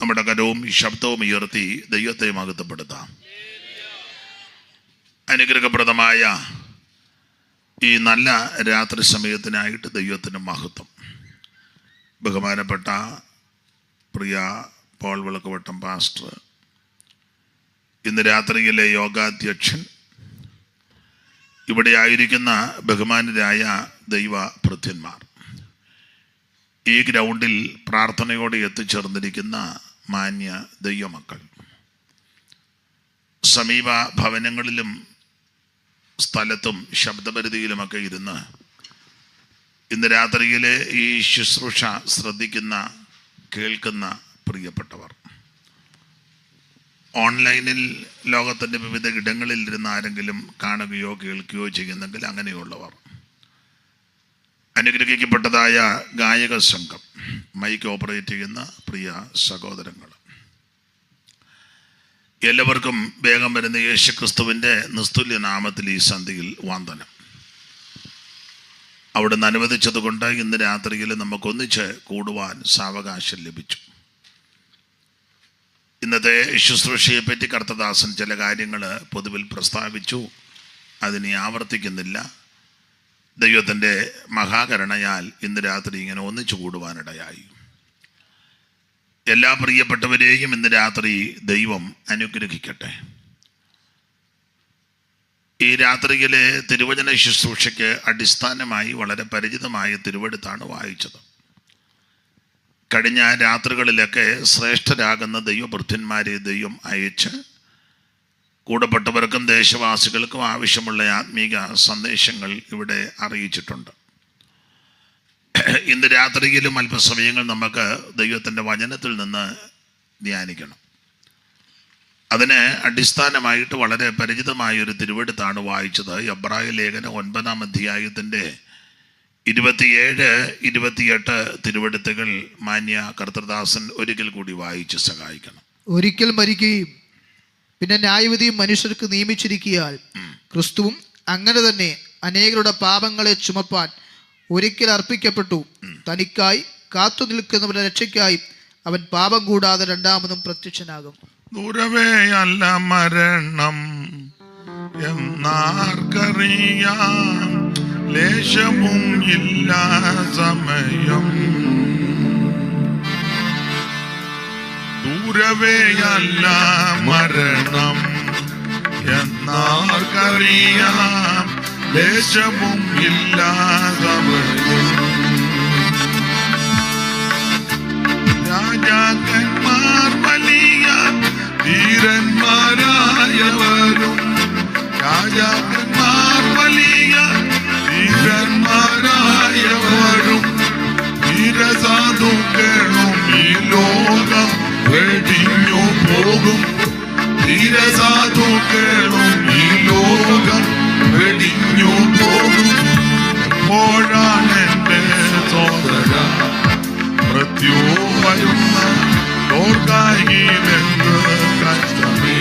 നമ്മുടെ കരവും ശബ്ദവും ഉയർത്തി ദൈവത്തെ മഹത്വപ്പെടുത്താം. അനുഗ്രഹപ്രദമായ ഈ നല്ല രാത്രി സമയത്തിനായിട്ട് ദൈവത്തിന് മഹത്വം. ബഹുമാനപ്പെട്ട പ്രിയ പോൾ വിളക്കുവട്ടം പാസ്റ്റർ, ഇന്ന് രാത്രിയിലെ യോഗാധ്യക്ഷൻ, ഇവിടെ ആയിരിക്കുന്ന ബഹുമാനരായ ദൈവ ഭൃത്യന്മാർ, ഈ ഗ്രൗണ്ടിൽ പ്രാർത്ഥനയോടെ എത്തിച്ചേർന്നിരിക്കുന്ന മാന്യ ദൈവമക്കൾ, സമീപ ഭവനങ്ങളിലും സ്ഥലത്തും ശബ്ദപരിധിയിലുമൊക്കെ ഇരുന്ന് ഇന്ന് രാത്രിയിലെ ഈ ശുശ്രൂഷ ശ്രദ്ധിക്കുന്ന കേൾക്കുന്ന പ്രിയപ്പെട്ടവർ, ഓൺലൈനിൽ ലോകത്തിൻ്റെ വിവിധ ഇടങ്ങളിൽ ഇരുന്ന് ആരെങ്കിലും കാണുകയോ കേൾക്കുകയോ ചെയ്യുന്നെങ്കിൽ അങ്ങനെയുള്ളവർ, അനുഗ്രഹിക്കപ്പെട്ടതായ ഗായക സംഘം, മൈക്ക് ഓപ്പറേറ്റ് ചെയ്യുന്ന പ്രിയ സഹോദരങ്ങൾ, എല്ലാവർക്കും വേഗം വരുന്ന യേശുക്രിസ്തുവിൻ്റെ നിസ്തുല്യ നാമത്തിൽ ഈ സന്ധ്യയിൽ വന്ദനം. അവിടുന്ന് അനുവദിച്ചതുകൊണ്ട് ഇന്ന് രാത്രിയിൽ നമുക്കൊന്നിച്ച് കൂടുവാൻ സാവകാശം ലഭിച്ചു. ഇന്നത്തെ ശുശ്രൂഷയെപ്പറ്റി കർത്തദാസൻ ചില കാര്യങ്ങൾ പൊതുവിൽ പ്രസ്താവിച്ചു, അതിനെ ആവർത്തിക്കുന്നില്ല. ദൈവത്തിൻ്റെ മഹാകരുണയാൽ ഇന്ന് രാത്രി ഇങ്ങനെ ഒന്നിച്ചു കൂടുവാനിടയായി. എല്ലാ പ്രിയപ്പെട്ടവരെയും ഇന്ന് രാത്രി ദൈവം അനുഗ്രഹിക്കട്ടെ. ഈ രാത്രിയിലെ തിരുവചന ശുശ്രൂഷയ്ക്ക് അടിസ്ഥാനമായി വളരെ പരിചിതമായ തിരുവെടുത്താണ് വായിച്ചത്. കഴിഞ്ഞ രാത്രികളിലൊക്കെ ശ്രേഷ്ഠരാകുന്ന ദൈവഭൃത്യന്മാരെ ദൈവം അയച്ച് കൂടപ്പെട്ടവർക്കും ദേശവാസികൾക്കും ആവശ്യമുള്ള ആത്മീക സന്ദേശങ്ങൾ ഇവിടെ അറിയിച്ചിട്ടുണ്ട്. ഇന്ന് രാത്രിയിലും അല്പസമയങ്ങൾ നമുക്ക് ദൈവത്തിൻ്റെ വചനത്തിൽ നിന്ന് ധ്യാനിക്കണം. അതിന് അടിസ്ഥാനമായിട്ട് വളരെ പരിചിതമായൊരു തിരുവെടുത്താണ് വായിച്ചത്. എബ്രായ ലേഖനം 9-ാം അധ്യായത്തിൻ്റെ 27-28 തിരുവെടുത്തുകൾ മാന്യ കർത്തൃദാസൻ ഒരിക്കൽ കൂടി വായിച്ച് സഹായിക്കണം. ഒരിക്കൽ മരിക്കുകയും പിന്നെ ന്യായവിധിയും മനുഷ്യർക്ക് നിയമിച്ചിരിക്കുകയാൽ ക്രിസ്തുവും അങ്ങനെ തന്നെ അനേകരുടെ പാപങ്ങളെ ചുമപ്പാൻ ഒരിക്കൽ അർപ്പിക്കപ്പെട്ടു. തനിക്കായി കാത്തു നിൽക്കുന്നവരുടെ രക്ഷയ്ക്കായി അവൻ പാപം കൂടാതെ രണ്ടാമതും പ്രത്യക്ഷനാകും. ദൂരവേയല്ല മരണം എന്നാർക്കറിയാം, ലേശവും ഇല്ല സമയം. ദൂരവേയല്ല മരണം എന്നാർക്കറിയാം, ലേശവും ഇല്ല സമയം. രാജാക്കന്മാർ വലിയ ധീരന്മാരായവരും, രാജാക്കന്മാർ വലിയ ധീരന്മാരായവരും, ധീരസാധുക്കളും ഈ ലോകം വെടിഞ്ഞു പോകും. ധീരസാധുക്കളും ഈ ലോകം വെടിഞ്ഞു പോകും. എപ്പോഴാണ് എൻ്റെ സോദര മൃത്യു വരുന്ന ഓർക്കായിലെന്ന് കഷ്ടമേ.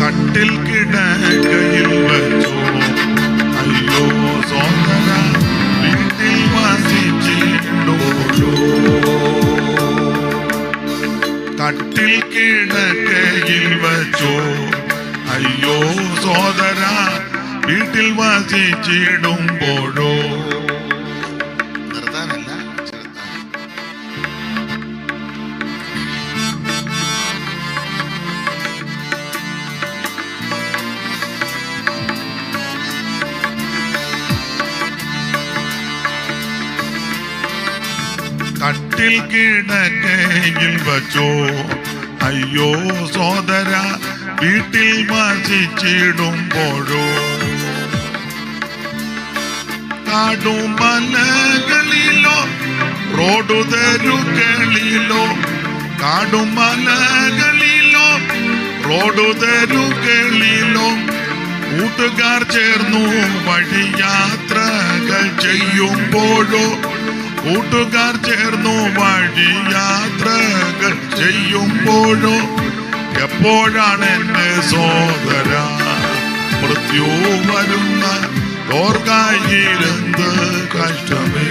കട്ടിൽ കിടക്കയിൽ വച്ചോ അയ്യോ സോദര, വീട്ടിൽ വസിച്ചിടുമല്ലോ. കട്ടിൽ കിടക്കയിൽ വച്ചോ അയ്യോ സോദര, വീട്ടിൽ വസിച്ചിടുമ്പോഴോ. കട്ടിൽ കിടക്കയിൽ വച്ചോ അയ്യോ സോദര, വീട്ടിൽ വസിച്ചിടുമ്പോഴോ. കാടുമലകളിലോ റോഡുതരുകളിലോ, കാടുമലകളിലോ റോഡുതെരുകളിലോ കൂട്ടുകാർ ചേർന്നു വഴിയാത്രകൾ ചെയ്യുമ്പോഴോ കൂട്ടുകാർ ചേർന്നു വഴിയാത്രകൾ ചെയ്യുമ്പോഴോ എപ്പോഴാണ് എന്റെ സോദര മൃത്യു വരുന്ന ഓർക്കായിരുന്നത് കഷ്ടമേ.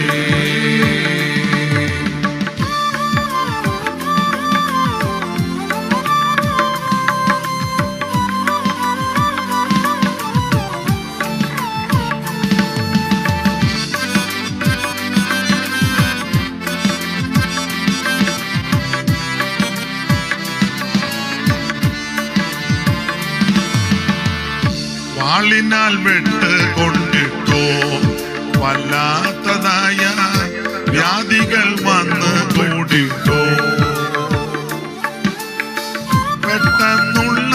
വാളിനാൽ വെട്ട് കൊണ്ടിട്ടോ വല്ലാത്തതായ വ്യാധികൾ വന്ന് കൂടിട്ടോ പെട്ടെന്നുള്ള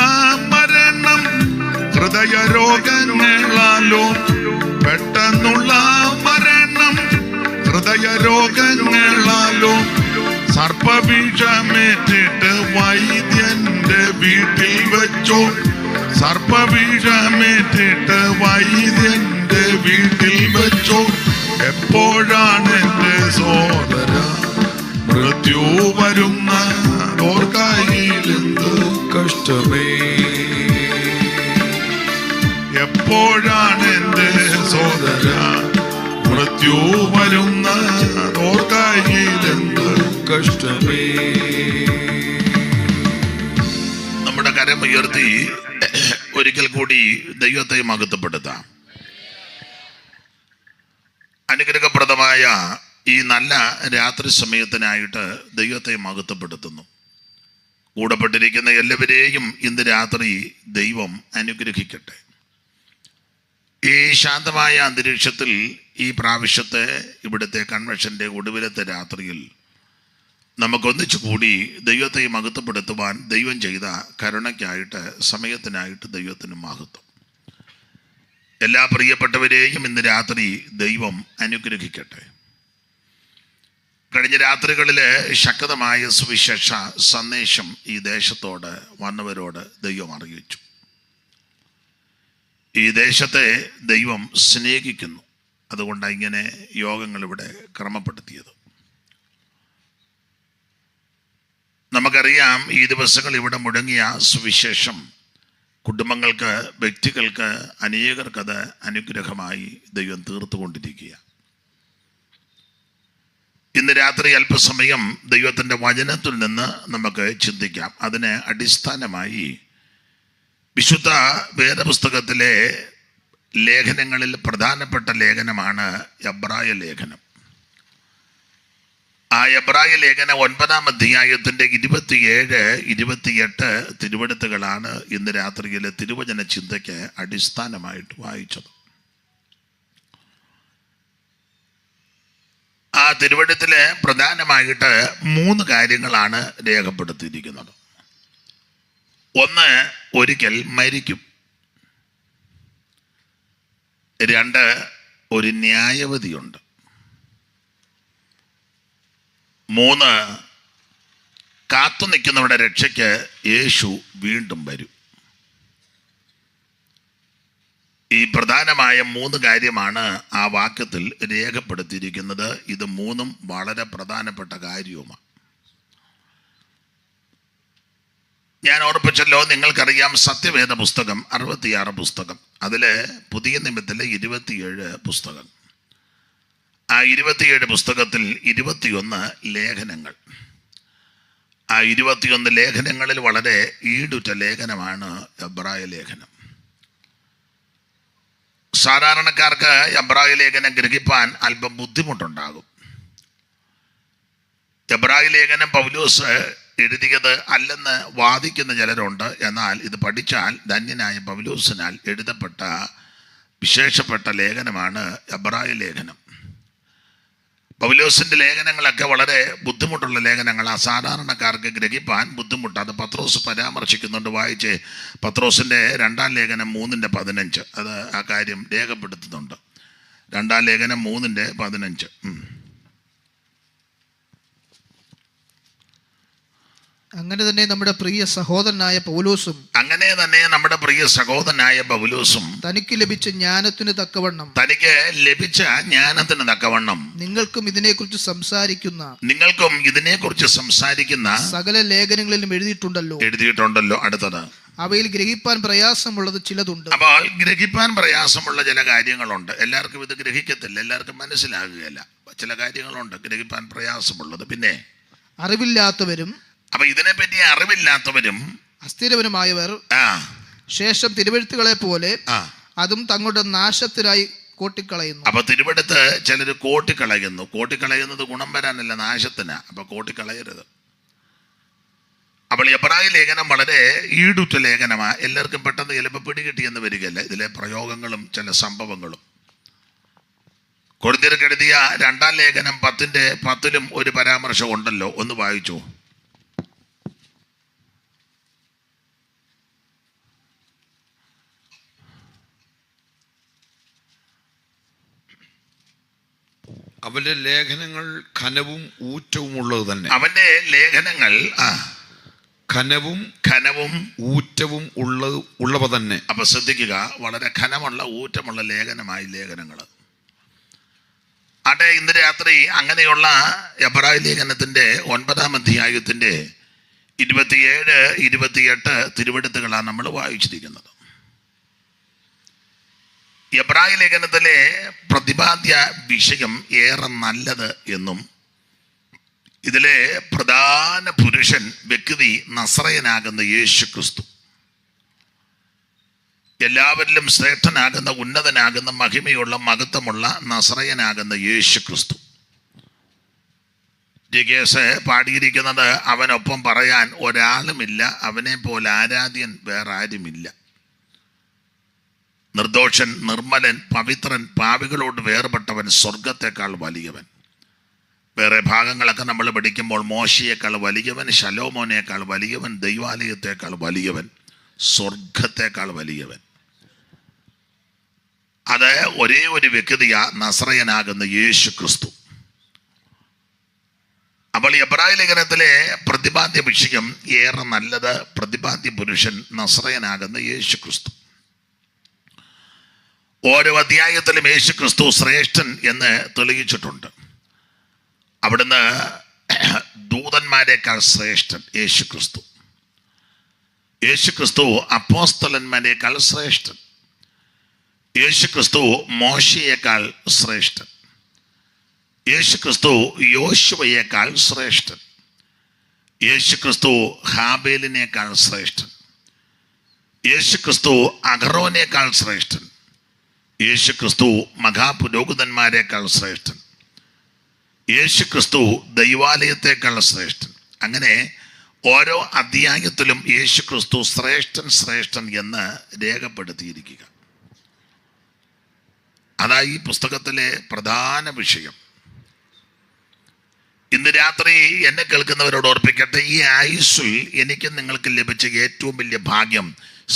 മരണം ഹൃദയരോഗങ്ങളാലോ പെട്ടെന്നുള്ള മരണം ഹൃദയരോഗങ്ങളാലോ സർപ്പവിഷമേറ്റിട്ട് വൈദ്യന്റെ വീട്ടിൽ വെച്ചോ സർപ്പവിഷമേറ്റിട്ട് വൈദ്യന്റെ വീട്ടിൽ വെച്ചോ എപ്പോഴാണ് എന്റെ സോദര മൃത്യു വരുന്ന ഓർക്കായിലെന്ത് കഷ്ടമേ. എപ്പോഴാണ് എന്റെ സോദര മൃത്യു വരുന്ന ഓർക്കായിലെന്ത് കഷ്ടമേ. നമ്മുടെ കരമുയർത്തി ഒരിക്കൽ കൂടി ദൈവത്തെ മഹത്വപ്പെടുത്താം. അനുഗ്രഹപ്രദമായ ഈ നല്ല രാത്രി സമയത്തിനായിട്ട് ദൈവത്തെ മഹത്വപ്പെടുത്തുന്നു. കൂടപ്പെട്ടിരിക്കുന്ന എല്ലാവരെയും ഇന്ന് രാത്രി ദൈവം അനുഗ്രഹിക്കട്ടെ. ഈ ശാന്തമായ അന്തരീക്ഷത്തിൽ ഈ പ്രാവശ്യത്തെ ഇവിടുത്തെ കൺവെൻഷന്റെ ഒടുവിലത്തെ രാത്രിയിൽ നമുക്കൊന്നിച്ചു കൂടി ദൈവത്തെ മഹത്വപ്പെടുത്തുവാൻ ദൈവം ചെയ്ത കരുണയ്ക്കായിട്ട് സമയത്തിനായിട്ട് ദൈവത്തിന് മഹത്വം. എല്ലാ പ്രിയപ്പെട്ടവരെയും ഇന്ന് രാത്രി ദൈവം അനുഗ്രഹിക്കട്ടെ. കഴിഞ്ഞ രാത്രികളിൽ ശക്തമായ സുവിശേഷ സന്ദേശം ഈ ദേശത്തോട് വന്നവരോട് ദൈവം അറിയിച്ചു. ഈ ദേശത്തെ ദൈവം സ്നേഹിക്കുന്നു. അതുകൊണ്ടാണ് ഇങ്ങനെ യോഗങ്ങൾ ഇവിടെ ക്രമപ്പെടുത്തിയത്. നമുക്കറിയാം, ഈ ദിവസങ്ങൾ ഇവിടെ മുടങ്ങിയ സുവിശേഷം കുടുംബങ്ങൾക്ക്, വ്യക്തികൾക്ക്, അനേകർക്കത് അനുഗ്രഹമായി ദൈവം തീർത്തുകൊണ്ടിരിക്കുക. ഇന്ന് രാത്രി അല്പസമയം ദൈവത്തിൻ്റെ വചനത്തിൽ നിന്ന് നമുക്ക് ചിന്തിക്കാം. അതിന് അടിസ്ഥാനമായി വിശുദ്ധ വേദപുസ്തകത്തിലെ ലേഖനങ്ങളിൽ പ്രധാനപ്പെട്ട ലേഖനമാണ് എബ്രായ ലേഖനം. ആ എബ്രായ ലേഖനം 9-ാം അധ്യായത്തിൻ്റെ 27-28 തിരുവെഴുത്തുകളാണ് ഇന്ന് രാത്രിയിലെ തിരുവചന ചിന്തയ്ക്ക് അടിസ്ഥാനമായിട്ട് വായിച്ചത്. ആ തിരുവെഴുത്തിൽ പ്രധാനമായിട്ട് 3 കാര്യങ്ങളാണ് രേഖപ്പെടുത്തിയിരിക്കുന്നത്. ഒന്ന്, ഒരിക്കൽ മരിക്കും. 2, ഒരു ന്യായവിധിയുണ്ട്. 3, കാത്തു നിൽക്കുന്നവരുടെ രക്ഷയ്ക്ക് യേശു വീണ്ടും വരും. ഈ പ്രധാനമായ 3 കാര്യമാണ് ആ വാക്യത്തിൽ രേഖപ്പെടുത്തിയിരിക്കുന്നത്. ഇത് 3ഉം വളരെ പ്രധാനപ്പെട്ട കാര്യവുമാണ്. ഞാൻ ഓർപ്പിച്ചല്ലോ, നിങ്ങൾക്കറിയാം, സത്യവേദ പുസ്തകം 66 പുസ്തകം, അതിൽ പുതിയ നിയമത്തിലെ 27 പുസ്തകം. ആ 27 പുസ്തകത്തിൽ 21 ലേഖനങ്ങൾ. ആ 21 ലേഖനങ്ങളിൽ വളരെ ഈടുറ്റ ലേഖനമാണ് എബ്രായ ലേഖനം. സാധാരണക്കാർക്ക് എബ്രായ ലേഖനം ഗ്രഹിപ്പാൻ അല്പം ബുദ്ധിമുട്ടുണ്ടാകും. എബ്രായ ലേഖനം പൗലോസ് എഴുതിയത് അല്ലെന്ന് വാദിക്കുന്ന ചിലരുണ്ട്. എന്നാൽ ഇത് പഠിച്ചാൽ ധന്യനായ പൗലോസിനാൽ എഴുതപ്പെട്ട വിശേഷപ്പെട്ട ലേഖനമാണ് എബ്രായ ലേഖനം. പൗലോസിൻ്റെ ലേഖനങ്ങളൊക്കെ വളരെ ബുദ്ധിമുട്ടുള്ള ലേഖനങ്ങളാണ്. സാധാരണക്കാർക്ക് ഗ്രഹിപ്പാൻ ബുദ്ധിമുട്ട്. അത് പത്രോസ് പരാമർശിക്കുന്നുണ്ട്. വായിച്ച് പത്രോസിൻ്റെ 2-ാം ലേഖനം 3-15 അത് ആ കാര്യം രേഖപ്പെടുത്തുന്നുണ്ട്. 2-ാം ലേഖനം 3-15. അങ്ങനെ തന്നെ നമ്മുടെ പ്രിയ സഹോദരനായ പൗലോസും തനിക്ക് ലഭിച്ച ജ്ഞാനത്തിന് തക്കവണ്ണം നിങ്ങൾക്കും ഇതിനെക്കുറിച്ച് സംസാരിക്കുന്ന സകല ലേഖനങ്ങളിലും എഴുതിയിട്ടുണ്ടല്ലോ. അടുത്തത്, അവയിൽ ഗ്രഹിപ്പാൻ പ്രയാസമുള്ളത് ചിലതുണ്ട്. അപ്പോൾ ഗ്രഹിപ്പാൻ പ്രയാസമുള്ള ചില കാര്യങ്ങളുണ്ട്. എല്ലാവർക്കും ഇത് ഗ്രഹിക്കത്തില്ല, എല്ലാവർക്കും മനസ്സിലാകുകയില്ല. ചില കാര്യങ്ങളുണ്ട് ഗ്രഹിപ്പാൻ പ്രയാസമുള്ളത്. പിന്നെ അറിവില്ലാത്തവരും, അപ്പൊ ഇതിനെപ്പറ്റി അറിവില്ലാത്തവരും അസ്ഥിരവരുമായവർ ശേഷം തിരുവെഴുത്തുകളെ പോലെ അതും തങ്ങളുടെ നാശത്തിനായി കോട്ടിക്കളയുന്നു. അപ്പൊ തിരുവെടുത്ത് ചിലർ കോട്ടിക്കളയുന്നത് ഗുണം വരാനല്ല, നാശത്തിനാ. അപ്പൊ കോട്ടിക്കളയരുത്. അപ്പോൾ എബ്രായ ലേഖനം വളരെ ഈടുറ്റ ലേഖനമാണ്. എല്ലാവർക്കും പെട്ടെന്ന് ചിലപ്പോൾ പിടികിട്ടിയെന്ന് വരികയല്ല ഇതിലെ പ്രയോഗങ്ങളും ചില സംഭവങ്ങളും. കൊരിന്ത്യർക്ക് എഴുതിയ 2-ാം ലേഖനം 10-ലും ഒരു പരാമർശം ഉണ്ടല്ലോ, ഒന്ന് വായിച്ചു. അവന്റെ ലേഖനങ്ങൾ ഘനവും ഊറ്റവും ഉള്ളത് തന്നെ. അവന്റെ ലേഖനങ്ങൾ ഘനവും ഊറ്റവും ഉള്ളവ തന്നെ. അപ്പൊ ശ്രദ്ധിക്കുക, വളരെ ഘനമുള്ള ഊറ്റമുള്ള ലേഖനമായി ലേഖനങ്ങൾ. ആട്ടെ, ഇന്ന് രാത്രി അങ്ങനെയുള്ള എബ്രായ ലേഖനത്തിന്റെ 9-ാം അധ്യായത്തിന്റെ 27, 28 തിരുവെടുത്തുകളാണ് നമ്മൾ വായിച്ചിരിക്കുന്നത്. എബ്രായ ലേഖനത്തിലെ പ്രതിപാദ്യ വിഷയം ഏറെ നല്ലത് എന്നും ഇതിലെ പ്രധാന പുരുഷൻ വ്യക്തി നസറയനാകുന്ന യേശു ക്രിസ്തു, എല്ലാവരിലും ശ്രേഷ്ഠനാകുന്ന ഉന്നതനാകുന്ന മഹിമയുള്ള മഹത്വമുള്ള നസറയനാകുന്ന യേശു ക്രിസ്തു. ജിഗേസ് പാടിയിരിക്കുന്നത്, അവനൊപ്പം പറയാൻ ഒരാളുമില്ല, അവനെ പോലെ ആരാധ്യൻ വേറെ ആരുമില്ല. നിർദോഷൻ, നിർമ്മലൻ, പവിത്രൻ, പാപികളോട് വേർപെട്ടവൻ, സ്വർഗത്തെക്കാൾ വലിയവൻ. വേറെ ഭാഗങ്ങളൊക്കെ നമ്മൾ പഠിക്കുമ്പോൾ മോശയേക്കാൾ വലിയവൻ, ശലോമോനേക്കാൾ വലിയവൻ, ദൈവാലയത്തേക്കാൾ വലിയവൻ, സ്വർഗത്തേക്കാൾ വലിയവൻ. അത് ഒരേ ഒരു വ്യക്തിയാ, നസറയനാകുന്ന യേശു ക്രിസ്തു. അപ്പോൾ എബ്രായ ലേഖനത്തിലെ പ്രതിപാദ്യ വിഷയം ഏറെ നല്ലത്, പ്രതിപാദ്യ പുരുഷൻ നസറയനാകുന്ന യേശു ക്രിസ്തു. ഓരോ അധ്യായത്തിലും യേശു ക്രിസ്തു ശ്രേഷ്ഠൻ എന്ന് തെളിയിച്ചിട്ടുണ്ട്. അവിടുന്ന് ദൂതന്മാരെക്കാൾ ശ്രേഷ്ഠൻ യേശു ക്രിസ്തു. യേശു ക്രിസ്തു അപ്പോസ്തലന്മാരെക്കാൾ ശ്രേഷ്ഠൻ. യേശു ക്രിസ്തു മോശയേക്കാൾ ശ്രേഷ്ഠൻ. യേശു ക്രിസ്തു യോശുവയേക്കാൾ ശ്രേഷ്ഠൻ. യേശു ക്രിസ്തു ഹാബേലിനേക്കാൾ ശ്രേഷ്ഠൻ. യേശു ക്രിസ്തു അഹറോനേക്കാൾ ശ്രേഷ്ഠൻ. യേശു ക്രിസ്തു മഹാപുരോഹിതന്മാരെക്കാൾ ശ്രേഷ്ഠൻ. യേശു ക്രിസ്തു ദൈവാലയത്തേക്കാൾ ശ്രേഷ്ഠൻ. അങ്ങനെ ഓരോ അധ്യായത്തിലും യേശു ക്രിസ്തു ശ്രേഷ്ഠൻ എന്ന് രേഖപ്പെടുത്തിയിരിക്കുക. അതാ ഈ പുസ്തകത്തിലെ പ്രധാന വിഷയം. ഇന്ന് രാത്രി എന്നെ കേൾക്കുന്നവരോട് ഓർപ്പിക്കട്ടെ, ഈ ആയുസ്സിൽ എനിക്കും നിങ്ങൾക്ക് ലഭിച്ച ഏറ്റവും വലിയ ഭാഗ്യം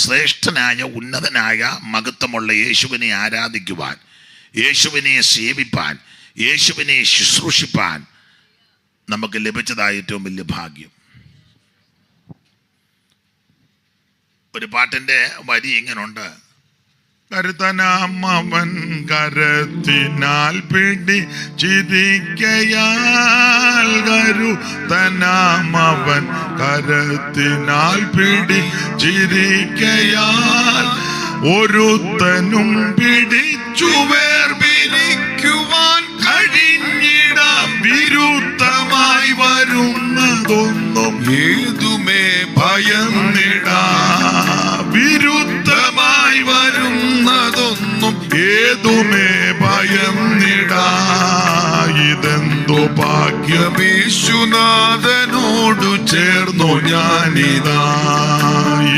ശ്രേഷ്ഠനായ ഉന്നതനായ മഹത്വമുള്ള യേശുവിനെ ആരാധിക്കുവാൻ, യേശുവിനെ സേവിപ്പാൻ, യേശുവിനെ ശുശ്രൂഷിപ്പാൻ നമുക്ക് ലഭിച്ചതായ ഏറ്റവും വലിയ ഭാഗ്യം. ഒരു പാട്ടിൻ്റെ വരി ഇങ്ങനുണ്ട്: കരുത്തനാമവൻ കരത്തിനാൽ പിടിച്ചിരിക്കയാൽ, കരുത്തനാമവൻ കരത്തിനാൽ പിടിച്ചിരിക്കയാൽ, ഒരുത്തനും പിടിച്ചു വേർപിരിക്കുവാൻ കഴിഞ്ഞിടാം. വിരുദ്ധമായി വരുന്നതൊന്നും ഏതുമേ ഭയന്നിടാ. വിരുദ്ധമായി വരുന്നതൊന്നും ഏതുമേ ഭയന്നിടാ. ഇതെന്തോ ഭാഗ്യമേശുനാഥനോടു ചേർന്നു ഞാനിതാ.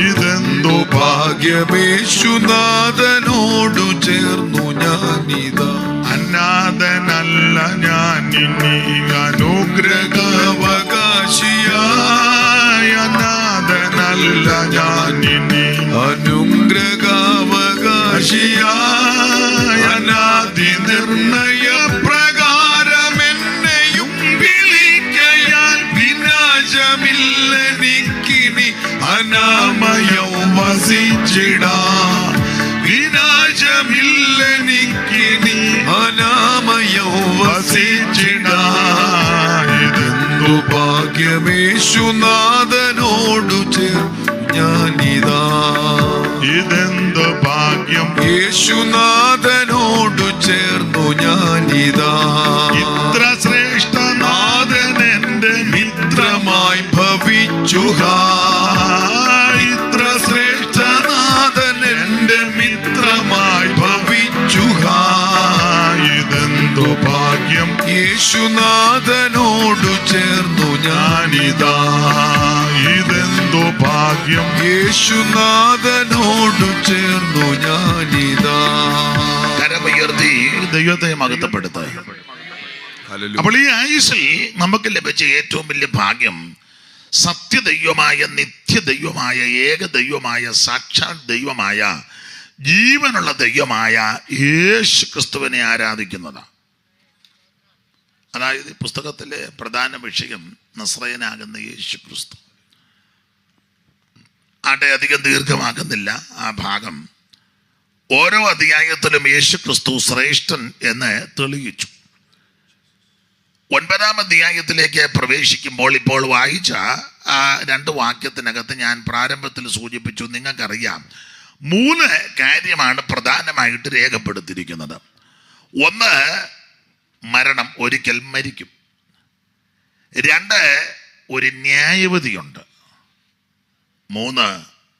ഇതെന്തോ ഭാഗ്യമേശുനാഥനോടു ചേർന്നു ഞാനിതാ. അനാഥനല്ല ഞാൻ ഇനി അനുഗ്രഹാവകാശിയായ. അനാഥനല്ല ഞാൻ ഇനി അനുഗ്രഹാവകാശിയായ. അനാദി നിർണയ പ്രകാരം എന്നെയും വിളിക്കയാൽ വിനാശമില്ല നീ യേശുനാഥനോടു ചേർന്നു ഞാനിതാ. ഇതെന്ത് ഭാഗ്യം, യേശുനാഥനോടു ചേർന്നു ഞാനിതാ. ഇത്ര ശ്രേഷ്ഠനാഥൻ എന്റെ മിത്രമായി ഭവിച്ചു. ഇത്ര ശ്രേഷ്ഠനാഥൻ എന്റെ മിത്രമായി ഭവിച്ചു. ഇതെന്തു ഭാഗ്യം, യേശുനാഥനോടു ചേർന്നു ഞാനിതാ. ഇതെന്തു ഭാഗ്യം, യേശുനാഥനോടു ചേർന്നു ഞാനിതാ. കരമുയർത്തി ദൈവത്തെ മഹത്വപ്പെടുത്തുക. അപ്പോൾ ഈ ആയുസ്സിൽ നമുക്ക് ലഭിച്ച ഏറ്റവും വലിയ ഭാഗ്യം സത്യദൈവമായ, നിത്യദൈവമായ, ഏകദൈവമായ, സാക്ഷാൽ ദൈവമായ, ജീവനുള്ള ദൈവമായ യേശു ക്രിസ്തുവിനെ ആരാധിക്കുന്നതാണ്. അതായത് പുസ്തകത്തിലെ പ്രധാന വിഷയം നസ്രയനാകുന്ന യേശു ക്രിസ്തു. ആട്ടെ, അധികം ദീർഘമാക്കുന്നില്ല ആ ഭാഗം. ഓരോ അധ്യായത്തിലും യേശു ക്രിസ്തു ശ്രേഷ്ഠൻ എന്ന് തെളിയിച്ചു. 9-ാം അധ്യായത്തിലേക്ക് പ്രവേശിക്കുമ്പോൾ ഇപ്പോൾ വായിച്ച ആ 2 വാക്യത്തിനകത്ത് ഞാൻ പ്രാരംഭത്തിൽ സൂചിപ്പിച്ചു, നിങ്ങൾക്കറിയാം 3 കാര്യമാണ് പ്രധാനമായിട്ട് രേഖപ്പെടുത്തിയിരിക്കുന്നത്. 1, മരണം, ഒരിക്കൽ മരിക്കും. 2, ഒരു ന്യായവിധിയുണ്ട്. 3,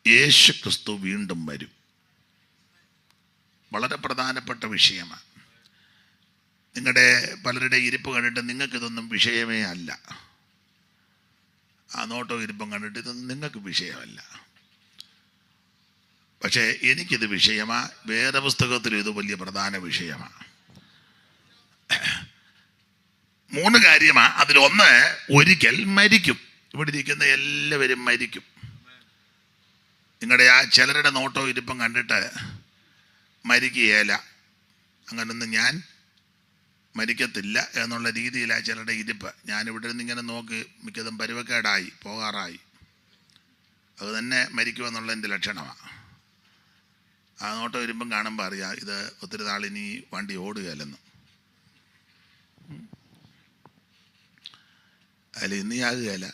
യേശു ക്രിസ്തു വീണ്ടും വരും. വളരെ പ്രധാനപ്പെട്ട വിഷയമാണ്. നിങ്ങളുടെ പലരുടെ ഇരിപ്പ് കണ്ടിട്ട് നിങ്ങൾക്കിതൊന്നും വിഷയമേ അല്ല. ആ നോട്ടോ ഇരിപ്പും കണ്ടിട്ട് ഇതൊന്നും നിങ്ങൾക്ക് വിഷയമല്ല. പക്ഷേ എനിക്കിത് വിഷയമാണ്. വേദപുസ്തകത്തിലും ഇത് വലിയ പ്രധാന വിഷയമാണ്. 3 കാര്യമാണ്. അതിലൊന്ന്, ഒരിക്കൽ മരിക്കും. ഇവിടെ ഇരിക്കുന്ന എല്ലാവരും മരിക്കും. നിങ്ങളുടെ ആ ചിലരുടെ നോട്ടോ ഇരിപ്പം കണ്ടിട്ട് മരിക്കുകയില്ല, അങ്ങനൊന്നും ഞാൻ മരിക്കത്തില്ല എന്നുള്ള രീതിയിലാണ് ചിലരുടെ ഇരിപ്പ്. ഞാനിവിടെ നിന്ന് ഇങ്ങനെ നോക്കി മിക്കതും പരുവക്കേടായി പോകാറായി. അത് തന്നെ മരിക്കുമെന്നുള്ളതിൻ്റെ ലക്ഷണമാണ്. ആ നോട്ടോ വരുമ്പം കാണുമ്പോൾ അറിയാം ഇത് ഒത്തിരി നാളിനി വണ്ടി ഓടുകയല്ലെന്ന്. അതിൽ ഇനി ആകുകയല്ല.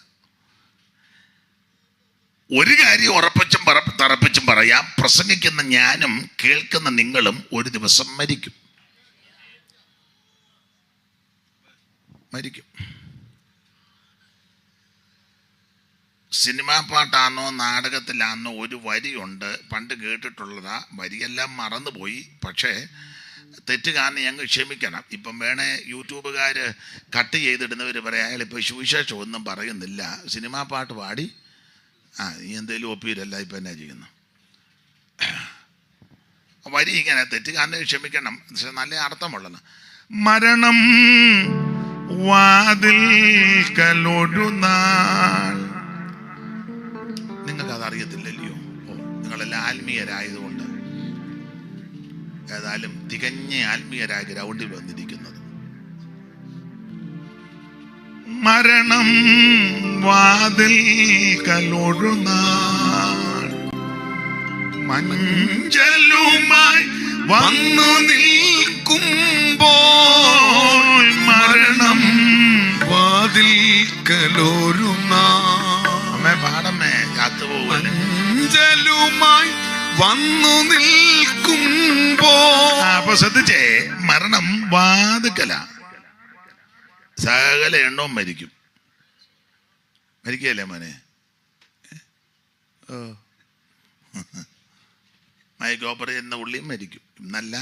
ഒരു കാര്യം ഉറപ്പിച്ചും തറപ്പിച്ചും പറയാം, പ്രസംഗിക്കുന്ന ഞാനും കേൾക്കുന്ന നിങ്ങളും ഒരു ദിവസം മരിക്കും. സിനിമാ പാട്ടാണോ നാടകത്തിലാണോ ഒരു വരിയുണ്ട്, പണ്ട് കേട്ടിട്ടുള്ളതാ. വരിയെല്ലാം മറന്നുപോയി. പക്ഷേ തെറ്റ് കാരണം ഞങ്ങൾ ക്ഷമിക്കണം. ഇപ്പം വേണേ യൂട്യൂബുകാർ കട്ട് ചെയ്തിടുന്നവർ പറയാം അയാളിപ്പോൾ സുവിശേഷം ഒന്നും പറയുന്നില്ല, സിനിമാ പാട്ട് പാടി നീ എന്തെങ്കിലും ഒപ്പിയിലല്ല ഇപ്പം എന്നാ ചെയ്യുന്നു. വരി ഇങ്ങനെ തെറ്റ് കാരണം ക്ഷമിക്കണം. പക്ഷെ നല്ല അർത്ഥമുള്ളത്. മരണം വാതിൽക്കലൊരു നാൾ. നിങ്ങൾക്കത് അറിയത്തില്ലല്ലയോ? നിങ്ങളെല്ലാം ആത്മീയരായതുകൊണ്ട്. ഏതായാലും തികഞ്ഞ ആത്മീയരായ ഗ്രൗണ്ടിൽ വന്നിരിക്കുന്നത്. മരണം വാതിൽക്കലൊരു നാൾ മഞ്ചലുമായി വന്നു നിൽക്കുമ്പോൾ, മരണം വാതിൽക്കലൊരു നാൾ പാടമേ ചാത്തുപോകല്ലേ, മഞ്ചലുമായി വന്നു നിൽക്കുമ്പോ. അപ്പൊ ശ്രദ്ധിച്ചേ, മരണം വാതുക്കല. സകല എണ്ണവും മരിക്കും. മരിക്കുകയല്ലേ മോനെ? ഓ, മൈക്ക് ഓപ്പറേറ്റ് ചെയ്യുന്ന ഉള്ളിയും മരിക്കും. നല്ല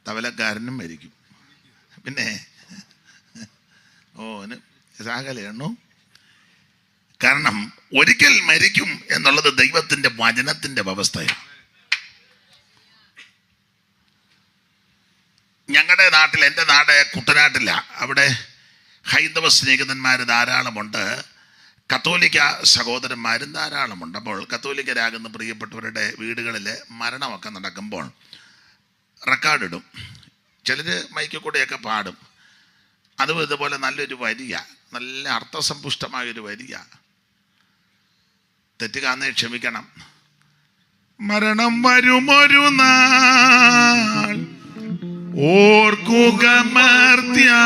തവലക്കാരനും മരിക്കും. പിന്നെ സകല എണ്ണവും. കാരണം ഒരിക്കൽ മരിക്കും എന്നുള്ളത് ദൈവത്തിന്റെ വചനത്തിന്റെ വ്യവസ്ഥയാണ്. ഞങ്ങളുടെ നാട്ടിൽ, എൻ്റെ നാട് കുട്ടനാട്ടില്ല, അവിടെ ഹൈന്ദവ സ്നേഹിതന്മാർ ധാരാളമുണ്ട്, കത്തോലിക്ക സഹോദരന്മാരും ധാരാളമുണ്ട്. അപ്പോൾ കത്തോലിക്കരാകുന്ന പ്രിയപ്പെട്ടവരുടെ വീടുകളിൽ മരണമൊക്കെ നടക്കുമ്പോൾ റെക്കോർഡിടും. ചിലർ മൈക്കിൽ കൂടെയൊക്കെ പാടും. അതും ഇതുപോലെ നല്ലൊരു വരിയ, നല്ല അർത്ഥസമ്പുഷ്ടമായൊരു വരിയ. തെറ്റ് കാണുന്നേ ക്ഷമിക്കണം. മരണം വരുമൊരു നാൾ ഓർക്കുക മർത്യാ,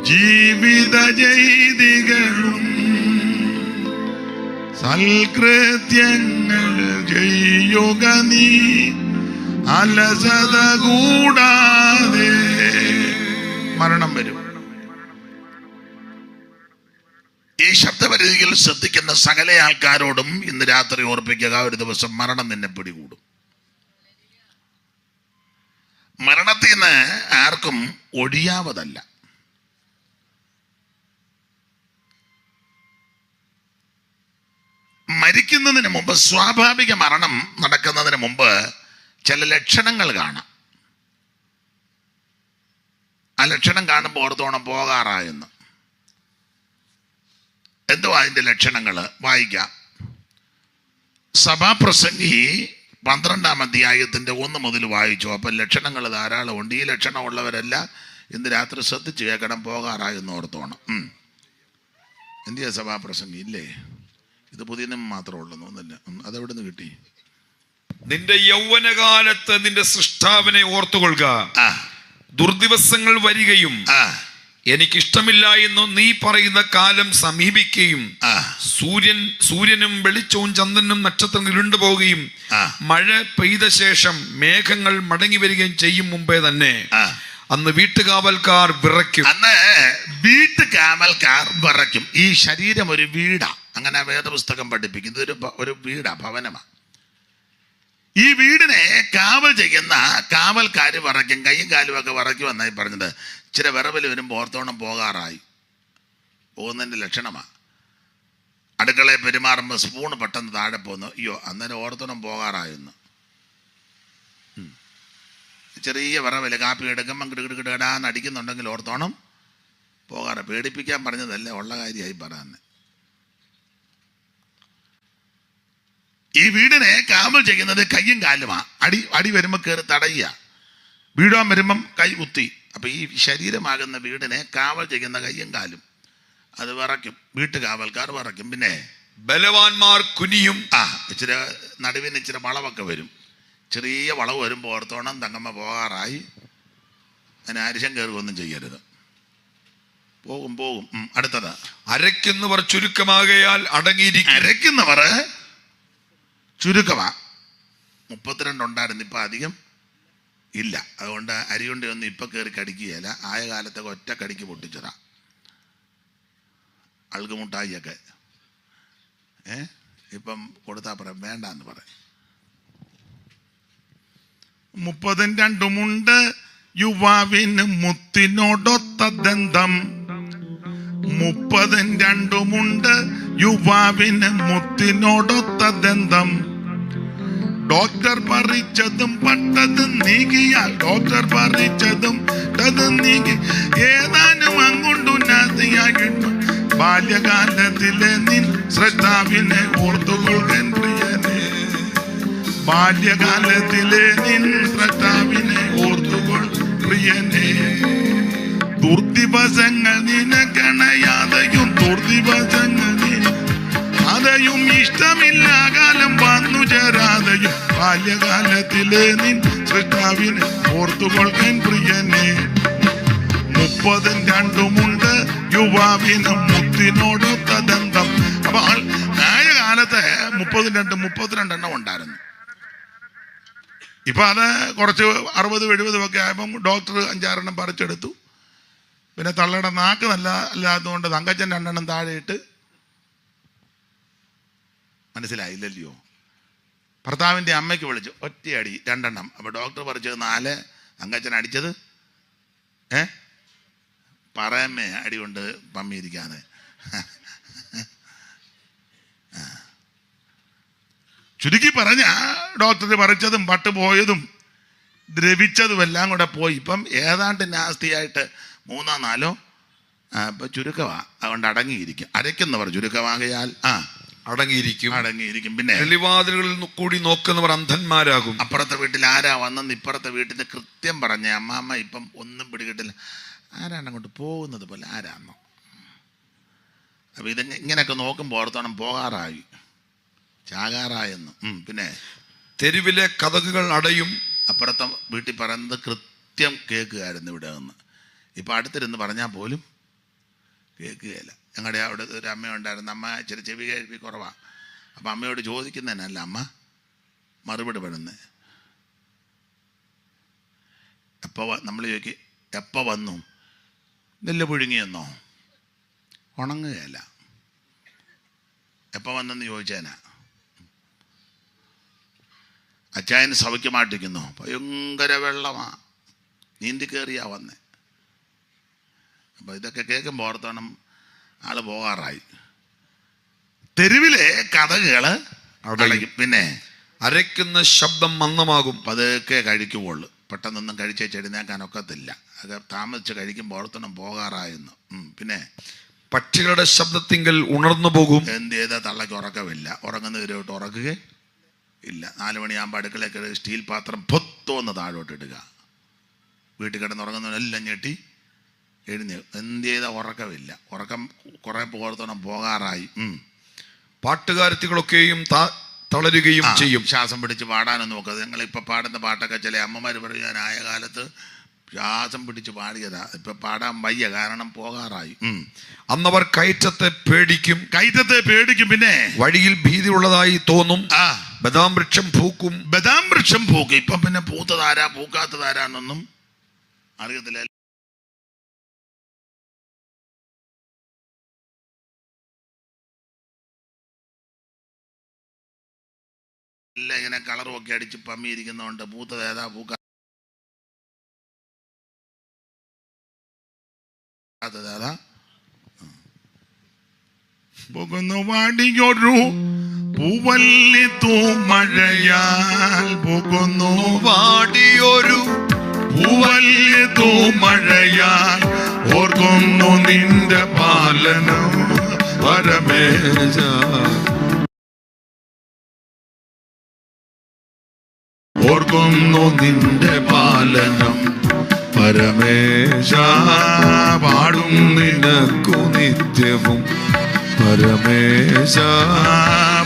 ജീവിത ചെയ്തികളും സൽകൃത്യങ്ങൾ ചെയ്യുക നീ അലസത കൂടാതെ. മരണം വരും. ഈ ശബ്ദപരിധിയിൽ ശ്രദ്ധിക്കുന്ന സകല ആൾക്കാരോടും ഇന്ന് രാത്രി ഓർപ്പിക്കുക, ഒരു ദിവസം മരണം നിന്നെ പിടികൂടും. മരണത്തിൽ നിന്ന് ആർക്കും ഒഴിയാവതല്ല. മരിക്കുന്നതിന് മുമ്പ്, സ്വാഭാവിക മരണം നടക്കുന്നതിന് മുമ്പ് ചില ലക്ഷണങ്ങൾ കാണാം. ആ ലക്ഷണം കാണുമ്പോൾ ഓർത്തോണം പോകാറായെന്ന്. എന്തോ അതിൻ്റെ ലക്ഷണങ്ങൾ വായിക്കാം. സഭാപ്രസംഗി 12-ാം അധ്യായത്തിൻ്റെ 1 മുതൽ വായിച്ചു. അപ്പം ലക്ഷണങ്ങൾ ധാരാളമുണ്ട്. ഈ ലക്ഷണമുള്ളവരെല്ലാം ഇന്ന് രാത്രി ശ്രദ്ധിച്ച് കേൾക്കണം, പോകാറായെന്ന് ഓർത്തോണം. എന്തിയാ സഭാപ്രസംഗി ഇല്ലേ? ഇത് പുതിയ നിയമം മാത്രമേ ഉള്ളൂ ഒന്നുമില്ല. അതെവിടെ നിന്ന് കിട്ടി? നിന്റെ യൗവനകാലത്ത് നിന്റെ സൃഷ്ടാവിനെ ഓർത്തുകൊള്ളുക. ദുർദിവസങ്ങൾ വരികയും എനിക്കിഷ്ടമില്ല എന്ന് നീ പറയുന്ന കാലം സമീപിക്കുകയും സൂര്യനും വെളിച്ചവും ചന്ദ്രനും നക്ഷത്രങ്ങൾ ഇരുണ്ടുപോവുകയും മഴ പെയ്ത ശേഷം മേഘങ്ങൾ മടങ്ങി വരികയും ചെയ്യും മുമ്പേ തന്നെ അന്ന് വീട്ടുകാവൽക്കാർ വിറയ്ക്കും. അന്ന് വീട്ടുകാവൽക്കാർ വിറയ്ക്കും. ഈ ശരീരം ഒരു വീടാ, അങ്ങനെ വേദപുസ്തകം പഠിപ്പിക്കും. ഇതൊരു ഒരു വീടാ, ഭവനമാണ്. ഈ വീടിനെ കാവൽ ചെയ്യുന്ന കാവൽക്കാർ വിറയ്ക്കും, കൈയും കാലും ഒക്കെ വിറയ്ക്കും എന്നായി പറഞ്ഞത്. ഇച്ചിരി വിറവിൽ വരുമ്പോൾ ഓർത്തോണം പോകാറായി, പോകുന്നതിൻ്റെ ലക്ഷണമാണ്. അടുക്കളയിൽ പെരുമാറുമ്പോൾ സ്പൂണ് പെട്ടെന്ന് താഴെ പോകുന്നു, അയ്യോ അന്നേരം ഓർത്തോണം പോകാറായെന്ന്. ചെറിയ വിറവിൽ കാപ്പി എടുക്കുമ്പം കിടുകിടാന്ന് അടിക്കുന്നുണ്ടെങ്കിൽ ഓർത്തോണം പോകാറ്. പേടിപ്പിക്കാൻ പറഞ്ഞതല്ലേ, ഉള്ള കാര്യമായി പറയാൻ. ഈ വീടിനെ കാവൽ ചെയ്യുന്നത് കയ്യും കാലുമാണ്. അടി വരുമ്പോൾ കയറി തടയുക, വീടാൻ വരുമ്പം കൈ കുത്തി. അപ്പൊ ഈ ശരീരമാകുന്ന വീടിനെ കാവൽ ചെയ്യുന്ന കയ്യും കാലും അത് വിറയ്ക്കും. വീട്ടുകാവൽക്കാർ വിറയ്ക്കും. പിന്നെ ബലവാന്മാർ കുനിയും. ഇച്ചിരി നടുവിന് ഇച്ചിരി വളവൊക്കെ വരും. ചെറിയ വളവ് വരുമ്പോൾ ഓർത്തോണം തങ്ങമ്മ പോകാറായി, അതിന് അരിശം കയറുകയൊന്നും ചെയ്യരുത്. പോകും. അടുത്തത് അരയ്ക്കുന്നവർ ചുരുക്കമാകയാൽ അടങ്ങിയിരിക്കും. അരയ്ക്കുന്നവർ ചുരുക്കമാ. 32 ഉണ്ടായിരുന്നു, ഇപ്പം അധികം ഇല്ല. അതുകൊണ്ട് അരിയുണ്ടൊന്നും ഇപ്പം കയറി കടിക്കുകയില്ല. ആയ കാലത്തൊക്കെ ഒറ്റ കടിക്ക് പൊട്ടിച്ചതാ അൾകുമുട്ടായിയൊക്കെ. ഇപ്പം കൊടുത്താൽ പറയാം വേണ്ടെന്ന് പറയും. 32 യുവാവിന് മുത്തിനോടൊത്ത ദന്തം. 32 യുവാവിന് മുത്തിനോടൊത്ത ദന്തം. ഡോക്ടർ പറിച്ചതും പട്ടതും നീക്കിയാൽ, ഡോക്ടർ പറിച്ചതും പട്ടതും നീക്കി ഏതാനും അങ്ങോട്ടു നാസിയാകിട്ടു. ബാല്യകാലത്തിലെ നിൻ സ്രഷ്ടാവിനെ ഓർത്തുകൊള്ളുകൻ പ്രിയനെ. ബാല്യകാലത്തിലെ നിൻ സ്രഷ്ടാവിനെ ഓർത്തുകൊൾ പ്രിയനെ. ദുർദിവസങ്ങൾ നിനക്കണയാതെയും ദുർദിവസങ്ങൾ അതെയും ഇഷ്ടമില്ല കാലം വന്നു ചേരാതെയും ബാല്യകാലത്തിലെ നിൻ സൃഷ്ടാവിനെ ഓർത്തുകൊള്ളുകൻ പ്രിയനെ. 32 യുവാവിന് മുത്തിനോടൊത്ത ദന്തം. അപ്പൊ ആയ കാലത്ത് 32 ഉണ്ടായിരുന്നു. ഇപ്പൊ അത് കുറച്ച് 60-70 ഒക്കെ ആയപ്പം ഡോക്ടർ 5-6 പറിച്ചെടുത്തു. പിന്നെ തള്ളയുടെ നാക്ക് അല്ലാത്തതുകൊണ്ട് തങ്കച്ചൻ 2 താഴെ ഇട്ട്. മനസ്സിലായില്ലല്ലോ. ഭർത്താവിൻ്റെ അമ്മയ്ക്ക് വിളിച്ചു, ഒറ്റയടി 2. അപ്പൊ ഡോക്ടർ പറിച്ചത് 4, തങ്കച്ചൻ അടിച്ചത് പറയമ്മേ അടി കൊണ്ട് പമ്മിയിരിക്കാതെ. ചുരുക്കി പറഞ്ഞ ഡോക്ടർ പറിച്ചതും പട്ടുപോയതും ദ്രവിച്ചതും എല്ലാം കൂടെ പോയി. ഇപ്പം ഏതാണ്ട് നാസ്തിയായിട്ട് 3-4 ഇപ്പൊ ചുരുക്കമാണ്. അതുകൊണ്ട് അടങ്ങിയിരിക്കും. അരയ്ക്കുന്നവർ ചുരുക്കമാകയാൽ അടങ്ങിയിരിക്കും. പിന്നെ വെളിവാതിലുകളിൽ കൂടി നോക്കുന്നവർ അന്ധന്മാരാകും. അപ്പുറത്തെ വീട്ടിൽ ആരാ വന്നെന്ന് ഇപ്പുറത്തെ വീട്ടിൽ കൃത്യം പറഞ്ഞ അമ്മാമ്മ ഇപ്പം ഒന്നും പിടികിട്ടില്ല. ആരാണ് അങ്ങോട്ട് പോകുന്നത് പോലെ ആരാന്നോ. അപ്പൊ ഇത് ഇങ്ങനെയൊക്കെ നോക്കുമ്പോൾ ഓർത്തോണം പോകാറായി, ചാകാറായെന്ന്. പിന്നെ തെരുവിലെ കതകുകൾ അടയും. അപ്പുറത്തെ വീട്ടിൽ പറയുന്നത് കൃത്യം കേൾക്കുകയായിരുന്നു ഇവിടെ നിന്ന്. ഇപ്പം അടുത്തിരുന്ന് പറഞ്ഞാൽ പോലും കേൾക്കുകയില്ല. ഞങ്ങളുടെ അവിടെ ഒരു അമ്മയുണ്ടായിരുന്നു. അമ്മ ഇച്ചിരി ചെവി കേൾവി കുറവാണ്. അപ്പം അമ്മയോട് ചോദിക്കുന്നതിനല്ല അമ്മ മറുപടി പെടുന്നത്. നമ്മൾ ചോദിക്കും എപ്പോൾ വന്നു, നെല്ല് പുഴുങ്ങിയെന്നോ, ഉണങ്ങുകയല്ല. എപ്പോൾ വന്നെന്ന് ചോദിച്ചേനാ. അച്ചായന് സൗഖ്യമായിട്ടിരിക്കുന്നു, ഭയങ്കര വെള്ളമാണ്, നീന്തി കയറിയാ വന്നേ. അപ്പോൾ ഇതൊക്കെ കേൾക്കുമ്പോൾ ഓർത്തോണം ആള് പോകാറായി. തെരുവിലെ കഥകൾ അടയ്ക്കും. പിന്നെ അരയ്ക്കുന്ന ശബ്ദം മന്ദമാകും. പതുക്കെ കഴിക്കുവുള്ളൂ. പെട്ടെന്നൊന്നും കഴിച്ചേ ചെടിനേക്കാനൊക്കത്തില്ല. അത് താമസിച്ച് കഴിക്കുമ്പോൾ ഓർത്തണം പോകാറായെന്ന്. പിന്നെ പക്ഷികളുടെ ശബ്ദത്തിങ്കൽ ഉണർന്നു പോകും. എന്ത് ചെയ്താൽ തള്ളയ്ക്ക് ഉറക്കമില്ല. ഉറങ്ങുന്നവരോട്ട് ഉറക്കുക ഇല്ല. 4 മണിയാകുമ്പോൾ അടുക്കളയൊക്കെ സ്റ്റീൽ പാത്രം പൊത്തോന്ന് താഴോട്ട് ഇടുക. വീട്ടിൽ കിടന്നുറങ്ങുന്നവരെല്ലാം ഞെട്ടി എന്ത് ചെയ്താൽ ഉറക്കമില്ല. ഉറക്കം കുറെ പോർത്തോണം പോകാറായി. പാട്ടുകാരത്തികളൊക്കെയും തളരുകയും ചെയ്യും. ശ്വാസം പിടിച്ച് പാടാനൊന്നും നോക്കത്. ഞങ്ങളിപ്പോൾ പാടുന്ന പാട്ടൊക്കെ ചില അമ്മമാർ പറയും ഞാൻ ആയ കാലത്ത് ശ്വാസം പിടിച്ച് പാടിയതാ, ഇപ്പം പാടാൻ വയ്യ, കാരണം പോകാറായി. അന്നവർ കയറ്റത്തെ പേടിക്കും. പിന്നെ വഴിയിൽ ഭീതിയുള്ളതായി തോന്നും. ബദാം വൃക്ഷം പൂക്കും. ഇപ്പം പിന്നെ പൂത്തതാരാ പൂക്കാത്തതാരാന്നൊന്നും അറിയത്തില്ല. എല്ലാം ഇങ്ങനെ കളറും ഒക്കെ അടിച്ച് പമ്മിയിരിക്കുന്നതുകൊണ്ട് പൂത്തത് ഏതാ പൂക്കാത്തത് ഏതാ പോകുന്നു വാടിയൊരു പൂവല്ലി തൂമഴയാൽ പോകുന്നു വാടിയൊരു പൂവല്ലി തൂമഴയാൽ ഓർക്കുന്നു നിന്റെ പാലനം പരമേശ. ഓർക്കുന്നു നിന്റെ പാലനം പരമേശ. പാടും നിനക്കു നിത്യവും പരമേശ.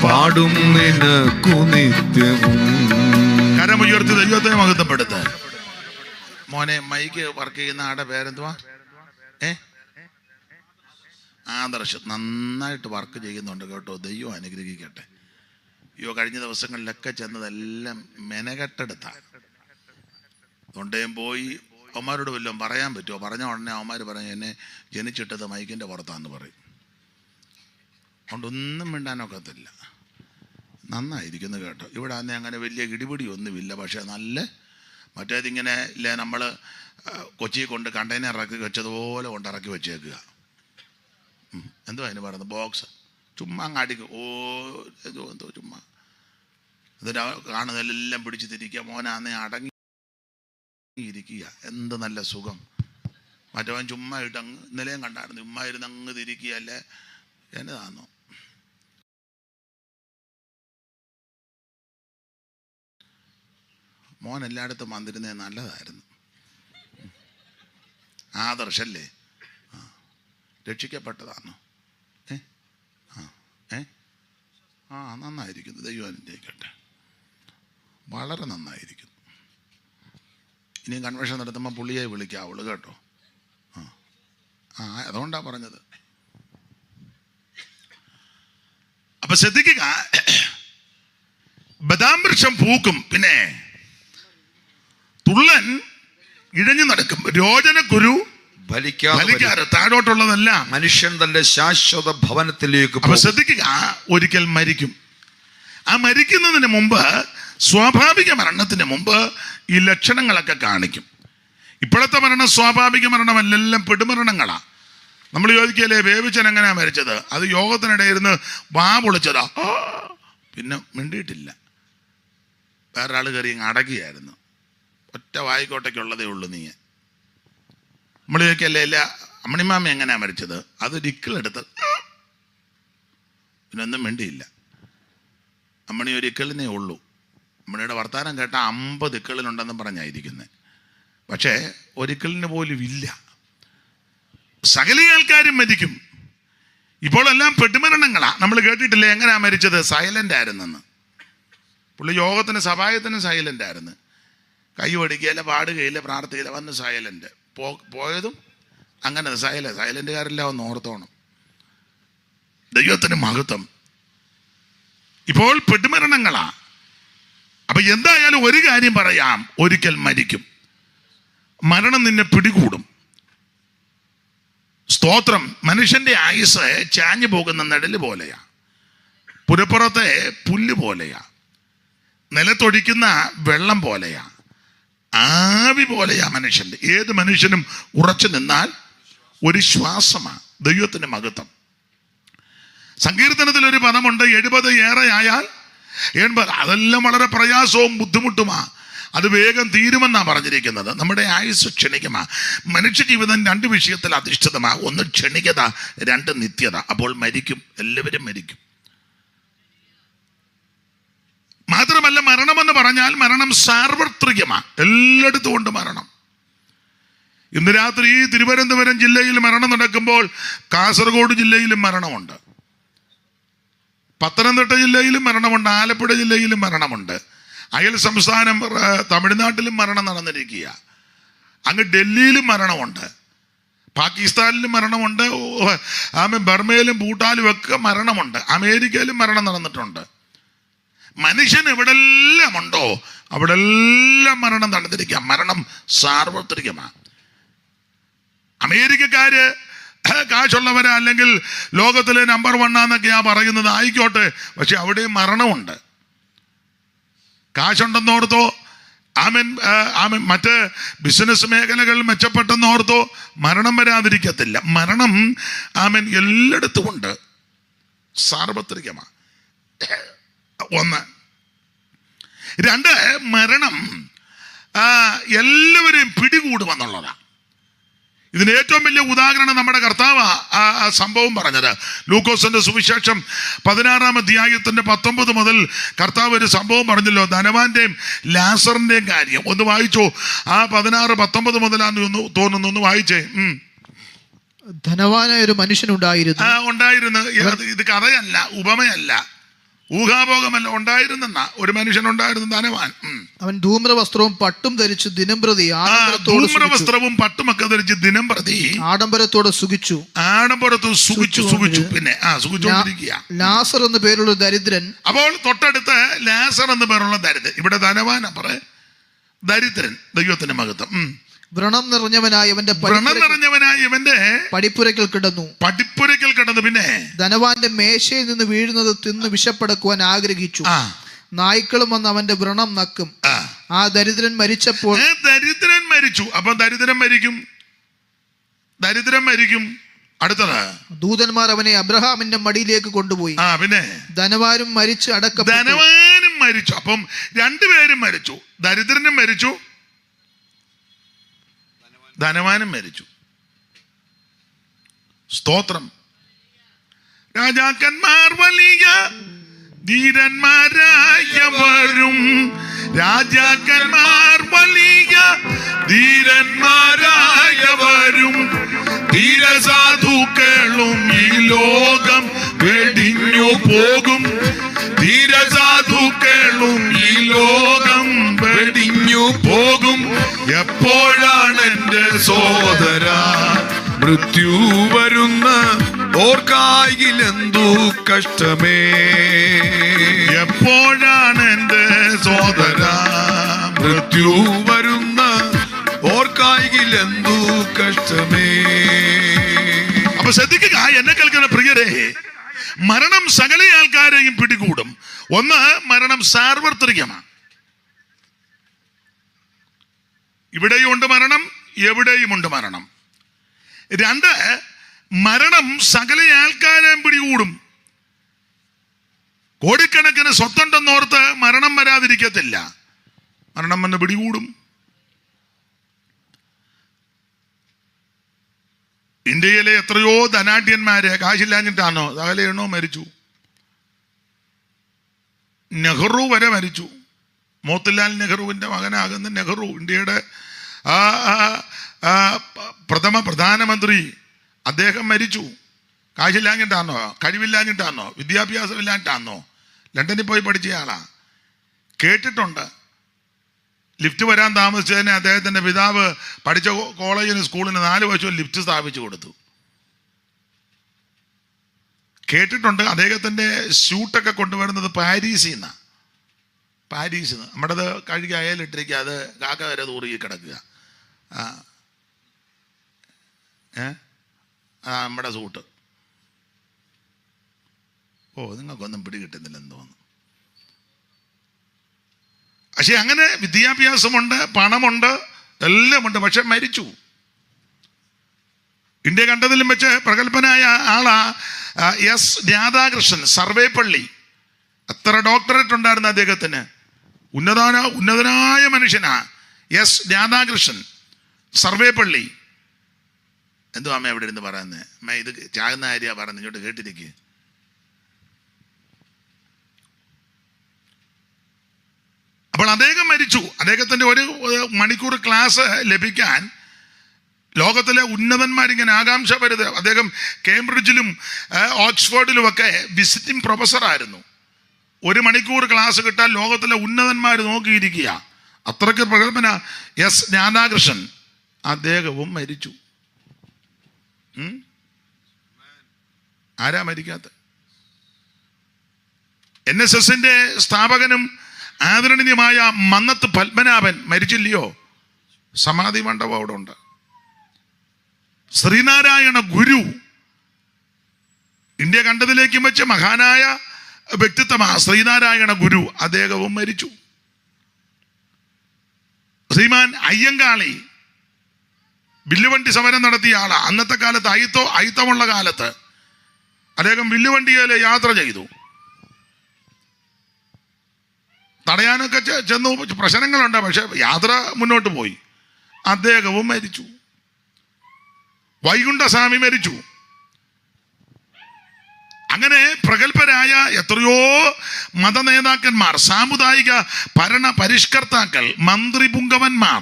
പാടും നിനക്കു നിത്യവും. കരമുയർത്തി ദൈവത്തെ മഹത്വപ്പെടുത്ത. മോനെ മൈക്ക് വർക്ക് ചെയ്യുന്ന ആടെ പേരെന്തുവാ? ആദർശ് നന്നായിട്ട് വർക്ക് ചെയ്യുന്നുണ്ട് കേട്ടോ. ദൈവം അനുഗ്രഹിക്കട്ടെ. കഴിഞ്ഞ ദിവസങ്ങളിലൊക്കെ ചെന്നതെല്ലാം മെനകെട്ടെടുത്താണ്. തൊണ്ടയും പോയി അവന്മാരോട് വല്ലതും പറയാൻ പറ്റുമോ? പറഞ്ഞ ഉടനെ അവന്മാർ പറയും എന്നെ ജനിച്ചിട്ടത് മൈക്കിൻ്റെ പുറത്താന്ന് പറയും. അതുകൊണ്ടൊന്നും മിണ്ടാനൊക്കത്തില്ല. നന്നായിരിക്കുന്നു കേട്ടോ. ഇവിടെ അന്ന് അങ്ങനെ വലിയ ഇടിപിടി ഒന്നുമില്ല. പക്ഷേ നല്ല മറ്റേതിങ്ങനെ ഇല്ലേ, നമ്മൾ കൊച്ചി കൊണ്ട് കണ്ടെയ്നർ ഇറക്കി വെച്ചതുപോലെ കൊണ്ട് ഇറക്കി വെച്ചേക്കുക. എന്തോ അതിന് പറയുന്നത് ബോക്സ് ചുമ്മാ അങ്ങാടിക്കും. എന്തോ ചുമ്മാ എന്നിട്ട് കാണുന്നതെല്ലാം പിടിച്ച് തിരിക്കുക. മോനാന്നേ അടങ്ങിയിരിക്കുക. എന്ത് നല്ല സുഖം. മറ്റവൻ ചുമ്മാ ഇട്ട് അങ്ങ് ഇന്നലെയും കണ്ടായിരുന്നു. ചുമ്മാ ഇരുന്ന് അങ്ങ് തിരിക്കുകയല്ലേ. എന്നതാന്നോ മോൻ എല്ലായിടത്തും വന്നിരുന്നേ നല്ലതായിരുന്നു. ആദർശല്ലേ? രക്ഷിക്കപ്പെട്ടതാണോ? നന്നായിരിക്കുന്നു. ദൈവം അനുഗ്രഹിക്കട്ടെ. വളരെ നന്നായിരിക്കുന്നു. ഇനി കൺവെൻഷൻ നടത്തുമ്പോൾ പുള്ളിയെ വിളിക്കാവുള്ളൂ കേട്ടോ. അതുകൊണ്ടാണ് പറഞ്ഞത്. അപ്പൊ ശ്രദ്ധിക്കുക, ബദാം വൃക്ഷം പൂക്കും. പിന്നെ തുള്ളൻ ഇഴഞ്ഞു നടക്കും. രോചനക്കുരു ഫലിക്കാതെ. താഴോട്ടുള്ളതല്ല. മനുഷ്യൻ തന്റെ ശാശ്വത ഭവനത്തിലേക്ക്. അപ്പൊ ശ്രദ്ധിക്കുക, ഒരിക്കൽ മരിക്കും. ആ മരിക്കുന്നതിന് മുമ്പ്, സ്വാഭാവിക മരണത്തിന് മുമ്പ് ഈ ലക്ഷണങ്ങളൊക്കെ കാണിക്കും. ഇപ്പോഴത്തെ മരണം സ്വാഭാവിക മരണമല്ലെല്ലാം പെടുമരണങ്ങളാ. നമ്മൾ ചോദിക്കല്ലേ ബേബിച്ചൻ എങ്ങനെയാ മരിച്ചത്? അത് യോഗത്തിനിടയിരുന്ന് വാ പൊളിച്ചതാ. പിന്നെ മിണ്ടിയിട്ടില്ല. വേറൊരാൾ കയറി അടക്കിയായിരുന്നു. ഒറ്റ വായിക്കോട്ടയ്ക്കുള്ളതേ ഉള്ളൂ. നീ നമ്മൾ ചോദിക്കല്ലേ അല്ല അമ്മണിമാമ എങ്ങനെയാ മരിച്ചത്? അതൊരു ഇക്കിളെടുത്ത് പിന്നൊന്നും മിണ്ടിയില്ല. അമ്മണി ഒരു ഇക്കിളിനേ ഉള്ളൂ. അമ്മണിയുടെ വർത്താനം കേട്ടാൽ 50 ഇക്കിളിനുണ്ടെന്നും പറഞ്ഞായിരിക്കുന്നത്. പക്ഷേ ഒരിക്കലിന് പോലും ഇല്ല. സകല ആൾക്കാരും മരിക്കും. ഇപ്പോഴെല്ലാം പെട്ടുമരണങ്ങളാ. നമ്മൾ കേട്ടിട്ടില്ലേ എങ്ങനെയാ മരിച്ചത്? സൈലന്റ് ആയിരുന്നെന്ന്. പുള്ളി യോഗത്തിന് സഭായത്തിനും സൈലന്റ് ആയിരുന്നു. കൈ ഒടിക്കുകയില്ല, പാടുകയില്ല, പ്രാർത്ഥിക്കില്ല, വന്ന് സൈലന്റ്. പോയതും അങ്ങനെ സൈലന്റുകാരെല്ലാം ഒന്ന് ഓർത്തോണം. ദൈവത്തിന് മഹത്വം. ഇപ്പോൾ പെടുമരണങ്ങളാ. അപ്പൊ എന്തായാലും ഒരു കാര്യം പറയാം, ഒരിക്കൽ മരിക്കും. മരണം നിന്നെ പിടികൂടും. സ്തോത്രം. മനുഷ്യന്റെ ആയുസ് ചാഞ്ഞു പോകുന്ന നിഴല് പോലെയാ, പുരപ്പുറത്തെ പുല്ല് പോലെയാ, നിലത്തൊഴിക്കുന്ന വെള്ളം പോലെയാ, ആവി പോലെയാ മനുഷ്യന്റെ. ഏത് മനുഷ്യനും ഉറച്ചു നിന്നാൽ ഒരു ശ്വാസമാ. ദൈവത്തിന്റെ മഹത്വം. സങ്കീർത്തനത്തിൽ ഒരു പദമുണ്ട്, 70 ഏറെ ആയാൽ 80. അതെല്ലാം വളരെ പ്രയാസവും ബുദ്ധിമുട്ടുമാ. അത് വേഗം തീരുമെന്നാ പറഞ്ഞിരിക്കുന്നത്. നമ്മുടെ ആയുസ് ക്ഷണികമാ. മനുഷ്യ ജീവിതം 2 വിഷയത്തിൽ അധിഷ്ഠിതമാ. 1 ക്ഷണികത, 2 നിത്യത. അപ്പോൾ മരിക്കും, എല്ലാവരും മരിക്കും. മാത്രമല്ല, മരണമെന്ന് പറഞ്ഞാൽ മരണം സാർവത്രികമാ. എല്ലായിടത്തും ഉണ്ട് മരണം. ഇന്ന് രാത്രി തിരുവനന്തപുരം ജില്ലയിൽ മരണം നടക്കുമ്പോൾ കാസർഗോഡ് ജില്ലയിലും മരണമുണ്ട്, പത്തനംതിട്ട ജില്ലയിലും മരണമുണ്ട്, ആലപ്പുഴ ജില്ലയിലും മരണമുണ്ട്, അയൽ സംസ്ഥാനം തമിഴ്നാട്ടിലും മരണം നടന്നിരിക്കുക, അങ്ങ് ഡൽഹിയിലും മരണമുണ്ട്, പാകിസ്ഥാനിലും മരണമുണ്ട്, ബർമയിലും ഭൂട്ടാനിലും ഒക്കെ മരണമുണ്ട്, അമേരിക്കയിലും മരണം നടന്നിട്ടുണ്ട്. മനുഷ്യൻ എവിടെല്ലാം ഉണ്ടോ അവിടെല്ലാം മരണം നടന്നിരിക്കുക. മരണം സാർവത്രികമാണ്. അമേരിക്കക്കാര് കാശുള്ളവരാ, അല്ലെങ്കിൽ ലോകത്തിലെ നമ്പർ 1 എന്നൊക്കെയാ പറയുന്നത്, ആയിക്കോട്ടെ. പക്ഷെ അവിടെയും മരണമുണ്ട്. കാശുണ്ടെന്നോർത്തോ മറ്റ് ബിസിനസ് മേഖലകൾ മെച്ചപ്പെട്ടെന്നോർത്തോ മരണം വരാതിരിക്കത്തില്ല. മരണം എല്ലായിടത്തും ഉണ്ട്, സാർവത്രികമാണ്. 1. 2, മരണം എല്ലാവരെയും പിടികൂടുമെന്നുള്ളതാണ്. ഇതിന് ഏറ്റവും വലിയ ഉദാഹരണം നമ്മുടെ കർത്താവ് ആ സംഭവം പറഞ്ഞത്. ലൂക്കോസിന്റെ സുവിശേഷം 16-ാം അധ്യായത്തിന്റെ 19 മുതൽ കർത്താവ് ഒരു സംഭവം പറഞ്ഞല്ലോ, ധനവാന്റെയും ലാസറിന്റെയും കാര്യം. ഒന്ന് വായിച്ചോ. ആ 16, 19 മുതലാന്ന് തോന്നുന്നു. ഒന്ന് വായിച്ചേ. ധനവാനായ ഒരു മനുഷ്യനുണ്ടായിരുന്നു. ഇത് കഥയല്ല, ഉപമയല്ല, ഊഹാഭോഗമല്ല. ഉണ്ടായിരുന്നെന്ന ഒരു മനുഷ്യനുണ്ടായിരുന്നു, ധനവാൻ. അവൻ ധൂമ്രവസ്ത്രവും പട്ടും ധരിച്ച് ദിനംപ്രതി ധൂമ്രവസ്ത്രവും പട്ടുമൊക്കെ ധരിച്ച് ദിനംപ്രതി ആഡംബരത്തോടെ സുഖിച്ചു. പിന്നെ സുഖിച്ചുകൊണ്ടിരിക്കുക. ലാസർ എന്ന് പേരുള്ള ദരിദ്രൻ. അപ്പോൾ തൊട്ടടുത്ത് ലാസർ എന്ന് പേരുള്ള ദരിദ്രൻ. ഇവിടെ ധനവാൻ ദരിദ്രൻ. ദൈവത്തിന്റെ മഹത്വം. വ്രണം നിറഞ്ഞവനായ ഇവന്റെ പടിപ്പുരയ്ക്കൽ കിടന്നു. പിന്നെ ധനവാന്റെ മേശയിൽ നിന്ന് വീഴുന്നത് തിന്ന് വിശപ്പടക്കുവാൻ ആഗ്രഹിച്ചു. നായ്ക്കളും വന്ന് അവന്റെ വ്രണം നക്കും. ആ ദരിദ്രൻ മരിച്ചപ്പോൾ മരിച്ചു. അപ്പൊ ദരിദ്രൻ മരിക്കും. അടുത്തത്, ദൂതന്മാർ അവനെ അബ്രഹാമിന്റെ മടിയിലേക്ക് കൊണ്ടുപോയി. പിന്നെ ധനവാനും മരിച്ചു അടക്കം. ധനവാനും മരിച്ചു. അപ്പം 2 പേരും മരിച്ചു. ദരിദ്രനും മരിച്ചു, ധനവാനും മരിച്ചു. സ്തോത്രം. രാജാക്കന്മാർ വലിയ ധീരന്മാരായവരും, രാജാക്കന്മാർ വലിയ ധീരന്മാരായവരും, ധീരസാധുക്കളും ഈ ലോകം വെടിഞ്ഞു പോകും. ധീരസാധുക്കളും ഈ ലോകം വെടിഞ്ഞു പോകും. എപ്പോഴാണ് എന്റെ സോദര മൃത്യു വരുന്ന ഓർക്കായിലെന്തു കഷ്ടമേ? എപ്പോഴാണ് എന്റെ സോദര മൃത്യു വരുന്ന ഓർക്കായിലെന്തു കഷ്ടമേ? അപ്പൊ ശ്രദ്ധിക്കുക, എന്നെ കേൾക്കുന്ന പ്രിയരെ, മരണം സകല ആൾക്കാരെയും പിടികൂടും. 1, മരണം സാർവത്രികമാണ്. ഇവിടെയും ഉണ്ട് മരണം, എവിടെയും ഉണ്ട് മരണം. 2, മരണം സകല ആൾക്കാരെയും പിടികൂടും. കോടിക്കണക്കിന് സ്വത്തുണ്ടെന്നോർത്ത് മരണം വരാതിരിക്കത്തില്ല. മരണം വന്ന് പിടികൂടും. ഇന്ത്യയിലെ എത്രയോ ധനാഢ്യന്മാര് കാശില്ലാഞ്ഞിട്ടാണോ സകലയെണ്ണോ മരിച്ചു. നെഹ്റു വരെ മരിച്ചു. മോത്തിലാൽ നെഹ്റുവിന്റെ മകനാകുന്ന നെഹ്റു, ഇന്ത്യയുടെ പ്രധാനമന്ത്രി, അദ്ദേഹം മരിച്ചു. കാശില്ലാഞ്ഞിട്ടാണോ, കഴിവില്ലാഞ്ഞിട്ടാണോ, വിദ്യാഭ്യാസം ഇല്ലാഞ്ഞിട്ടാണോ? ലണ്ടനിൽ പോയി പഠിച്ചയാളാ. കേട്ടിട്ടുണ്ട് ലിഫ്റ്റ് വരാൻ താമസിച്ചതിന് അദ്ദേഹത്തിൻ്റെ പിതാവ് പഠിച്ച കോളേജിന് സ്കൂളിന് 4 വർഷവും ലിഫ്റ്റ് സ്ഥാപിച്ചു കൊടുത്തു. കേട്ടിട്ടുണ്ട് അദ്ദേഹത്തിൻ്റെ സ്യൂട്ടൊക്കെ കൊണ്ടുവരുന്നത് പാരീസിൽ നിന്നാണ്. നമ്മുടേത് കഴുകി അയലിട്ടിരിക്കുക, അത് കാക്ക വരെ തൂറുകി കിടക്കുക. നമ്മുടെ സൂട്ട്. നിങ്ങൾക്കൊന്നും പിടികിട്ടുന്നില്ലെന്ന് തോന്നുന്നു. പക്ഷെ അങ്ങനെ വിദ്യാഭ്യാസമുണ്ട്, പണമുണ്ട്, എല്ലാമുണ്ട്. പക്ഷെ മരിച്ചു. ഇന്ത്യ കണ്ടതിലും വെച്ച് പ്രഗത്ഭനായ ആളാ എസ് രാധാകൃഷ്ണൻ, സർവേപ്പള്ളി. അത്ര ഡോക്ടറേറ്റ് ഉണ്ടായിരുന്ന അദ്ദേഹത്തിന്. ഉന്നതനായ മനുഷ്യനാ എസ് രാധാകൃഷ്ണൻ, സർവേപ്പള്ളി. എന്തോ അമ്മ എവിടെ ഇരുന്ന് പറയുന്നത്? അമ്മ ഇത് ചാകുന്ന കാര്യമാണ് പറയുന്നത്, ഇങ്ങോട്ട് കേട്ടിരിക്കുക. അപ്പോൾ അദ്ദേഹം മരിച്ചു. അദ്ദേഹത്തിൻ്റെ 1 മണിക്കൂർ ക്ലാസ് ലഭിക്കാൻ ലോകത്തിലെ ഉന്നതന്മാരിങ്ങനെ ആകാംക്ഷ വരുത്. അദ്ദേഹം കേംബ്രിഡ്ജിലും ഓക്സ്ഫോർഡിലുമൊക്കെ വിസിറ്റിംഗ് പ്രൊഫസറായിരുന്നു. 1 മണിക്കൂർ ക്ലാസ് കിട്ടാൻ ലോകത്തിലെ ഉന്നതന്മാർ നോക്കിയിരിക്കുക. അത്രയ്ക്ക് പ്രഗത്ഭന എസ് രാധാകൃഷ്ണൻ. അദ്ദേഹവും മരിച്ചു. ആരാ മരിക്കാത്ത? NSSന്റെ സ്ഥാപകനും ആദരണീയമായ മന്നത്ത് പത്മനാഭൻ മരിച്ചില്ലയോ? സമാധി മണ്ഡപം അവിടെ ഉണ്ട്. ശ്രീനാരായണ ഗുരു, ഇന്ത്യ കണ്ടതിലേക്കും വെച്ച് മഹാനായ വ്യക്തിത്വമാണ് ശ്രീനാരായണ ഗുരു. അദ്ദേഹവും മരിച്ചു. ശ്രീമാൻ അയ്യങ്കാളി വില്ലുവണ്ടി സമരം നടത്തിയ ആളാണ്. അന്നത്തെ കാലത്ത് അയിത്തമുള്ള കാലത്ത് അദ്ദേഹം വില്ലുവണ്ടിയിൽ യാത്ര ചെയ്തു. തടയാനൊക്കെ ചെന്നു, പ്രശ്നങ്ങളുണ്ട്. പക്ഷെ യാത്ര മുന്നോട്ട് പോയി. അദ്ദേഹവും മരിച്ചു. വൈകുണ്ഠസ്വാമി മരിച്ചു. അങ്ങനെ പ്രഗത്ഭരായ എത്രയോ മതനേതാക്കന്മാർ, സാമുദായിക ഭരണ പരിഷ്കർത്താക്കൾ, മന്ത്രി പുങ്കവന്മാർ.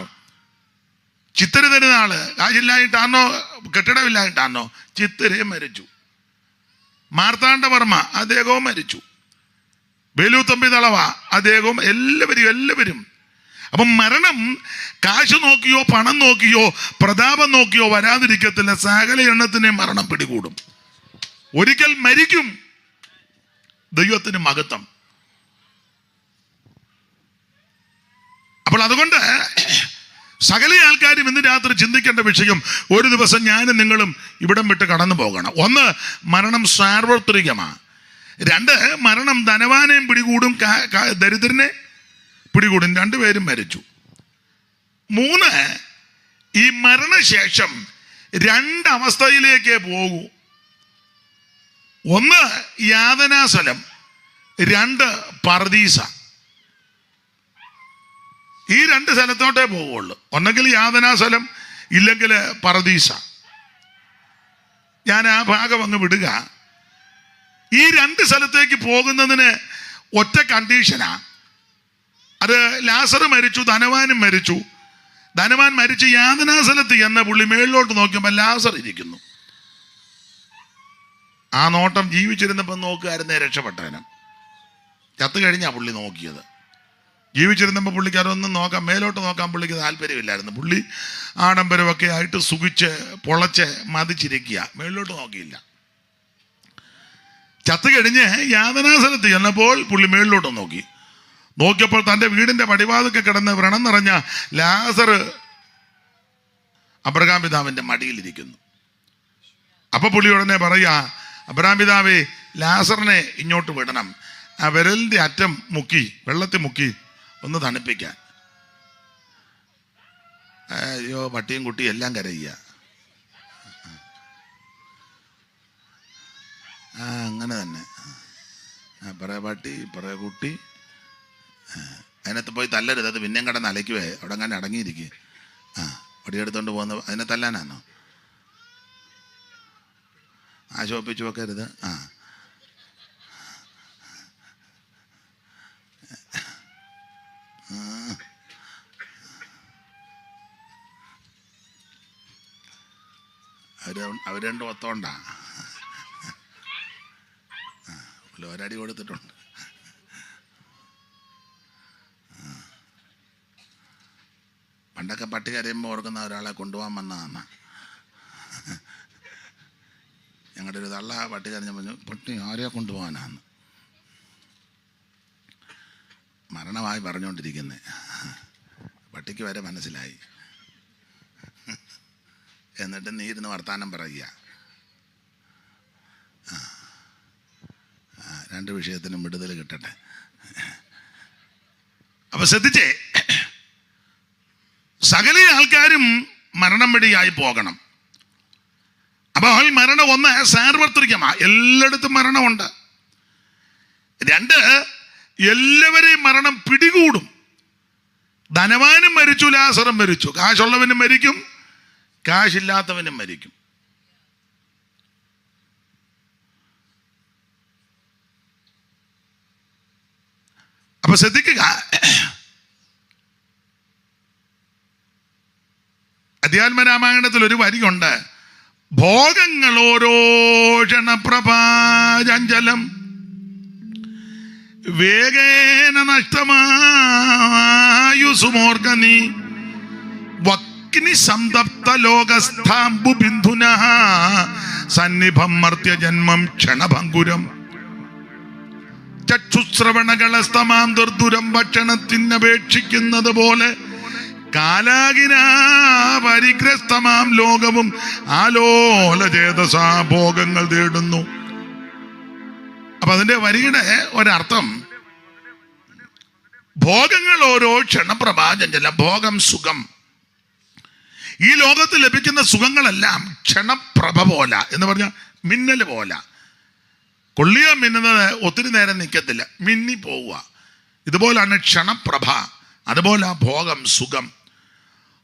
ചിത്തിര തരുന്നാള് കാശില്ലായിട്ടാണോ കെട്ടിടമില്ലായിട്ടാണോ ചിത്തിരയും മരിച്ചു. മാർത്താണ്ഡവർമ്മ അദ്ദേഹവും മരിച്ചു. വേലുത്തമ്പി തളവ അദ്ദേഹവും, എല്ലാവരും. അപ്പം മരണം കാശ് നോക്കിയോ പണം നോക്കിയോ പ്രതാപം നോക്കിയോ വരാതിരിക്കത്തില്ല. സകല എണ്ണത്തിനെ മരണം പിടികൂടും. ഒരിക്കൽ മരിക്കും. ദൈവത്തിന് മഹത്വം. അപ്പോൾ അതുകൊണ്ട് സകല ആൾക്കാരും ഇന്ന് രാത്രി ചിന്തിക്കേണ്ട വിഷയം, ഒരു ദിവസം ഞാനും നിങ്ങളും ഇവിടം വിട്ട് കടന്നു പോകണം. 1, മരണം സാർവത്രികമാണ്. 2, മരണം ധനവാനെയും പിടികൂടും, ദരിദ്രനെ പിടികൂടും. 2 പേരും മരിച്ചു. 3, ഈ മരണശേഷം 2 അവസ്ഥയിലേക്കേ പോകൂ. 1 യാതനാസ്ഥലം, 2 പർദീസ. ഈ 2 സ്ഥലത്തോട്ടേ പോവുള്ളൂ. ഒന്നെങ്കിൽ യാതനാസ്ഥലം, ഇല്ലെങ്കിൽ പർദീസ. ഞാൻ ആ ഭാഗം അങ്ങ് വിടുക. ഈ 2 സ്ഥലത്തേക്ക് പോകുന്നതിന് ഒറ്റ കണ്ടീഷനാ. അത് ലാസർ മരിച്ചു, ധനവാനും മരിച്ചു. ധനവാൻ മരിച്ച് യാതനാസ്ഥലത്ത് എന്ന പുള്ളി മേളിലോട്ട് നോക്കുമ്പോൾ ലാസർ ഇരിക്കുന്നു. ആ നോട്ടം ജീവിച്ചിരുന്നപ്പോൾ നോക്കുമായിരുന്നേ രക്ഷപ്പെട്ടവനും. ചത്തു കഴിഞ്ഞാ പുള്ളി നോക്കിയത്. ജീവിച്ചിരുന്നപ്പോൾ പുള്ളിക്ക് അതൊന്നും നോക്കാം, മേലോട്ട് നോക്കാൻ പുള്ളിക്ക് താല്പര്യമില്ലായിരുന്നു. പുള്ളി ആഡംബരമൊക്കെ ആയിട്ട് സുഖിച്ച് പൊളച്ച് മതിച്ചിരിക്കുക, മേളിലോട്ട് നോക്കിയില്ല. ചത്തു കഴിഞ്ഞ് യാതനാസ്ഥലത്ത് ചെന്നപ്പോൾ പുള്ളി മേളിലോട്ട് നോക്കിയപ്പോൾ തൻ്റെ വീടിൻ്റെ പടിവാതൊക്കെ കിടന്ന് വ്രണം നിറഞ്ഞ ലാസർ അബ്രഹാം പിതാവിൻ്റെ മടിയിലിരിക്കുന്നു. അപ്പൊ പുള്ളി ഉടനെ പറയാ, അബ്രഹാം പിതാവേ, ലാസറിനെ ഇങ്ങോട്ട് വിടണം. ആ വിരലിൻ്റെ അറ്റം മുക്കി, വെള്ളത്തിൽ മുക്കി ഒന്ന് തണുപ്പിക്കാൻ. അയ്യോ, പട്ടിയും കുട്ടിയും എല്ലാം കരയുക. അങ്ങനെ തന്നെ. പറയ പട്ടി, പറയ കുട്ടി. അതിനകത്ത് പോയി തല്ലരുത്, അത് പിന്നെയും കിടന്ന് അലയ്ക്കുവേ. അവിടെ അങ്ങനെ അടങ്ങിയിരിക്കുക. വടിയെടുത്തോണ്ട് പോകുന്ന അതിനെ തല്ലാനാണോ? ആശോപ്പിച്ചു വെക്കരുത്. അവർ രണ്ടും ഒത്തോണ്ടാ. ഒരടി കൊടുത്തിട്ടുണ്ട്. പണ്ടൊക്കെ പട്ടി കരയുമ്പോൾ ഓർക്കുന്ന ഒരാളെ കൊണ്ടുപോകാൻ വന്നതാണ്. ഞങ്ങളുടെ ഒരു തള്ള പട്ടി കരഞ്ഞ പറഞ്ഞു, പട്ടി ആരെയാ കൊണ്ടുപോകാനാണ്. മരണമായി പറഞ്ഞുകൊണ്ടിരിക്കുന്നത് പട്ടിക്ക് വരെ മനസ്സിലായി. എന്നിട്ട് നീ ഇരുന്ന് വർത്താനം പറയുക. രണ്ട് വിഷയത്തിനും വിടുതൽ കിട്ടട്ടെ. അപ്പൊ ശ്രദ്ധിച്ചേ, സകല ആൾക്കാരും മരണം വഴിയായി പോകണം. അപ്പോൾ മരണം ഒന്ന് സാർവത്രികമാണ്, എല്ലായിടത്തും മരണമുണ്ട്. രണ്ട്, എല്ലാവരെയും മരണം പിടികൂടും. ധനവാനും മരിച്ചു, ലാസറും മരിച്ചു. കാശുള്ളവനും മരിക്കും, കാശില്ലാത്തവനും മരിക്കും. അപ്പൊ ശ്രദ്ധിക്കുക, അധ്യാത്മരാമായണത്തിൽ ഒരു വരിയുണ്ട്, ഭോഗങ്ങളോരോ ക്ഷണപ്രഭാചഞ്ചലം വേഗേന നഷ്ടമായുസുമോർക്ക നീ വക്നി സംതപ്ത ലോകസ്ഥാംബു ബിന്ദുന സന്നിഭം മർത്യജന്മം ക്ഷണഭംഗുരം ചക്ഷുശ്രവണകളസ്തമാം ദുർദുരം ഭക്ഷണത്തിനപേക്ഷിക്കുന്നത് പോലെ കാലാകിനാ പരിഗ്രസ്തമാം ലോകവും ആലോലചേതസാ ഭോഗങ്ങൾ തേടുന്നു. അപ്പൊ അതിന്റെ വരിയുടെ ഒരർത്ഥം, ഭോഗങ്ങൾ ഓരോ ക്ഷണപ്രഭാചഞ്ചല. ഭോഗം, സുഖം, ഈ ലോകത്ത് ലഭിക്കുന്ന സുഖങ്ങളെല്ലാം ക്ഷണപ്രഭ പോല, എന്ന് പറഞ്ഞാൽ മിന്നൽ പോല. കൊള്ളിയ മിന്നുന്നത് ഒത്തിരി നേരം നിൽക്കത്തില്ല, മിന്നി പോവുക. ഇതുപോലാണ് ക്ഷണപ്രഭ. അതുപോലെ ഭോഗം, സുഖം,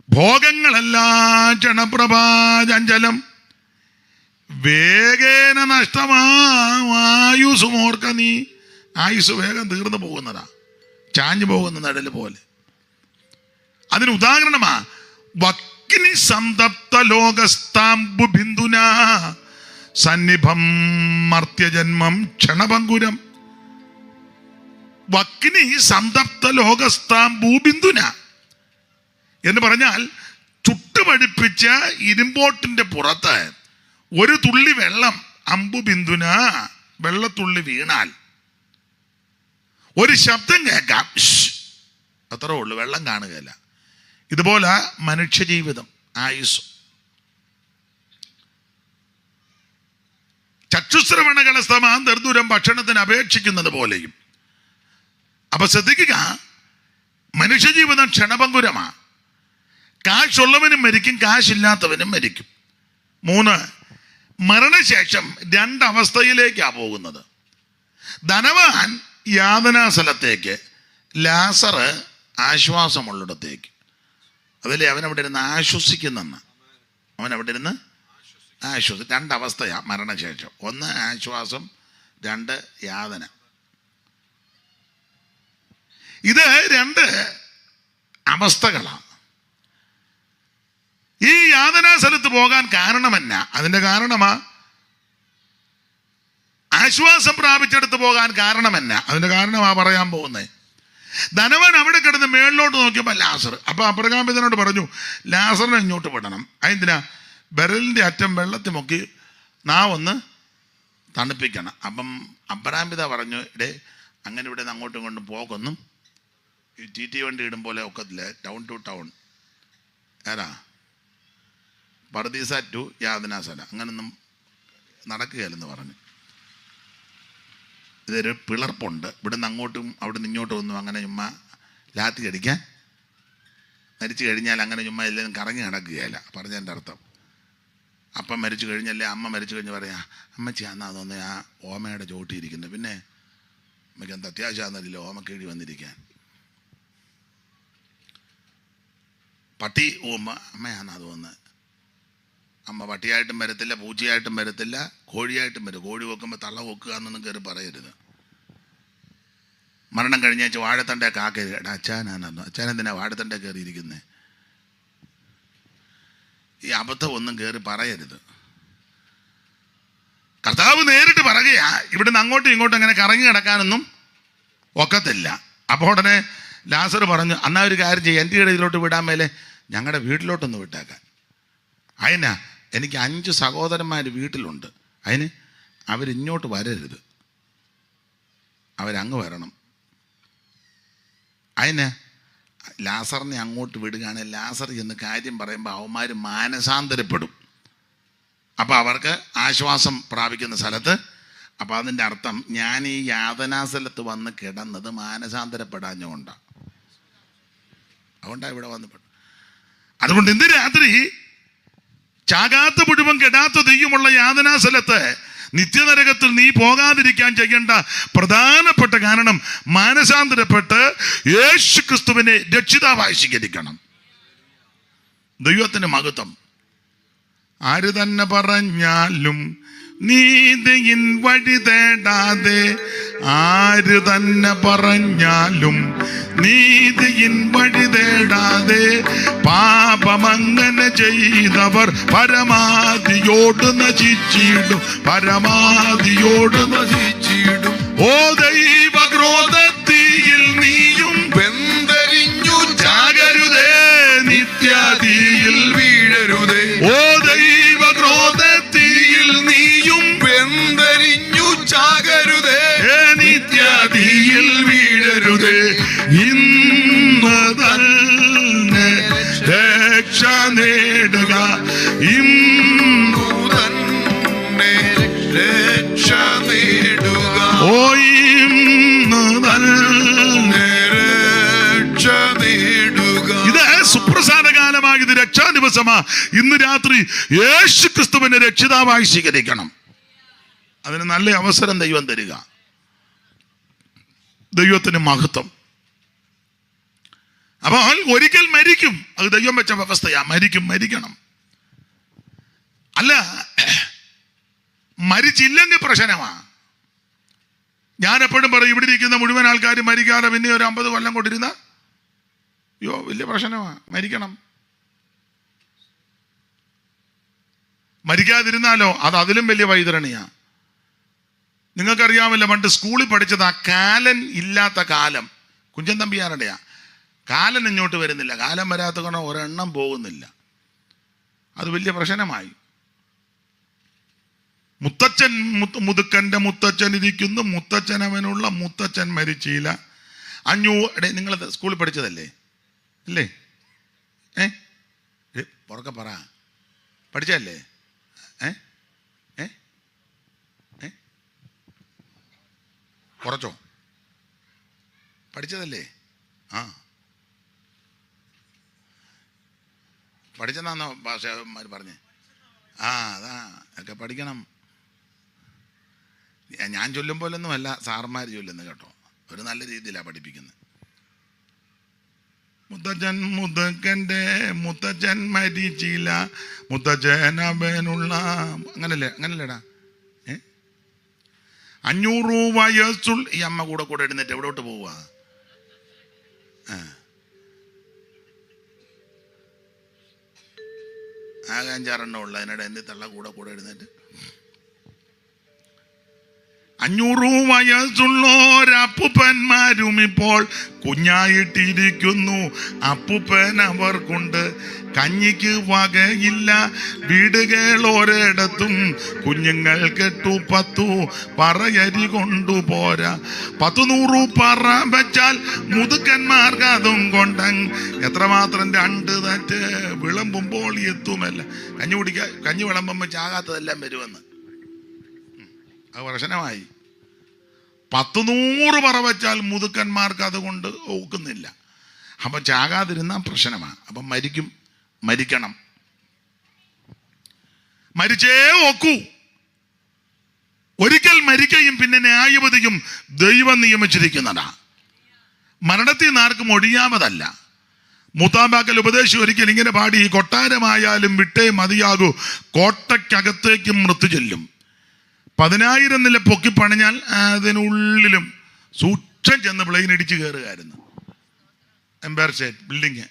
ഭോഗങ്ങളെല്ലാം ക്ഷണപ്രഭാചഞ്ചലം വേഗേന നഷ്ടമായുസുമോർക്ക നീ. ആയുസ് വേഗം തീർന്നു പോകുന്നതാ, ചാഞ്ഞു പോകുന്ന നടല് പോലെ. അതിന് ഉദാഹരണമാ വക്നി സംതപ്ത ലോകസ്ഥാംബു ബിന്ദുന സന്നിഭം മർത്യജന്മം ക്ഷണഭംഗുരം. വക്നി സംതപ്ത ലോകസ്ഥാംബു ബിന്ദുന എന്ന് പറഞ്ഞാൽ ചുട്ടുപഴിപ്പിച്ച ഇരുമ്പോട്ടിന്റെ പുറത്ത് ഒരു തുള്ളി വെള്ളം, അമ്പു ബിന്ദുന, വെള്ളത്തുള്ളി വീണാൽ ഒരു ശബ്ദം കേൾക്കാം, അത്രേ ഉള്ളൂ, വെള്ളം കാണുകയില്ല. ഇതുപോലെ മനുഷ്യജീവിതം, ആയുസ്. ചക്ഷുശ്രവണകളസ്തമാം ദർദൂരം ഭക്ഷണത്തിന് അപേക്ഷിക്കുന്നത് പോലെയും. അപ്പൊ ശ്രദ്ധിക്കുക, മനുഷ്യജീവിതം ക്ഷണഭംഗുരമാണ്. കാശുള്ളവനും മരിക്കും, കാശില്ലാത്തവനും മരിക്കും. 3, മരണശേഷം രണ്ടവസ്ഥയിലേക്കാണ് പോകുന്നത്. ധനവാൻ യാതനാസ്ഥലത്തേക്ക്, ലാസറ് ആശ്വാസമുള്ളിടത്തേക്ക്. അതിലെ അവനവിടെ ഇരുന്ന് ആശ്വസിക്കുന്നെന്ന്. അവനവിടെ ഇരുന്ന് ആശ്വസിക്കും. രണ്ടവസ്ഥയാണ് മരണശേഷം. 1 ആശ്വാസം, 2 യാതന. ഇത് 2 അവസ്ഥകളാണ്. ഈ യാതനാ സ്ഥലത്ത് പോകാൻ കാരണമെന്ന? അതിന്റെ കാരണമാ. ആശ്വാസം പ്രാപിച്ചെടുത്ത് പോകാൻ കാരണമെന്ന? അതിന്റെ കാരണമാ പറയാൻ പോകുന്നത്. ധനവൻ അവിടെ കിടന്ന് മേളിലോട്ട് നോക്കിയപ്പോൾ ലാസർ. അപ്പൊ അബ്രഹാമിതനോട് പറഞ്ഞു, ലാസറിനെ ഇങ്ങോട്ട് വിടണം. അതെന്തിനാ? ബെരലിന്റെ അറ്റം വെള്ളത്തിൽ മുക്കി നാവൊന്ന് തണുപ്പിക്കണം. അപ്പം അബ്രഹാമിത പറഞ്ഞു, ഇടേ അങ്ങനെ ഇവിടെ നിന്ന് അങ്ങോട്ടും ഇങ്ങോട്ടും പോക്കൊന്നും ഈ TT വണ്ടി ഇടും പോലെ ഒക്കത്തില്ല. ടൗൺ ടു ടൗൺ, ഏതാ പർദീസ ടു യാതനാസല, അങ്ങനൊന്നും നടക്കുകയല്ലെന്ന് പറഞ്ഞു. ഇതൊരു പിളർപ്പുണ്ട്. ഇവിടെ നിന്ന് അങ്ങോട്ടും അവിടെ നിന്ന് ഇങ്ങോട്ടും ഒന്നും അങ്ങനെ ചുമ്മാ ലാത്തി അടിക്കാൻ, മരിച്ചു കഴിഞ്ഞാൽ അങ്ങനെ ചുമ്മാ എല്ലാവരും കറങ്ങി നടക്കുകയല്ല പറഞ്ഞതിൻ്റെ അർത്ഥം. അപ്പം മരിച്ചു കഴിഞ്ഞല്ലേ, അമ്മ മരിച്ചു കഴിഞ്ഞ് പറയാം, അമ്മച്ചി അന്നാ തോന്നുന്നത് ആ ഓമയുടെ ചോട്ടിയിരിക്കുന്നത്, പിന്നെ അമ്മയ്ക്ക് എന്താ അത്യാവശ്യമാണെന്നില്ല ഓമക്കേടി വന്നിരിക്കാൻ. പട്ടി ഓമ്മ അമ്മയാണെന്നാ തോന്നുന്നത്. അമ്മ പട്ടിയായിട്ടും വരത്തില്ല, പൂച്ചയായിട്ടും വരത്തില്ല, കോഴിയായിട്ടും വരും. കോഴി വെക്കുമ്പോൾ തള്ള വെക്കുക എന്നൊന്നും കയറി പറയരുത്. മരണം കഴിഞ്ഞാൽ വാഴത്തണ്ടേ കാക്കരുത്. എടാ അച്ഛനാണെന്നു, അച്ഛനെന്തിനാ വാഴത്തണ്ടേ കയറിയിരിക്കുന്നത്? ഈ അബദ്ധം ഒന്നും കയറി പറയരുത്. കർത്താവ് നേരിട്ട് പറയുകയാ, ഇവിടുന്ന് അങ്ങോട്ടും ഇങ്ങോട്ടും അങ്ങനെ കറങ്ങി കിടക്കാനൊന്നും ഒക്കത്തില്ല. അപ്പോൾ ഉടനെ ലാസർ പറഞ്ഞു, എന്നാ ഒരു കാര്യം ചെയ്യും, എൻ്റെ ഇടയിലോട്ട് വിടാൻ മേലെ ഞങ്ങളുടെ വീട്ടിലോട്ടൊന്ന് വിട്ടേക്കാൻ. അതിനാ എനിക്ക് 5 സഹോദരന്മാർ വീട്ടിലുണ്ട്. അതിന് അവരിങ്ങോട്ട് വരരുത്, അവരങ്ങ് വരണം. അതിന് ലാസറിനെ അങ്ങോട്ട് വിടുകയാണെങ്കിൽ ലാസർ എന്ന് കാര്യം പറയുമ്പോൾ അവന്മാർ മാനസാന്തരപ്പെടും. അപ്പോൾ അവർക്ക് ആശ്വാസം പ്രാപിക്കുന്ന സ്ഥലത്ത്. അപ്പോൾ അതിൻ്റെ അർത്ഥം ഞാൻ ഈ യാതനാസ്ഥലത്ത് വന്ന് കിടന്നത് മാനസാന്തരപ്പെടാഞ്ഞുകൊണ്ടാണ്. അതുകൊണ്ടാണ് ഇവിടെ വന്ന് പെട്ടു. അതുകൊണ്ട് ഇന്ന് രാത്രി ചാകാത്ത മുഴുവൻ കെടാത്ത ദൈവമുള്ള യാതനാസ്ഥലത്ത് നിത്യനരകത്തിൽ നീ പോകാതിരിക്കാൻ ചെയ്യേണ്ട പ്രധാനപ്പെട്ട കാരണം മാനസാന്തരപ്പെട്ട് യേശു ക്രിസ്തുവിനെ രക്ഷിതാവായി സ്വീകരിക്കണം. ദൈവത്തിന് മഹത്വം. ആര് തന്നെ പറഞ്ഞാലും നീതിയിൻ വഴി തേടാതെ, ആര് തന്നെ പറഞ്ഞാലും നീതിയിൻ വഴി തേടാതെ, പാപമങ്ങനെ ചെയ്തവർ പരമാവധിയോട് നശിച്ചിടും, പരമാവധിയോട് നശിച്ചിടും. ഓ ദൈവക്രോധത്തിൽ നീയും വെന്തരിഞ്ഞു ചാകരുതേ, നിത്യതീയിൽ വീഴരുതേ. ഓ ദൈവക്രോധത്തിൽ നീയും വെന്തരിഞ്ഞു ചാകരുതേ, നിത്യതീയിൽ വീഴരുതേ. ഇന്ന് തന്നെ രക്ഷ നേടുക, ഇന്നു തന്നെ രക്ഷ നേടുക. ഓ ഇന്ന് തന്നെ രക്ഷ നേടുക. ഇത് സുപ്രധാന കാലമായി, ഇത് രക്ഷാ ദിവസമാ. ഇന്ന് രാത്രി യേശു ക്രിസ്തുവിനെ രക്ഷിതാവായി സ്വീകരിക്കണം. അതിന് നല്ല അവസരം ദൈവം തരിക. ദൈവത്തിന് മഹത്വം. അപ്പോൾ ഒരിക്കൽ മരിക്കും, അത് ദൈവം വെച്ച വ്യവസ്ഥയാ. മരിക്കണം. അല്ല, മരിച്ചില്ലെങ്കിൽ പ്രശ്നമാ. ഞാൻ എപ്പോഴും പറയും, ഇവിടെ ഇരിക്കുന്ന മുഴുവൻ ആൾക്കാർ മരിക്കാതെ പിന്നെ ഒരു 50 കൊല്ലം കൊണ്ടിരുന്ന വലിയ പ്രശ്നമാ. മരിക്കണം. മരിക്കാതിരുന്നാലോ അത് അതിലും വലിയ വൈതരണിയാ. നിങ്ങൾക്കറിയാമല്ലോ, പണ്ട് സ്കൂളിൽ പഠിച്ചത് ആ കാലൻ ഇല്ലാത്ത കാലം. കുഞ്ചൻ തമ്പിയാരുടെയാ. കാലൻ ഇങ്ങോട്ട് വരുന്നില്ല. കാലം വരാത്ത കാരണം ഒരെണ്ണം പോകുന്നില്ല. അത് വലിയ പ്രശ്നമായി. മുത്തച്ഛൻ മുതുക്കൻ്റെ മുത്തച്ഛൻ ഇരിക്കുന്നു, മുത്തച്ഛൻ അവനുള്ള മുത്തച്ഛൻ മരിച്ചില്ല. 500 നിങ്ങൾ സ്കൂളിൽ പഠിച്ചതല്ലേ അല്ലേ? പുറക്കെ പറ, പഠിച്ചല്ലേ? കുറച്ചോ പഠിച്ചതല്ലേ? ആ, പഠിച്ചെന്നാന്നോ ഭാഷമാർ പറഞ്ഞേ? ആ, അതാ ഒക്കെ പഠിക്കണം. ഞാൻ ചൊല്ലും പോലൊന്നും അല്ല സാറന്മാർ ചൊല്ലുന്നത് കേട്ടോ. ഒരു നല്ല രീതിയിലാണ് പഠിപ്പിക്കുന്നത്. മുത്തച്ഛൻ്റെ മുത്തച്ഛൻ മരിച്ചില്ല, മുത്തച്ഛൻ അവനുള്ള അങ്ങനല്ലേടാ. 500 വയസ്സുള്ള ഈ അമ്മ കൂടെ എഴുന്നേറ്റ് എവിടോട്ട് പോവുക? ആകെ 5-6 ഉള്ള അതിനിടെ എൻ്റെ തള്ള കൂടെ എഴുന്നേറ്റ് 500 വയസ്സുള്ളോരപ്പൂപ്പന്മാരും ഇപ്പോൾ കുഞ്ഞായിട്ടിരിക്കുന്നു. അപ്പൂപ്പൻ അവർ കൊണ്ട് കഞ്ഞിക്ക് വകയില്ല, വീടുകൾ ഒരിടത്തും കുഞ്ഞുങ്ങൾ കെട്ടു 10 പറയരി കൊണ്ടുപോരാ. 10-100 പറ വെച്ചാൽ മുതുക്കന്മാർക്ക് അതും കൊണ്ടങ് എത്രമാത്രം 2 തറ്റ് വിളമ്പുമ്പോൾ എത്തുമല്ല. കഞ്ഞി വിളമ്പുമ്പോൾ ചാകാത്തതെല്ലാം വരുമെന്ന്. അത് പ്രശ്നമായി. 10-100 പറ വെച്ചാൽ മുതുക്കന്മാർക്ക് അതുകൊണ്ട് ഒക്കുന്നില്ല. അപ്പം ചാകാതിരുന്ന പ്രശ്നമാണ്. അപ്പം മരിക്കണം. മരിച്ചേ ഒക്കൂ. ഒരിക്കൽ മരിക്കുകയും പിന്നെ ന്യായവതിയും ദൈവം നിയമിച്ചിരിക്കുന്നതാ. മരണത്തിൽ നിന്ന് ആർക്കും ഒഴിയാമതല്ല. മൂത്താമ്പാക്കൽ ഉപദേശം ഒരിക്കൽ ഇങ്ങനെ പാടി, കൊട്ടാരമായാലും വിട്ടേ മതിയാകൂ, കോട്ടയ്ക്കകത്തേക്കും മൃത്യു ചെല്ലും. 10,000 നില പൊക്കി പണിഞ്ഞാൽ അതിനുള്ളിലും സൂക്ഷം ചെന്ന് പ്ലെയിൻ ഇടിച്ച് കയറുകയായിരുന്നു. എംപയർ സ്റ്റേറ്റ് ബിൽഡിങ്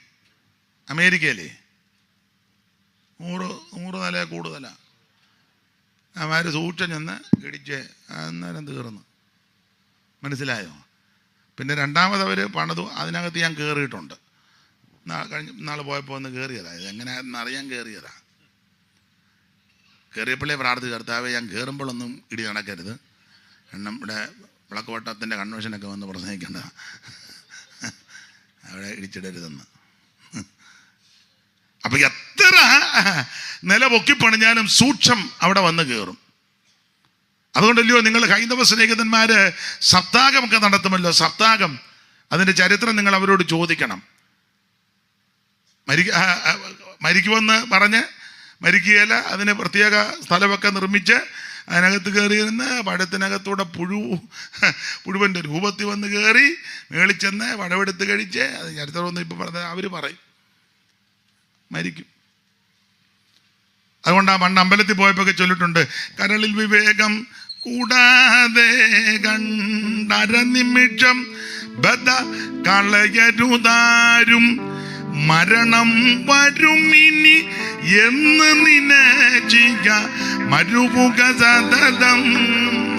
അമേരിക്കയിലെ 100 നില കൂടുതലാണ്. അവന്മാർ സൂക്ഷം ചെന്ന് ഇടിച്ച് അന്നേരം തീർന്നു. മനസ്സിലായോ? പിന്നെ രണ്ടാമത് അവർ പണിതു. അതിനകത്ത് ഞാൻ കയറിയിട്ടുണ്ട്. നാളെ പോയപ്പോൾ ഒന്ന് കയറിയതാ. ഇതെങ്ങനെയാണെന്ന് അറിയാൻ കയറിയതാ. കയറിയപ്പോഴേ പ്രാർത്ഥിച്ചു, കർത്താവേ ഞാൻ കയറുമ്പോഴൊന്നും ഇടി നടക്കരുത്, കാരണം ഇവിടെ വിളക്കുവട്ടത്തിൻ്റെ കൺവെൻഷനൊക്കെ വന്ന് പ്രസംഗിക്കേണ്ട, അവിടെ ഇടിച്ചിടരുതെന്ന്. അപ്പം എത്ര നില പൊക്കിപ്പണിഞ്ഞാലും സൂക്ഷം അവിടെ വന്ന് കയറും. അതുകൊണ്ടല്ലയോ നിങ്ങൾ ഹൈന്ദവ സ്നേഹിതന്മാർ സപ്താഹമൊക്കെ നടത്തുമല്ലോ. സപ്താഹം അതിൻ്റെ ചരിത്രം നിങ്ങൾ അവരോട് ചോദിക്കണം. മരിക്കുമെന്ന് പറഞ്ഞ് മരിക്കുകയില്ല, അതിന് പ്രത്യേക സ്ഥലമൊക്കെ നിർമ്മിച്ച് അതിനകത്ത് കയറിയിരുന്ന് പഴത്തിനകത്തൂടെ പുഴുവൻ്റെ രൂപത്തിൽ വന്ന് കയറി മേളിൽ ചെന്ന് പഴമെടുത്ത് കഴിച്ച്, അത് ചരിത്രമൊന്നും ഇപ്പം പറഞ്ഞ അവർ പറയും മരിക്കും. അതുകൊണ്ടാണ് പണ്ട് അമ്പലത്തിൽ പോയപ്പോൾ ചൊല്ലിട്ടുണ്ട്, കരളിൽ വിവേകം കൂടാതെ കണ്ടരനിമിഷം ബദ കളയരുതാരും മരണം വരുമിനി എന്ന് നിനച്ചിക മരുമുഖ സതതം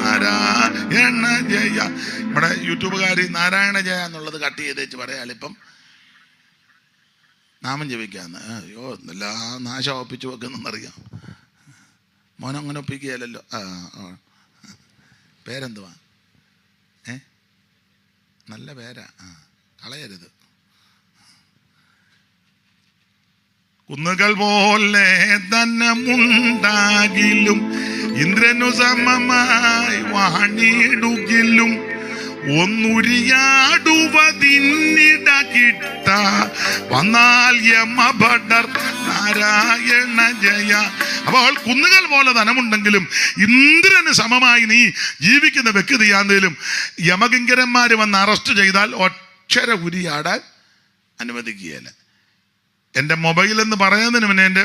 നാരായണ ജയ. നമ്മുടെ യൂട്യൂബുകാർ നാരായണ ജയ എന്നുള്ളത് കട്ട് ചെയ്തേച്ച് പറയാളിപ്പം നാമം ജപിക്കാന്ന്. അയ്യോ എല്ലാ നാശം ഒപ്പിച്ചു വെക്കുന്നറിയാം. മോനങ്ങനെ ഒപ്പിക്കുകയല്ലോ. പേരെന്തുവാ? നല്ല പേരാ, കളയരുത്. കുന്നുകൾ പോലെ ധനമുണ്ടാകിലും ഇന്ദ്രനു സമമായി വാണിടുകിലും ഒന്നുരിയാടുവതിന്നിട കിട്ട വന്നാൽ യമഭടർ നാരായണ ജയ. അപ്പോൾ കുന്നുകൾ പോലെ ധനമുണ്ടെങ്കിലും ഇന്ദ്രന് സമമായി നീ ജീവിക്കുന്ന വ്യക്തിയാണെങ്കിലും യമകിങ്കരന്മാർ വന്ന് അറസ്റ്റ് ചെയ്താൽ ഒക്ഷര ഉരിയാടാൻ അനുവദിക്കുകയല്ല. എൻ്റെ മൊബൈൽ എന്ന് പറയുന്നതിന് മുന്നേ എൻ്റെ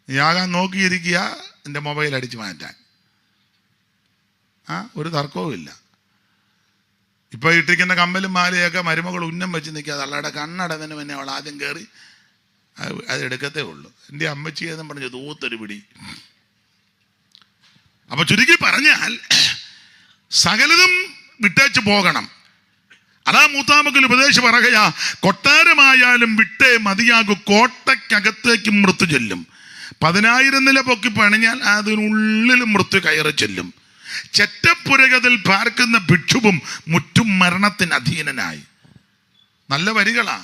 യാകാൻ നോക്കിയിരിക്കുക, എൻ്റെ മൊബൈൽ അടിച്ചു മാറ്റാൻ ഒരു തർക്കവും ഇല്ല. ഇപ്പോൾ ഇട്ടിരിക്കുന്ന കമ്മലും മാലയൊക്കെ മരുമകൾ ഉന്നം വെച്ച് നിൽക്കുക, തള്ളയുടെ കണ്ണടന്നതിന് മുന്നേ അവൾ ആദ്യം കയറി അത് എടുക്കത്തേ ഉള്ളൂ. എൻ്റെ അമ്മച്ചി എന്നും പറഞ്ഞ് ദൂത്തൊരു പിടി. അപ്പൊ ചുരുക്കി പറഞ്ഞാൽ സകലതും വിട്ടേച്ച് പോകണം. അതാ മൂത്താമക്കൽ ഉപദേശം പറയുകയാ, കൊട്ടാരമായാലും വിട്ടേ മതിയാകൂ, കോട്ടയ്ക്കകത്തേക്ക് മൃത്യു ചെല്ലും. 10,000 നില പൊക്കി പണിഞ്ഞാൽ അതിനുള്ളിൽ മൃത്യു കയറി ചെല്ലും. ചെറ്റപ്പുരകതിൽ പാർക്കുന്ന ഭിക്ഷുവും മുറ്റും മരണത്തിന് അധീനനായി. നല്ല വരികളാ.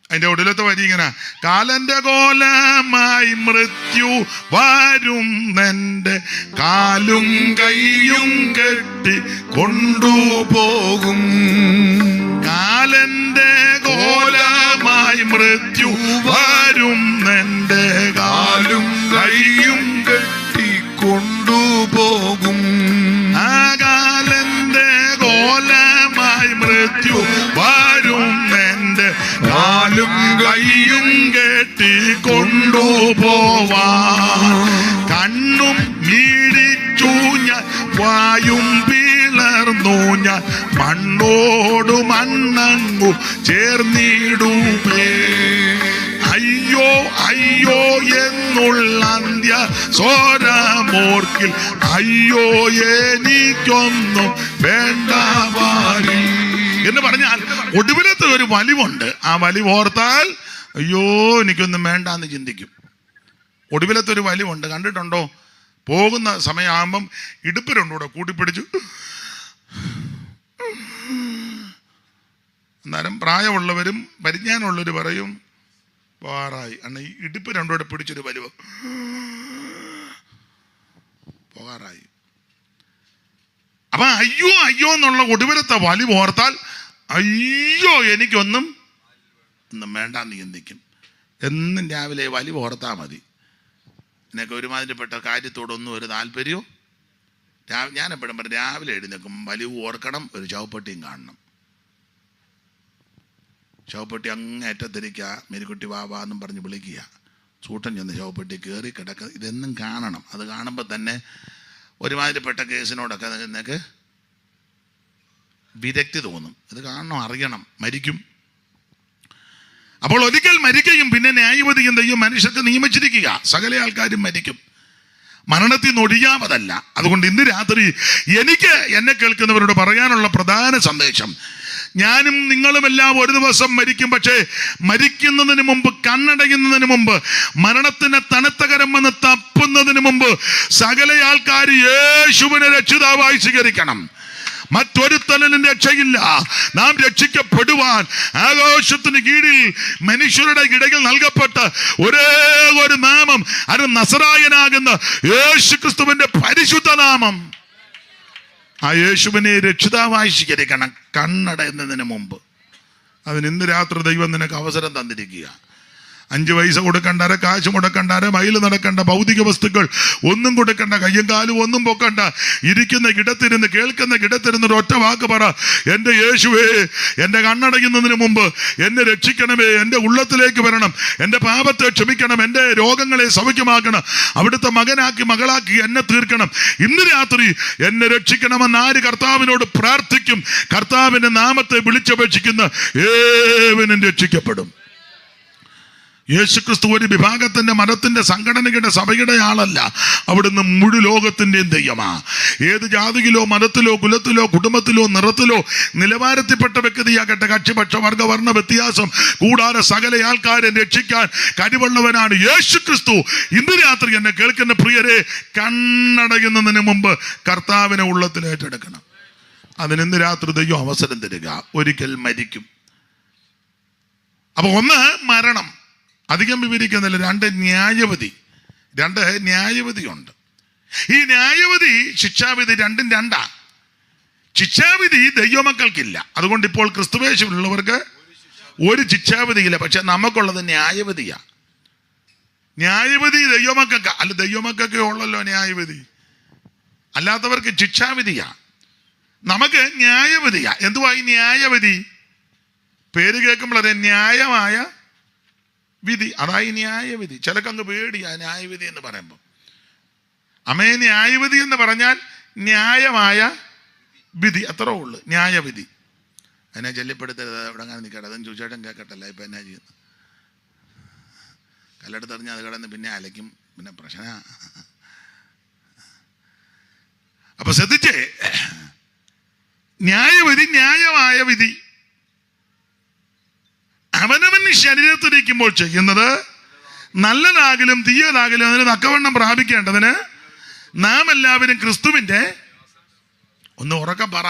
അതിൻ്റെ ഒടുവിലത്തെ വരി ഇങ്ങനെ, കാലന്റെ കോലമായി മൃത്യു വരും നിന്റെ കാലും കൈയും കെട്ടി കൊണ്ടുപോകും. കാലന്റെ കോലമായി മൃത്യു വരും നിന്റെ കാലും കൈയും കെട്ടി കൊണ്ടുപോകും. ആ കാലന്റെ കോലമായി മൃത്യു വരും നിന്റെ കാലും കൈയും കെട്ടി കൊണ്ടുപോവാ. കണ്ണും മീഴിച്ചു ഞാൻ വായും പിളർന്നു ഞാൻ മണ്ണോടു മണ്ണങ്ങു ചേർന്നിടുമേ. അയ്യോ അയ്യോ എന്നുള്ള അന്ത്യ സ്വരമോർക്കിൽ അയ്യോ എനിക്കൊന്നും വേണ്ട വാരി എന്ന് പറഞ്ഞാൽ ഒടുവിലത്തെ ഒരു വലിവുണ്ട്. ആ വലിവ് ഓർത്താൽ അയ്യോ എനിക്കൊന്നും വേണ്ടാന്ന് ചിന്തിക്കും. ഒടുവിലത്തെ ഒരു വലിവുണ്ട്, കണ്ടിട്ടുണ്ടോ? പോകുന്ന സമയമാകുമ്പം ഇടുപ്പ് രണ്ടൂടെ കൂട്ടിപ്പിടിച്ചു. അന്നേരം പ്രായമുള്ളവരും പരിജ്ഞാനമുള്ളവർ പറയും പോകാറായി. അന്ന് ഈ ഇടുപ്പ് രണ്ടൂടെ പിടിച്ചൊരു വലിവ് പോകാറായി. അപ്പൊ അയ്യോ അയ്യോ എന്നുള്ള ഒടുവിലത്തെ വലിവ് ഓർത്താൽ അയ്യോ എനിക്കൊന്നും വേണ്ടാന്ന് ചിന്തിക്കും. എന്നും രാവിലെ വലിവ് ഓർത്താൽ മതി. എന്നൊക്കെ ഒരുമാതിരിപ്പെട്ട കാര്യത്തോടൊന്നും ഒരു താല്പര്യവും ഞാനെപ്പോഴും പറയും, രാവിലെ എഴുന്നേക്കും വലിവ് ഓർക്കണം, ഒരു ചവപ്പെട്ടിയും കാണണം. ശവപ്പെട്ടി അങ്ങേറ്റത്തിരിക്കുക, മേരിക്കുട്ടി വാവാ എന്നും പറഞ്ഞ് വിളിക്കുക. ചൂട്ടൻ ചെന്ന് ശവപ്പെട്ടി കയറി കിടക്കുക. ഇതെന്നും കാണണം. അത് കാണുമ്പോൾ തന്നെ ഒരുമാതിരിപ്പെട്ട കേസിനോടൊക്കെ നിനക്ക് വിരക്തി തോന്നും. ഇത് കാണണം, അറിയണം, മരിക്കും. അപ്പോൾ ഒരിക്കൽ മരിക്കുകയും പിന്നെ ന്യായവതിയും ദൈവം മനുഷ്യർക്ക് നിയമിച്ചിരിക്കുക, സകല ആൾക്കാരും മരിക്കും. മരണത്തിൽ നിന്ന് ഒഴിയാമതല്ല. അതുകൊണ്ട് ഇന്ന് രാത്രി എനിക്ക് എന്നെ കേൾക്കുന്നവരോട് പറയാനുള്ള പ്രധാന സന്ദേശം, ഞാനും നിങ്ങളുമെല്ലാം ഒരു ദിവസം മരിക്കും. പക്ഷേ മരിക്കുന്നതിന് മുമ്പ്, കണ്ണടയുന്നതിന് മുമ്പ്, മരണത്തിന് തണുത്തകരം വന്ന് തപ്പുന്നതിന് മുമ്പ് സകല ആൾക്കാർ യേശുവിനെ രക്ഷിതാവായി സ്വീകരിക്കണം. മറ്റൊരുത്തനും രക്ഷയില്ല. നാം രക്ഷിക്കപ്പെടുവാൻ ആകാശത്തിന് കീഴിൽ മനുഷ്യരുടെ ഇടയിൽ നൽകപ്പെട്ട ഒരേ ഒരു നാമം, അത് നസറായനാകുന്ന യേശു ക്രിസ്തുവിന്റെ പരിശുദ്ധ നാമം. ആ യേശുവിനെ രക്ഷിതാവായി സ്വീകരിക്കണം കണ്ണടയുന്നതിന് മുമ്പ്. അതിന് ഇന്ന് രാത്രി ദൈവം നിനക്ക് അവസരം തന്നിരിക്കുക. 5 പൈസ കൊടുക്കണ്ട, അര കാശ് മുടക്കണ്ട, അര മൈൽ നടക്കണ്ട, ഭൗതിക വസ്തുക്കൾ ഒന്നും കൊടുക്കണ്ട, കയ്യും കാലും ഒന്നും പൊക്കണ്ട. ഇരിക്കുന്ന കിടത്തിരുന്ന്, കേൾക്കുന്ന കിടത്തിരുന്ന് ഒരു ഒറ്റ വാക്ക് പറ, എൻ്റെ യേശുവേ, എൻ്റെ കണ്ണടയുന്നതിന് മുമ്പ് എന്നെ രക്ഷിക്കണമേ, എൻ്റെ ഉള്ളത്തിലേക്ക് വരണം, എൻ്റെ പാപത്തെ ക്ഷമിക്കണം, എൻ്റെ രോഗങ്ങളെ സൗഖ്യമാക്കണം, അവിടുത്തെ മകനാക്കി മകളാക്കി എന്നെ തീർക്കണം. ഇന്ന് രാത്രി എന്നെ രക്ഷിക്കണമെന്ന് ആര് കർത്താവിനോട് പ്രാർത്ഥിക്കും, കർത്താവിൻ്റെ നാമത്തെ വിളിച്ചപേക്ഷിക്കുന്ന ഏവനും രക്ഷിക്കപ്പെടും. യേശുക്രിസ്തു ഒരു വിഭാഗത്തിന്റെ, മതത്തിന്റെ, സംഘടനയുടെ, സഭയുടെ ആളല്ല. അവിടുന്ന് മുഴു ലോകത്തിന്റെയും ദൈവമാ. ഏത് ജാതിയിലോ മതത്തിലോ കുലത്തിലോ കുടുംബത്തിലോ നിറത്തിലോ നിലവാരത്തിൽപ്പെട്ട വ്യക്തിയാകട്ടെ, കക്ഷിപക്ഷ വർഗ വർണ്ണ വ്യത്യാസം കൂടാതെ സകല ആൾക്കാരെ രക്ഷിക്കാൻ കഴിവുള്ളവനാണ് യേശുക്രിസ്തു. ഇന്ന് രാത്രി എന്നെ കേൾക്കുന്ന പ്രിയരെ, കണ്ണടയുന്നതിന് മുമ്പ് കർത്താവിനെ ഉള്ളത്തിൽ ഏറ്റെടുക്കണം. അതിനിന്ന് രാത്രി ദൈവം അവസരം തരിക. ഒരിക്കൽ മരിക്കും. അപ്പൊ ഒന്ന് മരണം, അധികം വിവരിക്കുന്നില്ല. 2 ന്യായവിധി. 2 ന്യായവിധിയുണ്ട്. ഈ ന്യായവിധി ശിക്ഷാവിധി രണ്ടും രണ്ടാ. ശിക്ഷാവിധി ദൈവമക്കൾക്കില്ല. അതുകൊണ്ട് ഇപ്പോൾ ക്രിസ്തുവേശുള്ളവർക്ക് ഒരു ശിക്ഷാവിധിയില്ല. പക്ഷെ നമുക്കുള്ളത് ന്യായവിധിയാ. ന്യായവിധി ദൈവമക്കൾക്ക് അല്ല, ദൈവമക്കൊക്കെ ഉള്ളല്ലോ ന്യായവിധി. അല്ലാത്തവർക്ക് ശിക്ഷാവിധിയാ. നമുക്ക് ന്യായവിധിയാ. എന്തുവാ ഈ ന്യായവിധി? പേര് കേൾക്കുമ്പോൾ ന്യായമായ വിധി, അതായി ന്യായവിധി. ചിലക്കങ്ങ് പേടിയാ ന്യായവിധി എന്ന് പറയുമ്പോൾ. അമ്മേ, ന്യായവിധി എന്ന് പറഞ്ഞാൽ ന്യായമായ വിധി, അത്രേ ഉള്ളു ന്യായവിധി. എന്നെ ചൊല്ലിപ്പെടുത്തരുത്, ഇവിടെ അങ്ങനെ നിൽക്കട്ടെ, അതും ചോദിച്ചേട്ടൻ കേൾക്കട്ടല്ല. ഇപ്പം എന്നാ ചെയ്യുന്നു? കല്ലെടുത്തെറിഞ്ഞ് അത് കിടന്ന് പിന്നെ അലയ്ക്കും, പിന്നെ പ്രശ്ന. അപ്പൊ ശ്രദ്ധിച്ചേ, ന്യായവിധി, ന്യായമായ വിധി. അവനവന് ശരീരത്തിരിക്കുമ്പോൾ ചെയ്യുന്നത് നല്ലതാകലും തീയതാകലും അതിന് തക്കവണ്ണം പ്രാപിക്കേണ്ടതിന് നാം എല്ലാവരും ക്രിസ്തുവിന്റെ, ഒന്ന് ഉറക്കം പറ,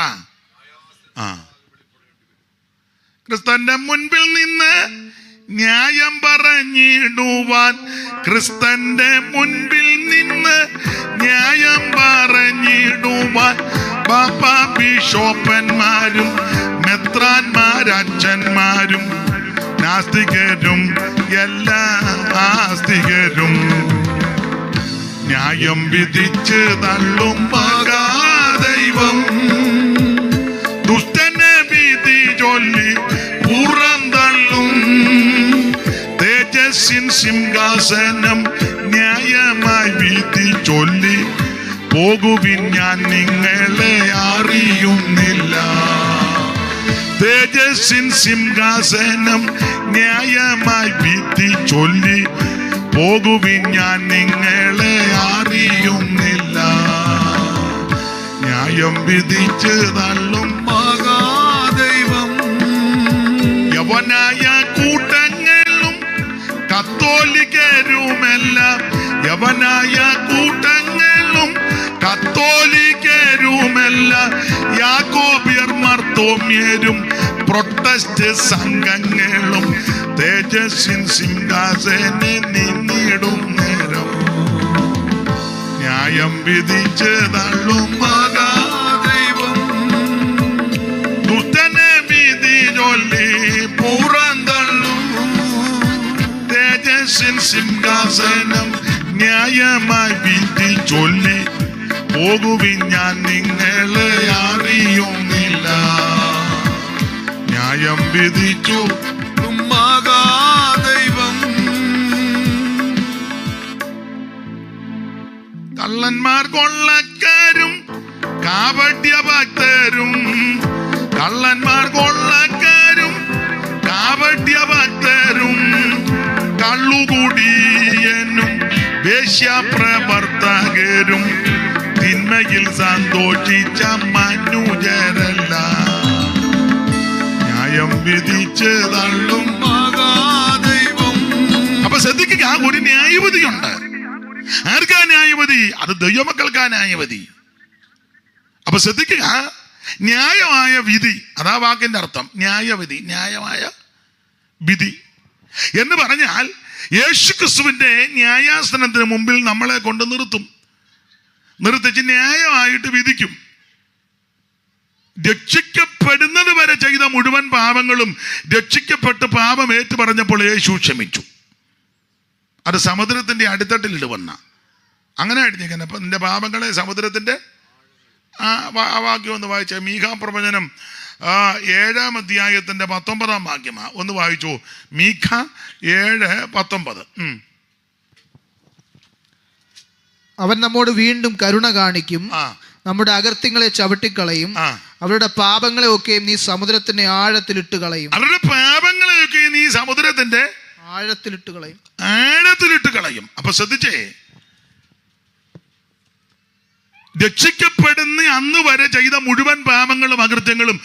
ക്രിസ്തുവിന്റെ മുൻപിൽ നിന്ന് ന്യായം പറഞ്ഞിടുവാൻ, ക്രിസ്തുവിന്റെ മുൻപിൽ നിന്ന് ന്യായം പറഞ്ഞിടുവാൻ പാപ്പ ബിഷോപ്പന്മാരും മെത്രാന്മാരച്ഛന്മാരും നാസ്തികരും എല്ലാ ആസ്തികരും ന്യായം വിധിച്ച് തള്ളും മഹാദൈവം. ദുഷ്ടനെ വിധി ചൊല്ലി പുറന്തള്ളും തേജസ്സിൻ സിംഹാസനം ന്യായമായി വിധി ചൊല്ലി പോകുവിൻ, ഞാൻ നിങ്ങളെ അറിയുന്നില്ല. തേജസ്സിൻ സിംഹാസനം ന്യായമായി വിധി ചൊല്ലി പോകുവിൻ, ഞാൻ നിങ്ങളെ അറിയുന്നില്ല. ന്യായം വിധിച്ച് തള്ളും മഹാദൈവം. യവനായ കൂട്ടങ്ങളും കത്തോലിക്കരുമെല്ലാം, യവനായ കൂട്ടങ്ങളും കത്തോലിക്കരുമെല്ലാം, യാക്കോബ്യർ മർത്തോമ്യരും പ്രൊട്ടസ്റ്റ് സംഘങ്ങളും തേജസ്സിൻ സിംഹാസനെ നിന്നിടും നേരം ന്യായം വിധിച്ച് തള്ളും മഹാദൈവം. ദുഷ്ടനെ വിധി ചൊല്ലി പുറന്തള്ളും തേജസ്സിൻ സിംഹാസനം ന്യായമായി വിധി ചൊല്ലി പോകുവിൻ, ഞാൻ നിങ്ങളെ അറിയുന്നില്ല. ന്യായം വിധിച്ചു മഹാദൈവം. കള്ളന്മാർ കൊള്ളക്കാരും കാപട്യ ഭക്തരും, കള്ളന്മാർ കൊള്ളക്കാരും കാപട്യ ഭക്തരും, കള്ളുകുടിയനും വേശ്യാപ്രവർത്തകരും പേരും തിന്മയിൽ സന്തോഷിച്ച മനുജരല്ല ന്യായം വിധിച്ച് തള്ളും മഹാദൈവം. അപ്പൊ ശ്രദ്ധിക്കുക, ഒരു ന്യായവിധിയുണ്ട്. ആർക്കാ ന്യായവിധി? അത് ദൈവമക്കൾക്കാ ന്യായവിധി. അപ്പൊ ശ്രദ്ധിക്കുക, ന്യായമായ വിധി, അതാ വാക്കിന്റെ അർത്ഥം. ന്യായവിധി, ന്യായമായ വിധി എന്ന് പറഞ്ഞാൽ യേശുക്രിസ്തുവിന്റെ ന്യായാസനത്തിന് മുമ്പിൽ നമ്മളെ കൊണ്ട് നിർത്തിച്ച് ന്യായമായിട്ട് വിധിക്കും. രക്ഷിക്കപ്പെടുന്നത് വരെ ചെയ്ത മുഴുവൻ പാപങ്ങളും രക്ഷിക്കപ്പെട്ട് പാപം ഏറ്റു പറഞ്ഞപ്പോൾ യേശു ക്ഷമിച്ചു. അത് സമുദ്രത്തിന്റെ അടിത്തട്ടിൽ ഇടുവന്ന അങ്ങനെ അടിഞ്ഞേക്കാൻ. അപ്പൊ നിന്റെ പാപങ്ങളെ സമുദ്രത്തിന്റെ ആ വാക്യം ഒന്ന് വായിച്ച മീഖാ പ്രവചനം 7-ാം അധ്യായത്തിന്റെ 19-ാം വാക്യമാ. ഒന്ന് വായിച്ചു. മീഖാ 7:19. അവൻ നമ്മോട് വീണ്ടും കരുണ കാണിക്കും, നമ്മുടെ അകൃത്യങ്ങളെ ചവിട്ടിക്കളയും, അവരുടെ പാപങ്ങളെ ഒക്കെയും നീ സമുദ്രത്തിന്റെ ആഴത്തിലിട്ട് കളയും. അവരുടെ പാപങ്ങളെയൊക്കെ നീ സമുദ്രത്തിന്റെ ആഴത്തിലിട്ട് കളയും. അപ്പൊ ശ്രദ്ധിച്ചേ, രക്ഷിക്കപ്പെടുന്ന അന്ന് വരെ ചെയ്ത മുഴുവൻ പാപങ്ങളും അകൃത്യങ്ങളും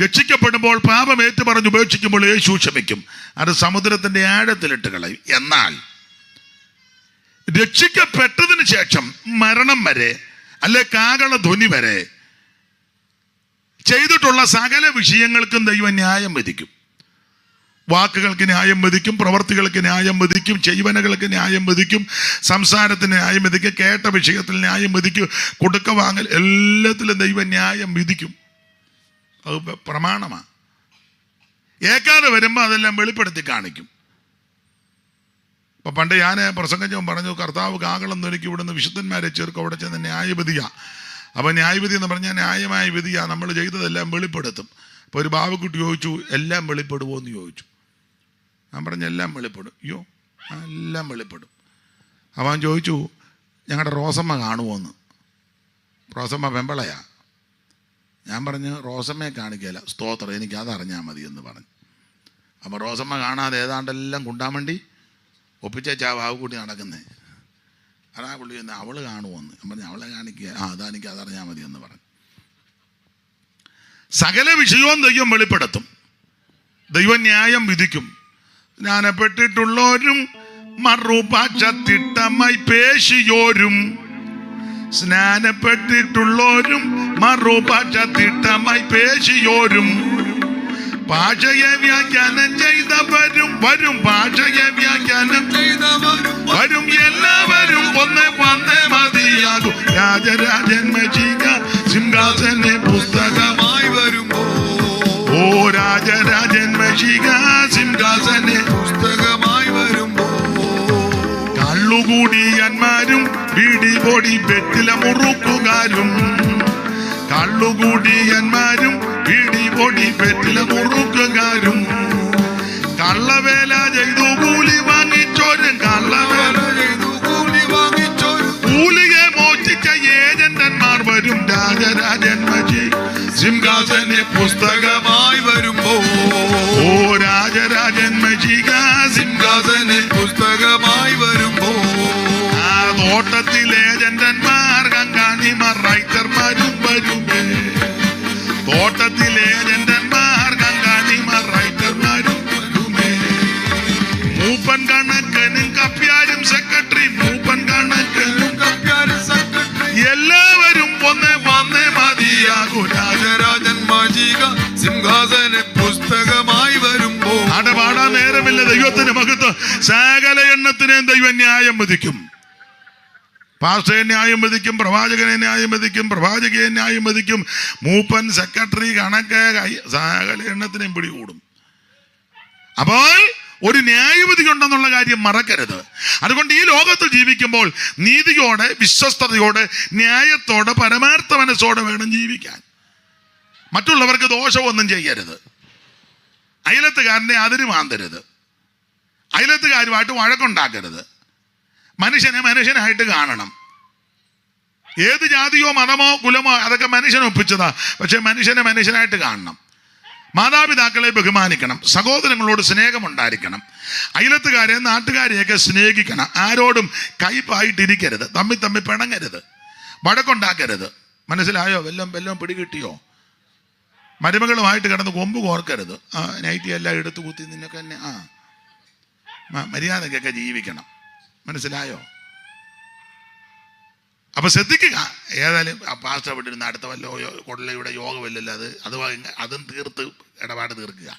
രക്ഷിക്കപ്പെടുമ്പോൾ പാപം ഏറ്റു പറഞ്ഞ് ഉപേക്ഷിക്കുമ്പോൾ യേശു ക്ഷമിക്കും. അത് സമുദ്രത്തിന്റെ ആഴത്തിലിട്ട് കളയും. എന്നാൽ രക്ഷിക്കപ്പെട്ടതിന് ശേഷം മരണം വരെ അല്ലെ കാകള ധ്വനി വരെ ചെയ്തിട്ടുള്ള സകല വിഷയങ്ങൾക്കും ദൈവം ന്യായം വിധിക്കും. വാക്കുകൾക്ക് ന്യായം വിധിക്കും, പ്രവർത്തികൾക്ക് ന്യായം വിധിക്കും, ചെയ്വനകൾക്ക് ന്യായം വിധിക്കും, സംസാരത്തിന് ന്യായം വിധിക്കും, കേട്ട വിഷയത്തിൽ ന്യായം വിധിക്കും, കൊടുക്ക വാങ്ങൽ എല്ലാത്തിലും ദൈവം ന്യായം വിധിക്കും. അത് പ്രമാണമാണ്. ഏക്കാതെ വരുമ്പോൾ അതെല്ലാം വെളിപ്പെടുത്തി കാണിക്കും. അപ്പൊ പണ്ട് ഞാൻ പ്രസംഗം പറഞ്ഞു, കർത്താവ് കാകളം ധ്വനിക്ക് ഇവിടുന്ന് വിശുദ്ധന്മാരെ ചേർക്കും, അവിടെ ചെന്ന് ന്യായവിധിയാ. അപ്പൊ ന്യായവിധി എന്ന് പറഞ്ഞാൽ ന്യായമായ വിധിയാ, നമ്മൾ ചെയ്തതെല്ലാം വെളിപ്പെടുത്തും. അപ്പോൾ ഒരു ബാബുക്കുട്ടി ചോദിച്ചു, എല്ലാം വെളിപ്പെടുമോ എന്ന് ചോദിച്ചു. ഞാൻ പറഞ്ഞു എല്ലാം വെളിപ്പെടും. അയ്യോ, എല്ലാം വെളിപ്പെടും. അവൻ ചോദിച്ചു, ഞങ്ങളുടെ റോസമ്മ കാണുമോന്ന്. റോസമ്മ വെമ്പളയാ. ഞാൻ പറഞ്ഞു റോസമ്മയെ കാണിക്കല, സ്തോത്രം, എനിക്ക് അതറിഞ്ഞാൽ മതി എന്ന് പറഞ്ഞു. അപ്പോൾ റോസമ്മ കാണാതെ ഏതാണ്ടെല്ലാം കുണ്ടാമണ്ടി ഒപ്പിച്ചേച്ചാ ബാബുക്കുട്ടി നടക്കുന്നേ. അതാ പുള്ളി എന്ന് അവള് കാണുമോന്ന്. ഞാൻ പറഞ്ഞു അവളെ കാണിക്കുക, അതാ എനിക്ക് അതറിഞ്ഞാൽ മതി എന്ന് പറഞ്ഞു. സകല വിഷയവും ദൈവം വെളിപ്പെടുത്തും. ദൈവം ന്യായം വിധിക്കും. സ്നാനപ്പെട്ടിട്ടുള്ളോരും മറുപാക്ഷത്തിട്ടമായി പേശിയോരും, സ്നാനപ്പെട്ടിട്ടുള്ളോരും മറുപാക്ഷത്തിട്ടമായി പേശിയോരും, ഭാഷയെ വ്യാഖ്യാനം ചെയ്തവരും വരും, ഭാഷയെ വ്യാഖ്യാനം ചെയ്തവരും വരും, എല്ലാവരും ഒന്നേ മതിയാകും. രാജരാജൻ മഷിക സിംഹാസന പുസ്തകമായി വരുമ്പോ, ഓ രാജരാജൻ മഷിക സിംഹാസന പുസ്തകമായി വരുമ്പോ, കള്ളുകൂടിയന്മാരും പിടിപൊടി വെറ്റില മുറുക്കുകാരും, കള്ളുകൂടിയന്മാരും പിടിപൊടി വെറ്റില മുറുക്കുകാരും, കള്ളവേല ചെയ്തു കൂലി വാങ്ങിച്ചോരും, കള്ളവേല ചെയ്തു കൂലി വാങ്ങിച്ചോരും, കൂലിയെ മോചിച്ച ഏജന്റന്മാർ വരും. രാജരാജൻ മഷി സിംഹാസന പുസ്തകമായി വരുമ്പോ, ഓ രാജരാജൻ മഷിക സിംഹാസന പുസ്തകമായി വരുമ്പോ, ആ തോട്ടത്തിൽ ഏജന്റന്മാർ കങ്കാണിമാർ റൈറ്റർമാരും വരുമേ, തോട്ടത്തിലെ ഏജന്റന്മാർ കങ്കാണിമാർ റൈറ്റർമാരും വരുമേ, മൂപ്പൻ കണക്കനും കപ്പ്യാരും സെക്രട്ടറി, മൂപ്പൻ കണക്കനും കപ്പ്യാരും സെക്രട്ടറി, എല്ലാവരും ഒന്നേ മതിയാകും. രാജരാജൻ മഷിക സിംഹാസന പുസ്തകമായി വരുമ്പോ, അടപാടാൻ നേരമില്ല. ദൈവത്തിന് മഹത്വം. സകല എണ്ണത്തിനെയും ദൈവം ന്യായം വിധിക്കും. പാസ്റ്ററെ ന്യായം വിധിക്കും, പ്രവാചകനെ ന്യായം വിധിക്കും, പ്രവാചകയെ ന്യായം വിധിക്കും, മൂപ്പൻ സെക്രട്ടറി കണക്ക് സകല എണ്ണത്തിനെയും പിടികൂടും. അപ്പോൾ ഒരു ന്യായവിധി ഉണ്ടെന്നുള്ള കാര്യം മറക്കരുത്. അതുകൊണ്ട് ഈ ലോകത്ത് ജീവിക്കുമ്പോൾ നീതിയോടെ, വിശ്വസ്തയോടെ, ന്യായത്തോടെ, പരമാർത്ഥ മനസ്സോടെ വേണം ജീവിക്കാൻ. മറ്റുള്ളവർക്ക് ദോഷമൊന്നും ചെയ്യരുത്. അയലത്തുകാരനെ അതിര് മാന്തരുത്. അയലത്തുകാരുമായിട്ട് വഴക്കുണ്ടാക്കരുത്. മനുഷ്യനെ മനുഷ്യനായിട്ട് കാണണം. ഏത് ജാതിയോ മതമോ കുലമോ അതൊക്കെ മനുഷ്യൻ ഒപ്പിച്ചതാ. പക്ഷെ മനുഷ്യനെ മനുഷ്യനായിട്ട് കാണണം. മാതാപിതാക്കളെ ബഹുമാനിക്കണം. സഹോദരങ്ങളോട് സ്നേഹമുണ്ടായിരിക്കണം. അയലത്തുകാരെ, നാട്ടുകാരെയൊക്കെ സ്നേഹിക്കണം. ആരോടും കയ്പായിട്ടിരിക്കരുത്. തമ്മിൽ പിണങ്ങരുത്. വഴക്കുണ്ടാക്കരുത്. മനസ്സിലായോ? വെല്ലം പിടികിട്ടിയോ? മരുമകളുമായിട്ട് കിടന്ന് കൊമ്പ് കോർക്കരുത്. നൈറ്റി എല്ലാം എടുത്തു കുത്തി നിന്നൊക്കെ തന്നെ മര്യാദക്കൊക്കെ ജീവിക്കണം. മനസ്സിലായോ? അപ്പൊ ശ്രദ്ധിക്കുക. ഏതായാലും പാസ്റ്റർ വിട്ടിരുന്ന അടുത്ത വല്ലോ കൊള്ളയുടെ യോഗമല്ലല്ലോ അതും തീർത്ത് ഇടപാട് തീർക്കുക.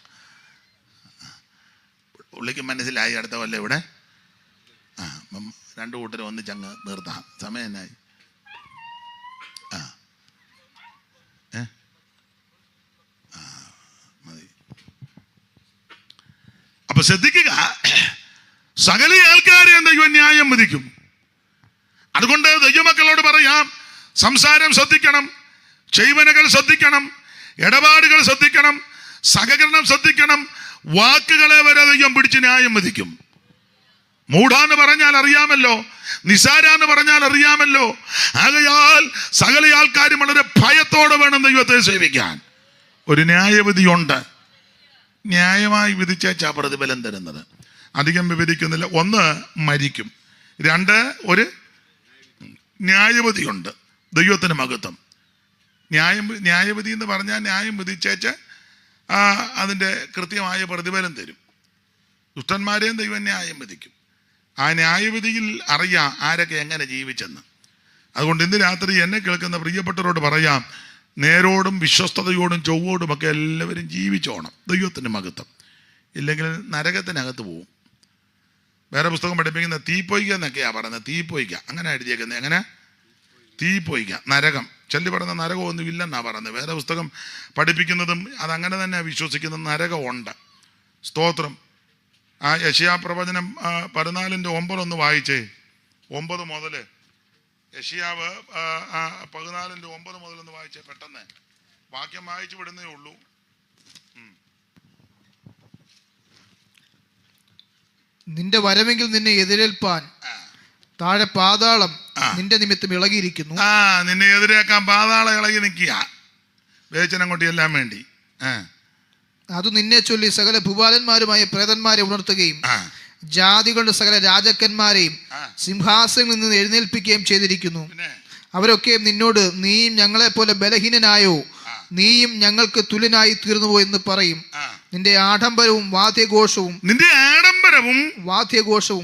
പുള്ളിക്ക് മനസ്സിലായി അടുത്ത വല്ല ഇവിടെ രണ്ടു കൂട്ടരും ഒന്നിച്ചങ്ങ് നിർത്താം. സമയം എന്നായി? മതി. അപ്പൊ ശ്രദ്ധിക്കുക, സകല ആൾക്കാരെയും ദൈവം ന്യായം വിധിക്കും. അതുകൊണ്ട് ദൈവമക്കളോട് പറയാം, സംസാരം ശ്രദ്ധിക്കണം, ചെയ്വനകൾ ശ്രദ്ധിക്കണം, ഇടപാടുകൾ ശ്രദ്ധിക്കണം, സഹകരണം ശ്രദ്ധിക്കണം. വാക്കുകളെ വരെ ദൈവം പിടിച്ച് ന്യായം വിധിക്കും. മൂഢാന്ന് പറഞ്ഞാൽ അറിയാമല്ലോ, നിസാരാന്ന് പറഞ്ഞാൽ അറിയാമല്ലോ. ആകയാൽ സകല ആൾക്കാരും വളരെ ഭയത്തോടെ വേണം ദൈവത്തെ സേവിക്കാൻ. ഒരു ന്യായവിധിയുണ്ട്. ന്യായമായി വിധിച്ചാ പ്രതിഫലം തരുന്നത്. അധികം വിവരിക്കുന്നില്ല. ഒന്ന്, മരിക്കും. രണ്ട്, ഒരു ന്യായവിധിയുണ്ട്. ദൈവത്തിന് മഹത്വം. ന്യായവിധി എന്ന് പറഞ്ഞാൽ ന്യായം വിധിച്ചേച്ച് അതിൻ്റെ കൃത്യമായ പ്രതിഫലം തരും. ദുഷ്ടന്മാരെയും ദൈവം ന്യായം വിധിക്കും. ആ ന്യായവിധിയിൽ അറിയാം ആരൊക്കെ എങ്ങനെ ജീവിച്ചെന്ന്. അതുകൊണ്ട് ഇന്ന് രാത്രി എന്നെ കേൾക്കുന്ന പ്രിയപ്പെട്ടവരോട് പറയാം, നേരോടും വിശ്വസ്തയോടും ചൊവ്വോടുമൊക്കെ എല്ലാവരും ജീവിച്ചോണം. ദൈവത്തിൻ്റെ മഹത്വം. ഇല്ലെങ്കിൽ നരകത്തിനകത്ത് പോവും. വേറെ പുസ്തകം പഠിപ്പിക്കുന്ന തീപ്പൊയ്ക്ക എന്നൊക്കെയാണ് പറയുന്നത്. തീപ്പൊയ്ക്ക അങ്ങനെ എഴുതിയേക്കുന്നത്. എങ്ങനെ? തീപ്പൊയ്ക്ക, നരകം. ചൊല്ലി പറയുന്ന നരകമൊന്നും ഇല്ലെന്നാണ് പറയുന്നത്. വേറെ പുസ്തകം പഠിപ്പിക്കുന്നതും അതങ്ങനെ തന്നെ വിശ്വസിക്കുന്ന നരകമുണ്ട്. സ്തോത്രം. ആ യെശയ്യാ പ്രവചനം 14:9 ഒന്ന് വായിച്ചേ. 9 മുതൽ യെശയ്യാവ് 14:9 മുതൽ ഒന്ന് വായിച്ചേ. പെട്ടെന്ന് വാക്യം വായിച്ചു വിടുന്നേ ഉള്ളൂ. നിന്റെ വരവെങ്കിൽ നിന്നെ എതിരേൽപ്പാൻ താഴെ പാതാളം നിന്റെ നിമിത്തം ഇളകിയിരിക്കുന്നു. നിന്നെ എതിരേക്കാൻ പാതാളം ഇളകി നിൽക്കുക, വേചനം കൊണ്ട് എല്ലാം വേണ്ടി. അത് നിന്നെ ചൊല്ലി സകല ഭൂപാലന്മാരുമായ പ്രേതന്മാരെ ഉണർത്തുകയും ജാതികളുടെ സകല രാജാക്കന്മാരെയും സിംഹാസനങ്ങളിൽ നിന്ന് എഴുന്നേൽപ്പിക്കുകയും ചെയ്തിരിക്കുന്നു. അവരൊക്കെയും നിന്നോട്, നീയും ഞങ്ങളെ പോലെ ബലഹീനനായോ, നീയും ഞങ്ങൾക്ക് തുല്യനായി തീർന്നുവോ എന്ന് പറയും. നിന്റെ ആഡംബരവും വാദ്യഘോഷവും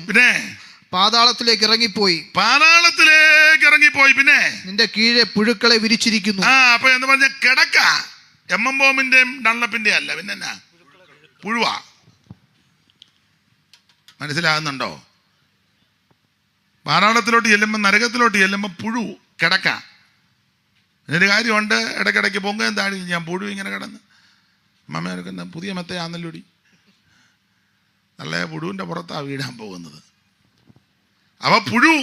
പിന്നെ പാതാളത്തിലേക്ക് ഇറങ്ങിപ്പോയി. പിന്നെ നിന്റെ കീഴെ പുഴുക്കളെ വിരിച്ചിരിക്കുന്നു. അപ്പൊ എന്ന് പറഞ്ഞ കിടക്ക എമ്മമ്പോമിന്റെയും ഡള്ളപ്പിന്റെ അല്ല, പിന്നെ പുഴുവാ. മനസ്സിലാകുന്നുണ്ടോ? പാതാളത്തിലോട്ട് ചെല്ലുമ്പോൾ, നരകത്തിലോട്ട് ചെല്ലുമ്പോൾ പുഴു കിടക്ക. അതിനൊരു കാര്യമുണ്ട്, ഇടയ്ക്കിടയ്ക്ക് പൊങ്ങയും താഴെ ഞാൻ പുഴു ഇങ്ങനെ കിടന്ന് അമ്മമ്മ പുതിയ മെത്തയാന്നല്ലോടി, നല്ല പുഴുവിൻ്റെ പുറത്താണ് വീടാൻ പോകുന്നത്. അവ പുഴു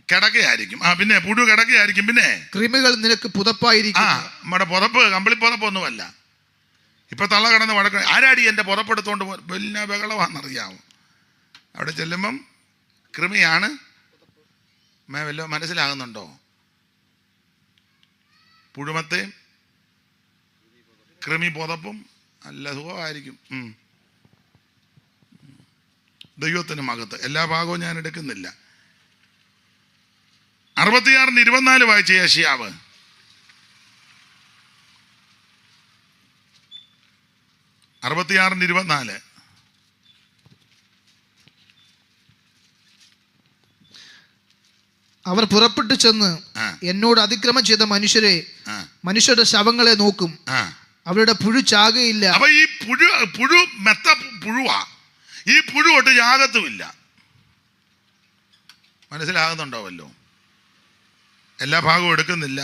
കിടക്കയായിരിക്കും. പിന്നെ പുഴു കിടക്കയായിരിക്കും. പിന്നെ കൃമികൾ നിനക്ക് പുതപ്പായിരിക്കും. നമ്മുടെ പുതപ്പ് കമ്പിളി പുതപ്പൊന്നുമല്ല. ഇപ്പൊ തള്ള കിടന്ന് വഴക്ക, ആരാടി എൻ്റെ പുതപ്പെടുത്തോണ്ട് വലിയ ബഹളമാണെന്നറിയാമോ? അവിടെ ചെല്ലുമ്പം കൃമിയാണ്. വല്ലതും മനസ്സിലാകുന്നുണ്ടോ? പുഴുമത്തെയും കൃമി പുതപ്പും നല്ല സുഖമായിരിക്കും. ദൈവത്തിന് മകത്ത്. എല്ലാ ഭാഗവും ഞാൻ എടുക്കുന്നില്ല. 66:24 വായിച്ച യെശയ്യാവ്. അവർ പുറപ്പെട്ടു ചെന്ന് എന്നോട് അതിക്രമം ചെയ്ത മനുഷ്യരുടെ ശവങ്ങളെ നോക്കും. അവരുടെ പുഴു ചാകയില്ല. അപ്പൊ ഈ പുഴു മെത്ത പുഴുവാ. ഈ പുഴു ഒട്ട് യാഗത്തുമില്ല. മനസ്സിലാകുന്നുണ്ടോ? വല്ലോ എല്ലാ ഭാഗവും എടുക്കുന്നില്ല.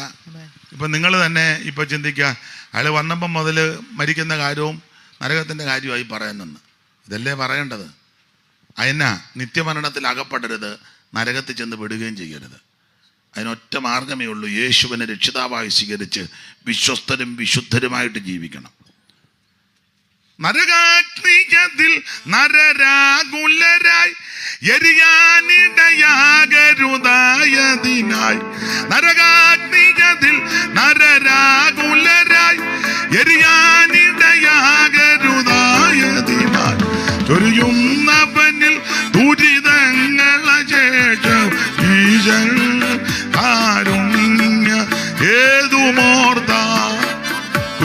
ഇപ്പൊ നിങ്ങൾ തന്നെ ഇപ്പൊ ചിന്തിക്കുക, അയാൾ വന്നപ്പം മുതൽ മരിക്കുന്ന കാര്യവും നരകത്തിന്റെ കാര്യമായി പറയുന്നെന്ന്. ഇതല്ലേ പറയേണ്ടത്? അതിനാ നിത്യമരണത്തിൽ അകപ്പെടരുത്, നരകത്തിൽ ചെന്ന് വിടുകയും ചെയ്യരുത്. അതിനൊറ്റ മാർഗമേ ഉള്ളൂ, യേശുവിനെ രക്ഷിതാവായി സ്വീകരിച്ച് വിശ്വസ്തരും വിശുദ്ധരുമായിട്ട് ജീവിക്കണം. നരകാഗ്നിയിൽ നരരാകുലരായി എരിയാനിടയാകരുതായതിനായി, നരകാഗ്നിയിൽ നരരാകുലരായി എരിയാനിടയാകരുതായതിനായി, ചൊരിയുന്നവനിൽ ദുരിതങ്ങളെ ശേഷം ഈശൻ കാരുണ്യം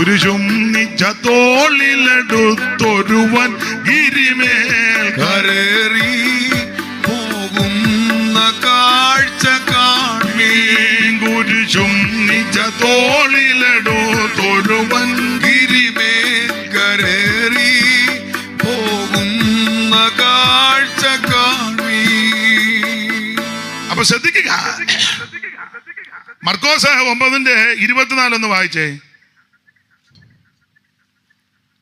കുരിശും നിജ തോളിലെടുത്തൊരുവൻ ഗിരിമേൽ കരേറി പോകുന്ന കാഴ്ച കാണീൻ. കുരിശും നിജ തോളിലെടുത്തൊരുവൻ ഗിരിമേൽ കരേറി പോകുന്ന കാഴ്ച കാണീൻ. അപ്പൊ ശ്രദ്ധിക്കുക, മർക്കോസ് 9:24 വായിച്ചേ.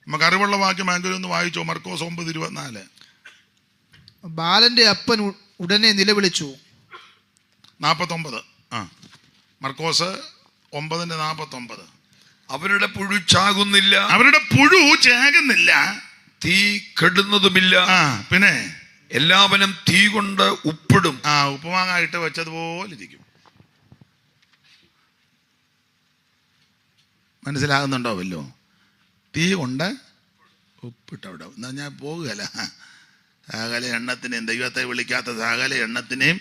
നമുക്ക് അറിവുള്ള വാക്യം ആങ്കിലും ഒന്ന് വായിച്ചോ. മർക്കോസ് 9:24. ബാലന്റെ അപ്പൻ ഉടനെ നിലവിളിച്ചു. 49. മർക്കോസ് 9:49. അവരുടെ പുഴു ചാകുന്നില്ല, അവരുടെ പുഴു ചാകുന്നില്ല, തീ കെടുന്നതുമില്ല. പിന്നെ എല്ലാവനും തീ കൊണ്ട് ഉപ്പിടും. ഉപ്പുമാങ്ങായിട്ട് വെച്ചതുപോലെ ഇരിക്കും. മനസ്സിലാകുന്നുണ്ടോ? വല്ലോ തീ കൊണ്ട് ഉപ്പിട്ടവിടെ എന്നാ ഞാൻ പോകുകയല്ല. സകല എണ്ണത്തിനെയും, ദൈവത്തെ വിളിക്കാത്ത സകല എണ്ണത്തിനെയും,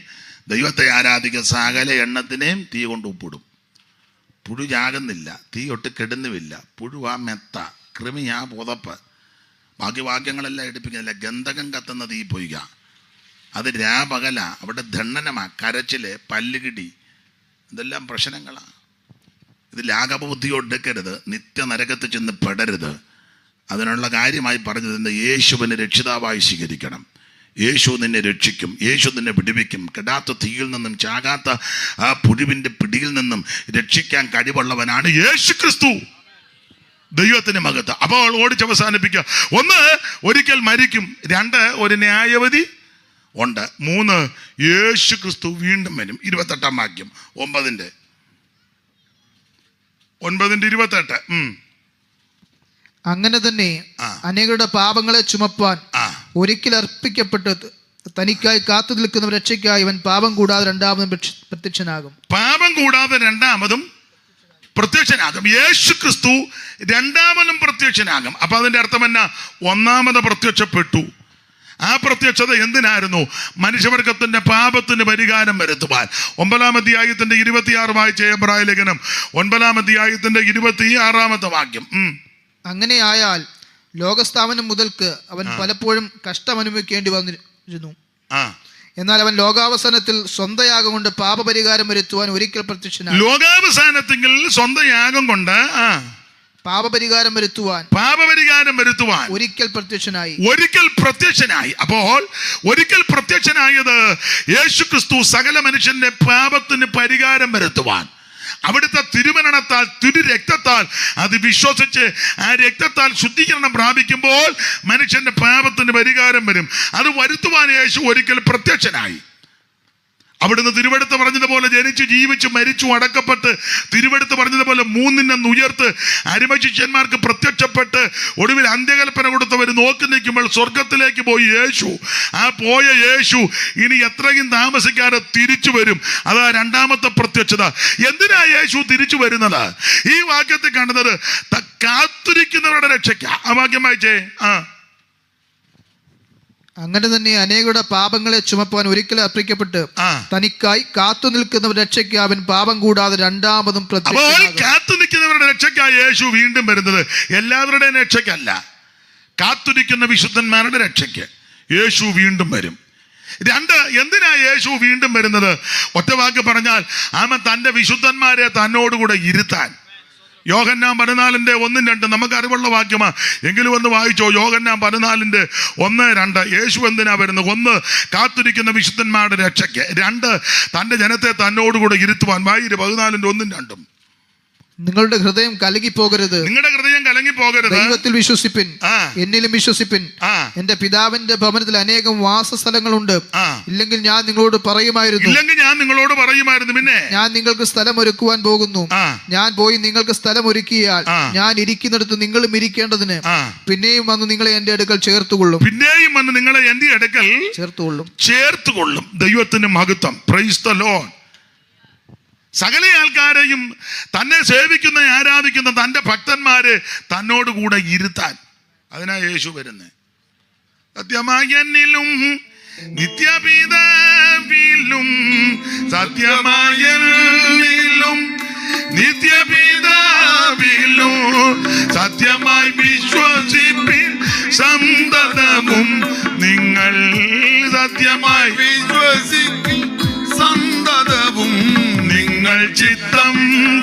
ദൈവത്തെ ആരാധിക്കുന്ന സകല എണ്ണത്തിനെയും തീ കൊണ്ട് ഉപ്പിടും. പുഴു ചാകുന്നില്ല, തീ ഒട്ട് കെടുന്നുമില്ല. പുഴു ആ മെത്ത, കൃമി ആ പുതപ്പ്, ബാക്കി വാക്യങ്ങളെല്ലാം എടുപ്പിക്കുന്നില്ല. ഗന്ധകം കത്തുന്ന തീ പൊയ്ക, അത് രാപകല. അവിടെ ദണ്ഡനമാ, കരച്ചില്, പല്ലുകിടി, ഇതെല്ലാം പ്രശ്നങ്ങളാണ്. ഇത് ലാഘവബുദ്ധി എടുക്കരുത്, നിത്യനരകത്ത് ചെന്ന് പെടരുത്. അതിനുള്ള കാര്യമായി പറഞ്ഞത് യേശുവിനെ രക്ഷിതാവായി സ്വീകരിക്കണം. യേശു നിന്നെ രക്ഷിക്കും, യേശു നിന്നെ വിടുവിക്കും. കെടാത്ത തീയിൽ നിന്നും, ചാകാത്ത ആ പുഴുവിൻ്റെ പിടിയിൽ നിന്നും രക്ഷിക്കാൻ കഴിവുള്ളവനാണ് യേശു ക്രിസ്തു. ദൈവത്തിന് മഹത്വം. അപ്പോൾ ഓടിച്ചവസാനിപ്പിക്കുക. 1, ഒരിക്കൽ മരിക്കും. 2, ഒരു ന്യായവിധി ഉണ്ട്. 3, യേശു ക്രിസ്തു വീണ്ടും വരും. 28 വാക്യം 9:28. അങ്ങനെ തന്നെ അനേകരുടെ പാപങ്ങളെ ചുമപ്പാൻ ഒരിക്കൽ അർപ്പിക്കപ്പെട്ട് തനിക്കായി കാത്തു നിൽക്കുന്ന രക്ഷയ്ക്കായി അവൻ പാപം കൂടാതെ രണ്ടാമതും പ്രത്യക്ഷനാകും. പാപം കൂടാതെ രണ്ടാമതും പ്രത്യക്ഷനാകും. യേശു ക്രിസ്തു രണ്ടാമതും പ്രത്യക്ഷനാകും. അപ്പൊ അതിന്റെ അർത്ഥം എന്നാ? ഒന്നാമത് പ്രത്യക്ഷപ്പെട്ടു. ആ പ്രത്യക്ഷത എന്തിനായിരുന്നു? മനുഷ്യവർഗത്തിന്റെ പാപത്തിന് പരിഹാരം വരുത്തുവാൻ. 9-ാം അധ്യായത്തിന്റെ 26 വായിച്ച എബ്രായ ലേഖനം 9-ാം അധ്യായത്തിന്റെ 26 വാക്യം. അങ്ങനെ ആയാൽ ലോകസ്ഥാപനം മുതൽക്ക് അവൻ പലപ്പോഴും കഷ്ടം അനുഭവിക്കേണ്ടി വന്നിരുന്നു. എന്നാൽ അവൻ ലോകാവസാനത്തിൽ സ്വന്തം യാഗം കൊണ്ട് പാപപരിഹാരം വരുത്തുവാൻ ഒരിക്കൽ പ്രത്യക്ഷനായി. ലോകാവസാനത്തിൽ സ്വന്തം യാഗം കൊണ്ട് പാപപരിഹാരം വരുത്തുവാൻ ഒരിക്കൽ പ്രത്യക്ഷനായി. അപ്പോൾ ഒരിക്കൽ പ്രത്യക്ഷനായത് യേശു ക്രിസ്തു സകല മനുഷ്യന്റെ പാപത്തിന് പരിഹാരം വരുത്തുവാൻ. അവിടുത്തെ തിരുമരണത്താൽ, തിരുരക്തത്താൽ അത് വിശ്വസിച്ച് ആ രക്തത്താൽ ശുദ്ധീകരണം പ്രാപിക്കുമ്പോൾ മനുഷ്യന്റെ പാപത്തിന് പരിഹാരം വരും. അത് വരുത്തുവാൻ യേശു ഒരിക്കൽ പ്രത്യക്ഷനായി. അവിടുന്ന് തിരുവെടുത്ത് പറഞ്ഞതുപോലെ ജനിച്ചു, ജീവിച്ചു, മരിച്ചു, അടക്കപ്പെട്ട്, തിരുവെടുത്ത് പറഞ്ഞതുപോലെ 3 ഉയർത്ത് അരിമശിഷ്യന്മാർക്ക് പ്രത്യക്ഷപ്പെട്ട് ഒടുവിൽ അന്ത്യകൽപ്പന കൊടുത്തവർ നോക്കി നിൽക്കുമ്പോൾ സ്വർഗത്തിലേക്ക് പോയി യേശു. ആ പോയ യേശു ഇനി എത്രയും താമസിക്കാതെ തിരിച്ചു വരും. അതാ രണ്ടാമത്തെ പ്രത്യക്ഷത. എന്തിനാ യേശു തിരിച്ചു വരുന്നത്? ഈ വാക്യത്തിൽ കാണുന്നത് കാത്തിരിക്കുന്നവരുടെ രക്ഷയ്ക്ക്. ആ വാക്യം വായിച്ചേ. അങ്ങനെ തന്നെ അനേകരുടെ പാപങ്ങളെ ചുമപ്പാൻ ഒരിക്കൽ അർപ്പിക്കപ്പെട്ട് തനിക്കായി കാത്തു നിൽക്കുന്നവരുടെ രക്ഷയ്ക്ക് അവൻ പാപം കൂടാതെ രണ്ടാമതും കാത്തു നിൽക്കുന്നവരുടെ രക്ഷയ്ക്കായി യേശു വീണ്ടും വരുന്നത്. എല്ലാവരുടെയും രക്ഷയ്ക്കല്ല, കാത്തിരിക്കുന്ന വിശുദ്ധന്മാരുടെ രക്ഷയ്ക്ക് യേശു വീണ്ടും വരും. 2, എന്തിനാ യേശു വീണ്ടും വരുന്നത്? ഒറ്റ വാക്ക് പറഞ്ഞാൽ അവൻ തൻ്റെ വിശുദ്ധന്മാരെ തന്നോടുകൂടെ ഇരുത്താൻ. യോഹന്നാൻ 14:1-2 നമുക്ക് അറിവുള്ള വാക്യമാ, എങ്കിലും ഒന്ന് വായിച്ചോ. യോഹന്നാൻ 14:1-2. യേശു എന്തിനാ വരുന്നത്? 1, കാത്തിരിക്കുന്ന വിശുദ്ധന്മാരുടെ രക്ഷയ്ക്ക്. 2, തൻ്റെ ജനത്തെ തന്നോടുകൂടെ ഇരുത്തുവാൻ. 14:1-2. നിങ്ങളുടെ ഹൃദയം കലങ്ങിപ്പോകരുത്. ദൈവത്തിൽ വിശ്വസിപ്പിൻ, എന്നിലും വിശ്വസിപ്പിൻ. എന്റെ പിതാവിന്റെ ഭവനത്തിൽ അനേകം വാസസ്ഥലങ്ങളുണ്ട്. ഇല്ലെങ്കിൽ ഞാൻ നിങ്ങളോട് പറയുമായിരുന്നു. പിന്നെ ഞാൻ നിങ്ങൾക്ക് സ്ഥലം ഒരുക്കുവാൻ പോകുന്നു. ഞാൻ പോയി നിങ്ങൾക്ക് സ്ഥലം ഒരുക്കിയാൽ ഞാൻ ഇരിക്കുന്നിടത്ത് നിങ്ങളും ഇരിക്കേണ്ടതിന് പിന്നെയും വന്ന് നിങ്ങളെ എന്റെ അടുക്കൽ ചേർത്തുകൊള്ളും. ദൈവത്തിന് മഹത്വം. Praise the Lord. സകല ആൾക്കാരെയും തന്നെ സേവിക്കുന്ന, ആരാധിക്കുന്ന തൻ്റെ ഭക്തന്മാരെ തന്നോടുകൂടെ ഇരുത്താൻ. അതിനാ യേശു വരുന്നത്. സത്യമായനിലും നിത്യപിതാവിലും, സത്യമായനിലും നിത്യപിതാവിലും സത്യമായി വിശ്വസിപ്പിൻ സന്തതവും നിങ്ങൾ സത്യമായി വിശ്വസിക്കും സന്തതവും നിങ്ങൾ ചിത്തം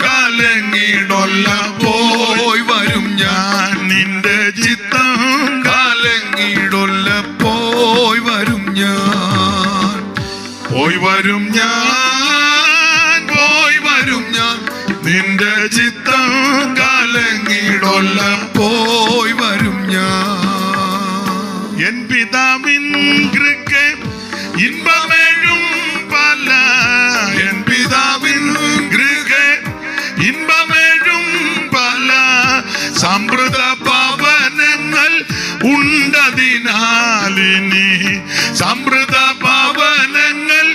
കലങ്ങിടൊല്ല പോയി വരും ഞാൻ നിന്റെ ചിത്തം കാലങ്ങിടൊല്ല പോയി വരും ഞാൻ പോയി വരും ഞാൻ പോയി വരും ഞാൻ നിന്റെ ചിത്തം കലങ്ങിടൊല്ല പോയി വരും ഞാൻ എൻ പിതാവിൻ കൃപ ഇൻപമേഴും പല എൻ പിതാവിൻ കൃപ ഇൻപമേഴും പല സമൃദ്ധ ഭവനങ്ങൾ ഉണ്ടതിനാലിനി സമൃദ്ധ ഭവനങ്ങൾ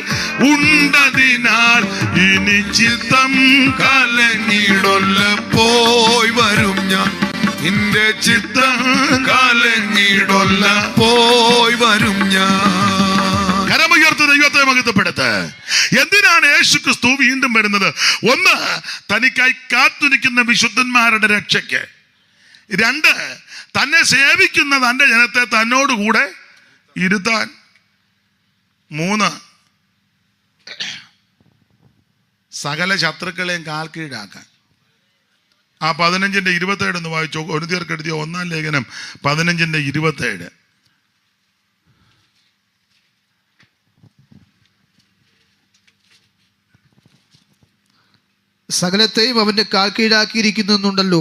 ഉണ്ടതിനാൽ ഇനി ചിത്തം കലങ്ങിടൊല്ല പോയി വരും ഞാൻ നിന്റെ ചിത്തം കാലങ്ങിടൊല്ല പോയി വരും ഞാൻ കരമുയർത്ത് ദൈവത്തെ മഹത്വപ്പെടുത്ത്. എന്തിനാണ് യേശു ക്രിസ്തു വീണ്ടും വരുന്നത്? ഒന്ന്, തനിക്കായി കാത്തുനിൽക്കുന്ന വിശുദ്ധന്മാരുടെ രക്ഷയ്ക്ക്. രണ്ട്, തന്നെ സേവിക്കുന്ന തന്റെ ജനത്തെ തന്നോടുകൂടെ ഇരുത്താൻ. മൂന്ന്, സകല ശത്രുക്കളെയും കാൽ കീഴാക്കാൻ. ആ 15:27 ഒന്ന് വായിച്ചോ. കൊരിന്ത്യർക്ക് എഴുതിയ 1-ാം ലേഖനം 15:27. സകലത്തെയും അവന്റെ കാൽ കീഴാക്കിയിരിക്കുന്നുണ്ടല്ലോ.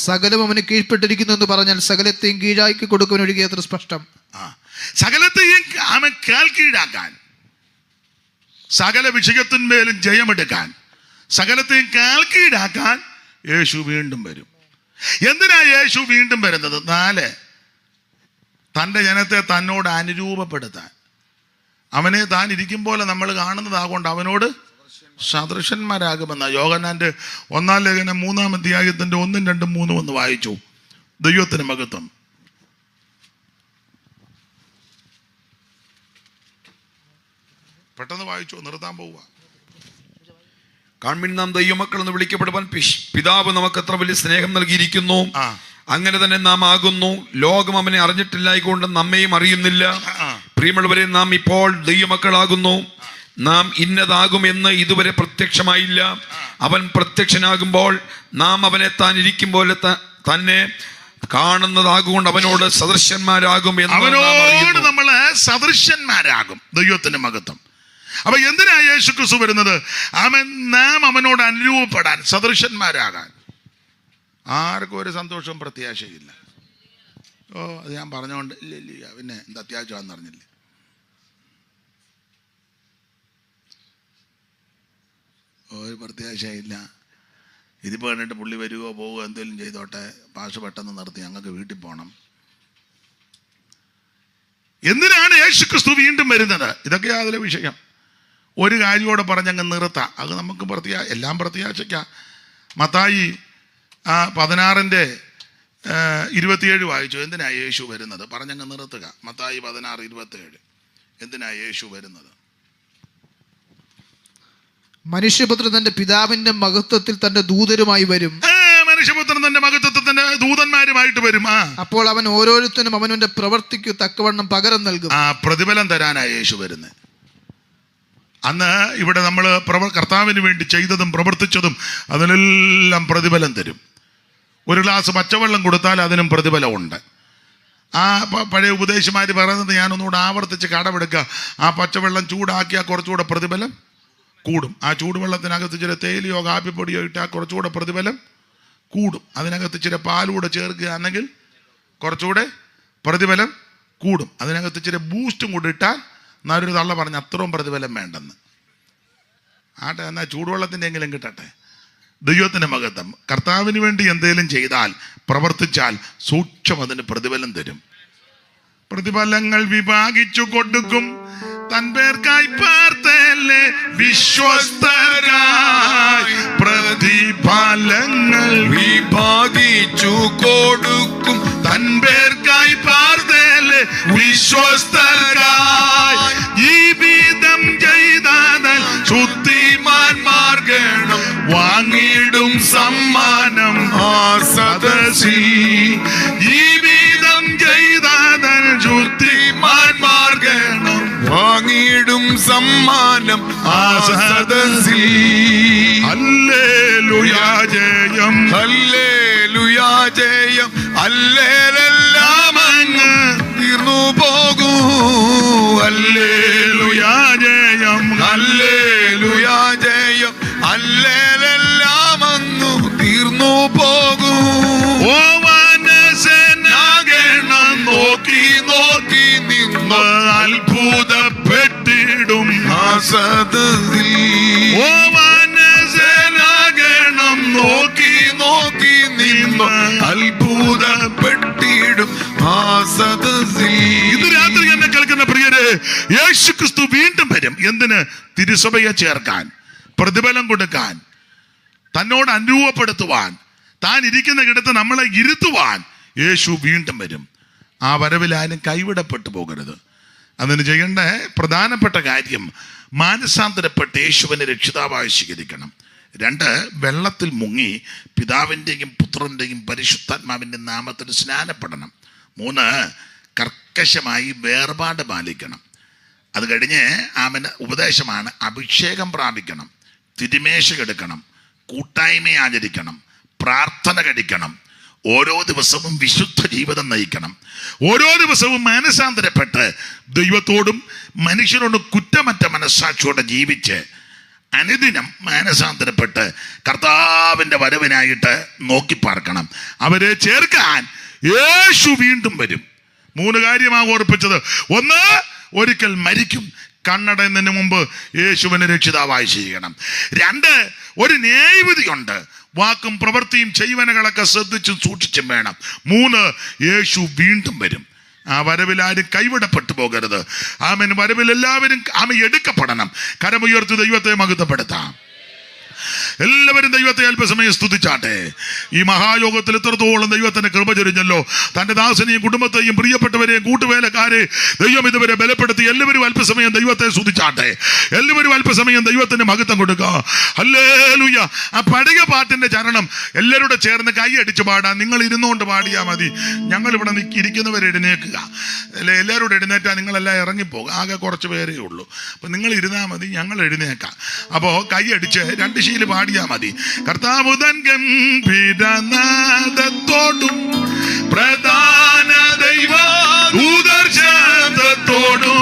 സകലം അവന് കീഴ്പ്പെട്ടിരിക്കുന്നു എന്ന് പറഞ്ഞാൽ സകലത്തെയും കീഴാക്കി കൊടുക്കുവാൻ ഒഴികെ അത്ര സ്പഷ്ടം. സകലത്തെയും അവൻ കാൽ കീഴാക്കാൻ, സകല വിഷയത്തിന്മേലും ജയമെടുക്കാൻ, സകലത്തെയും കാൽ കീഴാക്കാൻ യേശു വീണ്ടും വരും. എന്തിനാ യേശു വീണ്ടും വരുന്നത്? 4, തൻ്റെ ജനത്തെ തന്നോട് അനുരൂപപ്പെടുത്താൻ. അവനെ താൻ ഇരിക്കും പോലെ നമ്മൾ കാണുന്നതാകൊണ്ട് അവനോട് സദൃശന്മാരാകുമെന്ന യോഹന്നാന്റെ 1-ാം ലേഖനം 3-ാം അധ്യായത്തിന്റെ 1, 2, 3 ഒന്ന് വായിച്ചു. ദൈവത്തിന് മഹത്വം. പെട്ടെന്ന് വായിച്ചു, നിർത്താൻ പോവുക. കാൺമിൻ നാം ദൈവമക്കൾ എന്ന് വിളിക്കപ്പെടുവാൻ പിതാവ് നമുക്ക് എത്ര വലിയ സ്നേഹം നൽകിയിരിക്കുന്നു. അങ്ങനെ തന്നെ നാം ആകുന്നു. ലോകം അവനെ അറിഞ്ഞിട്ടില്ലായിക്കൊണ്ട് നമ്മയും അറിയുന്നില്ല. പ്രിയമുള്ളവരെ, നാം ഇപ്പോൾ ദൈവമക്കളാകുന്നു. നാം ഇന്നതാകുമെന്ന് ഇതുവരെ പ്രത്യക്ഷമായില്ല. അവൻ പ്രത്യക്ഷനാകുമ്പോൾ നാം അവനെ താൻ ഇരിക്കും പോലെ തന്നെ കാണുന്നതാകൊണ്ട് അവനോട് സദൃശന്മാരാകും. അവനോട് നമ്മൾ സദൃശന്മാരാകും. ദൈവത്തിന്റെ മഹത്വം. അപ്പൊ എന്തിനാ യേശു ക്രിസ്തു വരുന്നത്? നാം അവനോട് അനുരൂപപ്പെടാൻ, സദൃശന്മാരാകാൻ. ആർക്കും ഒരു സന്തോഷവും പ്രത്യാശയില്ല. അത് ഞാൻ പറഞ്ഞോണ്ട് ഇല്ല പിന്നെ എന്താ അത്യാവശ്യമാണെന്ന് അറിഞ്ഞില്ലേ? ഒരു പ്രത്യാശയില്ല. ഇതിപ്പോൾ കണ്ടിട്ട് പുള്ളി വരികയോ പോവുകയോ എന്തെങ്കിലും ചെയ്തോട്ടെ, പാഷ പെട്ടെന്ന് നിർത്തി ഞങ്ങൾക്ക് വീട്ടിൽ പോകണം. എന്തിനാണ് യേശു ക്രിസ്തു വീണ്ടും വരുന്നത്? ഇതൊക്കെയാ അതിലെ വിഷയം. ഒരു കാര്യത്തോടെ പറഞ്ഞങ്ങ് നിർത്താം. അത് നമുക്ക് എല്ലാം പ്രത്യാശയ്ക്കാം. മത്തായി 16:27 വായിച്ചു. എന്തിനാ യേശു വരുന്നത്? പറഞ്ഞങ്ങ് നിർത്തുക. മത്തായി 16:27. എന്തിനാ യേശു വരുന്നത്? മനുഷ്യപുത്രൻ തന്റെ പിതാവിന്റെ മഹത്വത്തിൽ തന്റെ ദൂതരുമായി വരും. മനുഷ്യപുത്രൻ തന്റെ മഹത്വത്തിൽ തന്റെ ദൂതന്മാരുമായിട്ട് വരും. അപ്പോൾ അവൻ ഓരോരുത്തരും അവനവന്റെ പ്രവൃത്തിക്ക് തക്കവണ്ണം പകരം നൽകും. പ്രതിഫലം തരാനാണ് യേശു വരുന്നത്. അന്ന് ഇവിടെ നമ്മൾ കർത്താവിന് വേണ്ടി ചെയ്തതും പ്രവർത്തിച്ചതും അതിനെല്ലാം പ്രതിഫലം തരും. ഒരു ഗ്ലാസ് പച്ചവെള്ളം കൊടുത്താൽ അതിനും പ്രതിഫലമുണ്ട്. പഴയ ഉപദേശിമാർ പറയുന്നത് ഞാനൊന്നുകൂടെ ആവർത്തിച്ച് കടമെടുക്കുക. ആ പച്ചവെള്ളം ചൂടാക്കിയാൽ കുറച്ചുകൂടെ പ്രതിഫലം കൂടും. ആ ചൂടുവെള്ളത്തിനകത്ത് ചില തേയിലയോ കാപ്പിപ്പൊടിയോ ഇട്ടാൽ കുറച്ചുകൂടെ പ്രതിഫലം കൂടും. അതിനകത്ത് ചില പാലൂടെ ചേർക്കുകയാണെങ്കിൽ കുറച്ചുകൂടെ പ്രതിഫലം കൂടും. അതിനകത്ത് ചില ബൂസ്റ്റും കൂടെ ഇട്ടാൽ എന്നൊരു തള്ള പറഞ്ഞ് അത്രയും പ്രതിഫലം വേണ്ടെന്ന്. എന്നാൽ ചൂടുവെള്ളത്തിൻ്റെ എങ്കിലും കിട്ടട്ടെ. ദൈവത്തിൻ്റെ മഹത്വം. കർത്താവിന് വേണ്ടി എന്തെങ്കിലും ചെയ്താൽ, പ്രവർത്തിച്ചാൽ സൂക്ഷ്മം അതിന് പ്രതിഫലം തരും. പ്രതിഫലങ്ങൾ വിഭാഗിച്ചു കൊടുക്കും തൻ പേർക്കായി പാർത്തല്ലേ വിശ്വസ്തരായി. പ്രതിഫലങ്ങൾ വിഭാഗിച്ചു കൊടുക്കും തൻ പേർക്കായി പാർത്തല്ലേ വിശ്വസ്തരായി. ജീവിതം ചെയ്താൽ ശുദ്ധിമാന്മാർ ഗണം വാങ്ങിയിടും സമ്മാനം ആ സദസ്സിൽ. ജീവിതം ചെയ്താൽ ശുദ്ധിമാന്മാർ ഗണം വാങ്ങിയിടും സമ്മാനം ആ സദസ്സിൽ. ഹല്ലേലൂയാ ജയം, ഹല്ലേലൂയാ ജയം, അല്ലേലെല്ലാം അങ്ങ് തീർന്നു പോകൂ. ഹല്ലേലൂയാ ജയം, ഹല്ലേലൂയാ ജയം, അല്ലേലെല്ലാം അങ്ങ് തീർന്നു പോകൂ. ഓ മനസ്സനാകണം നോക്കി നോക്കി നിന്ന് അത്ഭുതപ്പെട്ടിടും ആ സദസ്സിൽ. ഓ മനസ്സനാകണം നോക്കി നോക്കി നിന്ന് അത്ഭുതപ്പെട്ടിടും ആ സദസ്സിൽ. ഇന്ന് രാത്രി എന്നെ കേൾക്കുന്ന പ്രിയരെ, യേശുക്രിസ്തു വീണ്ടും വരും. എന്തിന്? തിരുസഭയെ ചേർക്കാൻ, പ്രതിഫലം കൊടുക്കാൻ, തന്നോട് അനുരൂപപ്പെടുത്തുവാൻ, താൻ ഇരിക്കുന്ന ഇടത്ത് നമ്മളെ ഇരുത്തുവാൻ യേശു വീണ്ടും വരും. ആ വരവിൽ ആരും കൈവിടപ്പെട്ടു പോകരുത്. അതിന് ചെയ്യേണ്ട പ്രധാനപ്പെട്ട കാര്യം മാനസാന്തരപ്പെട്ട് യേശുവിനെ രക്ഷിതാവായി സ്വീകരിക്കണം. 2, വെള്ളത്തിൽ മുങ്ങി പിതാവിൻ്റെയും പുത്രൻ്റെയും പരിശുദ്ധാത്മാവിൻ്റെ നാമത്തിൽ സ്നാനപ്പെടണം. 3, കർക്കശമായി വേർപാട് പാലിക്കണം. അത് കഴിഞ്ഞ് ആമന് ഉപദേശമാണ് അഭിഷേകം പ്രാപിക്കണം, തിരുമേശ എടുക്കണം, കൂട്ടായ്മ ആചരിക്കണം, പ്രാർത്ഥന കഴിക്കണം, ഓരോ ദിവസവും വിശുദ്ധ ജീവിതം നയിക്കണം, ഓരോ ദിവസവും മാനസാന്തരപ്പെട്ട് ദൈവത്തോടും മനുഷ്യരോടും കുറ്റമറ്റ മനസ്സാക്ഷിയോടെ ജീവിച്ച് അനുദിനം മാനസാന്തരപ്പെട്ട് കർത്താവിൻ്റെ വരവിനായിട്ട് നോക്കി പാർക്കണം. അവരെ ചേർക്കാൻ യേശു വീണ്ടും വരും. 3 കാര്യമാണ് ഓർപ്പിച്ചത്. 1, ഒരിക്കൽ മരിക്കും, കണ്ണടയുന്നതിന് മുമ്പ് യേശുവിനെ രക്ഷിതാവായി ചെയ്യണം. 2, ഒരു ന്യായവിധിയുണ്ട്, വാക്കും പ്രവൃത്തിയും ചെയ്വനകളൊക്കെ ശ്രദ്ധിച്ചും സൂക്ഷിച്ചും വേണം. 3, യേശു വീണ്ടും വരും. ആ വരവിൽ ആരും കൈവിടപ്പെട്ടു പോകരുത്. ആമേൻ. വരവിൽ എല്ലാവരും എടുക്കപ്പെടണം. കരമുയർത്തി ദൈവത്തെ മഹത്വപ്പെടുത്താം. എല്ലാവരും ദൈവത്തെ അല്പസമയം സ്തുതിച്ചാട്ടെ. ഈ മഹായോഗത്തിൽ എത്രത്തോളം ദൈവത്തിന്റെ കൃപ ചൊരിഞ്ഞല്ലോ. തന്റെ ദാസനെയും കുടുംബത്തെയും പ്രിയപ്പെട്ടവരെയും കൂട്ടുവേലക്കാരെ ദൈവം ഇതുവരെ ബലപ്പെടുത്തി. എല്ലാവരും അല്പസമയം ദൈവത്തെ സ്തുതിച്ചാട്ടെ. എല്ലാവരും അല്പസമയം ദൈവത്തിന് മഹത്വം കൊടുക്കുക. ഹല്ലേലൂയ. ആ പഴയ പാട്ടിന്റെ ചരണം എല്ലാവരോടും ചേർന്ന് കൈയടിച്ച് പാടാം. നിങ്ങൾ ഇരുന്നുകൊണ്ട് പാടിയാൽ മതി. ഞങ്ങളിവിടെ ഇരിക്കുന്നവരെ എഴുന്നേക്കുക. എല്ലാവരോടും എഴുന്നേറ്റാൽ നിങ്ങളെല്ലാം ഇറങ്ങിപ്പോകും. ആകെ കുറച്ച് പേരേ ഉള്ളൂ. അപ്പം നിങ്ങൾ ഇരുന്നാൽ മതി, ഞങ്ങൾ എഴുന്നേക്കാം. അപ്പോൾ കൈയടിച്ച് 2 ശീല് പാടിയാ മതി. കർത്താവുതൻ ഗംഭീരനാദത്തോടും പ്രധാന ദൈവ ദൂതർശബ്ദത്തോടും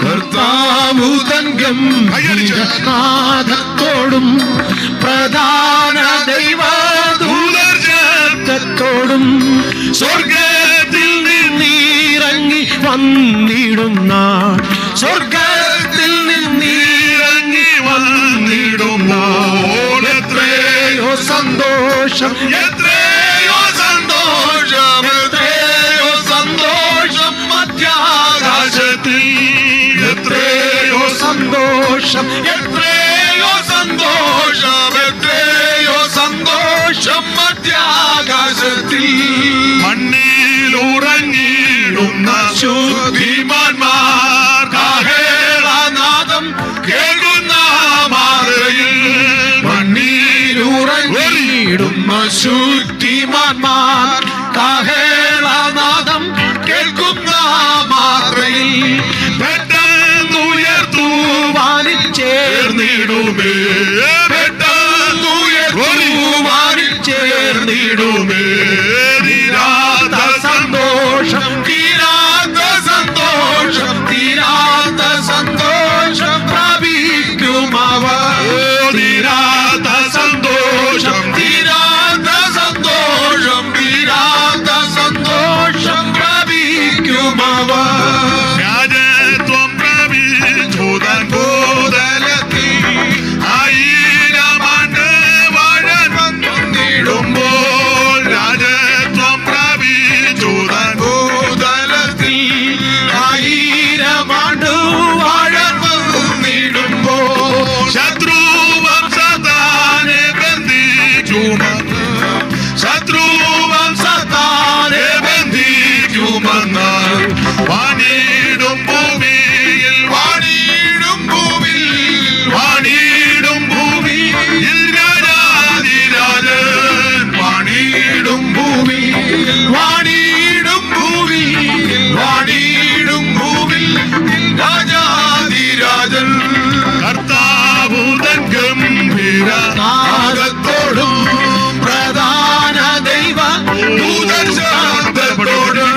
കർത്താവുതൻ ഗംഭീരനാദത്തോടും പ്രധാന ദൈവ ദൂതർശബ്ദത്തോടും സ്വർഗത്തിൽ നിന്നിറങ്ങി വന്നിടുന്ന സ്വർഗത്തിൽ നിന്നിറങ്ങി വന്നിടുന്ന എത്രയോ സന്തോഷം, എത്രയോ സന്തോഷം, എത്രയോ സന്തോഷം മധ്യാകാശത്തിൽ. എത്രയോ സന്തോഷം, എത്രയോ സന്തോഷം, എത്രയോ സന്തോഷം മധ്യാകാശത്തിൽ. മണ്ണിലുറങ്ങിടുന്ന ശുദ്ധിമാന്മാർ കാഹളനാദം കേൾക്കുന്ന മാതയിൽ. മണ്ണിലുറങ്ങിടുന്ന ശുദ്ധിമാന്മാർ കാഹളനാദം കേൾക്കുന്ന മാത്രയിൽ പെട്ടെന്നുയർത്തുവാനിൽ ചേർന്നിടുമേ, പെട്ടെന്നുയർത്തുവാനിൽ ചേർന്നിടുമേ. തീരാത്ത സന്തോഷം, തീരാത്ത സന്തോഷം, തീരാത്ത സന്തോഷം പ്രാപിക്കും അവർ. തീരാത്ത സന്തോഷം, തീരാത്ത സന്തോഷം, തീരാത്ത സന്തോഷം പ്രാപിക്കും അവർ. രാജത്വം പ്രാപിച്ചു തൻ ഭൂതലത്തിൽ ആയി നാദത്തോടും പ്രധാന ദൈവ ദൂതശബ്ദത്തോടും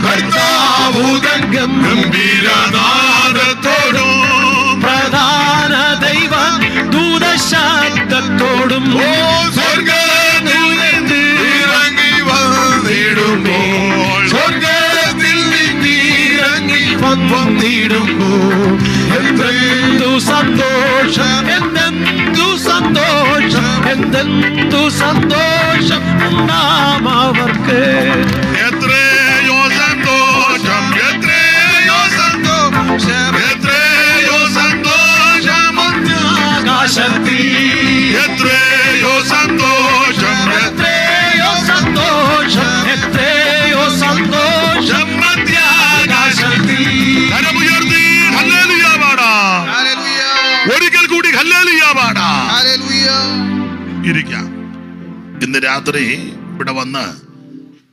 കർത്താവൂതൻ ഗംഭീരനാദത്തോടും പ്രധാന ദൈവ ദൂതശബ്ദത്തോടും സ്വർഗ്ഗത്തിലിറങ്ങി വന്നിടുമ്പോൾ സ്വർഗ്ഗത്തിൽ നിന്നിറങ്ങി വന്നിടുമ്പോൾ എന്തെന്തു സന്തോഷം എന്തെന്തു സന്തോഷം എന്തെന്തു സന്തോഷം നാം അവർക്ക് എത്രയോ സന്തോഷം എത്രയോ സന്തോഷം എത്രയോ സന്തോഷം ആകാശത്തിൽ എത്രയോ സന്തോഷം എത്രയോ സന്തോഷം എത്രയോ സന്തോഷം മധ്യാകാശത്തിൽ കരമുയർത്തി ഹല്ലേലൂയ പാടാം. ഹല്ലേലൂയ. ഒരിക്കൽ കൂടി ഹല്ലേലൂയ പാടാം. ഹല്ലേലൂയ. ഇരിക്കാം. ഇന്ന് രാത്രി ഇവിടെ വന്ന്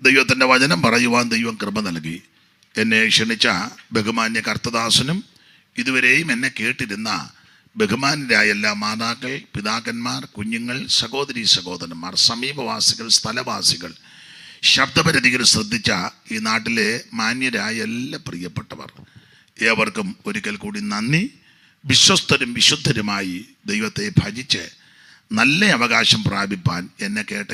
ദൈവത്തിൻ്റെ വചനം പറയുവാൻ ദൈവം കൃപ നൽകി. എന്നെ ക്ഷണിച്ച ബഹുമാന്യ കർത്തദാസനും ഇതുവരെയും എന്നെ കേട്ടിരുന്ന ബഹുമാന്യരായ എല്ലാ മാതാക്കൾ, പിതാക്കന്മാർ, കുഞ്ഞുങ്ങൾ, സഹോദരി സഹോദരന്മാർ, സമീപവാസികൾ, സ്ഥലവാസികൾ, ശബ്ദപരിധികൾ ശ്രദ്ധിച്ച ഈ നാട്ടിലെ മാന്യരായ എല്ലാ പ്രിയപ്പെട്ടവർ, ഏവർക്കും ഒരിക്കൽ കൂടി നന്ദി. വിശ്വസ്തരും വിശുദ്ധരുമായി ദൈവത്തെ ഭജിച്ച് നല്ല അവകാശം പ്രാപിപ്പാൻ എന്നെ കേട്ട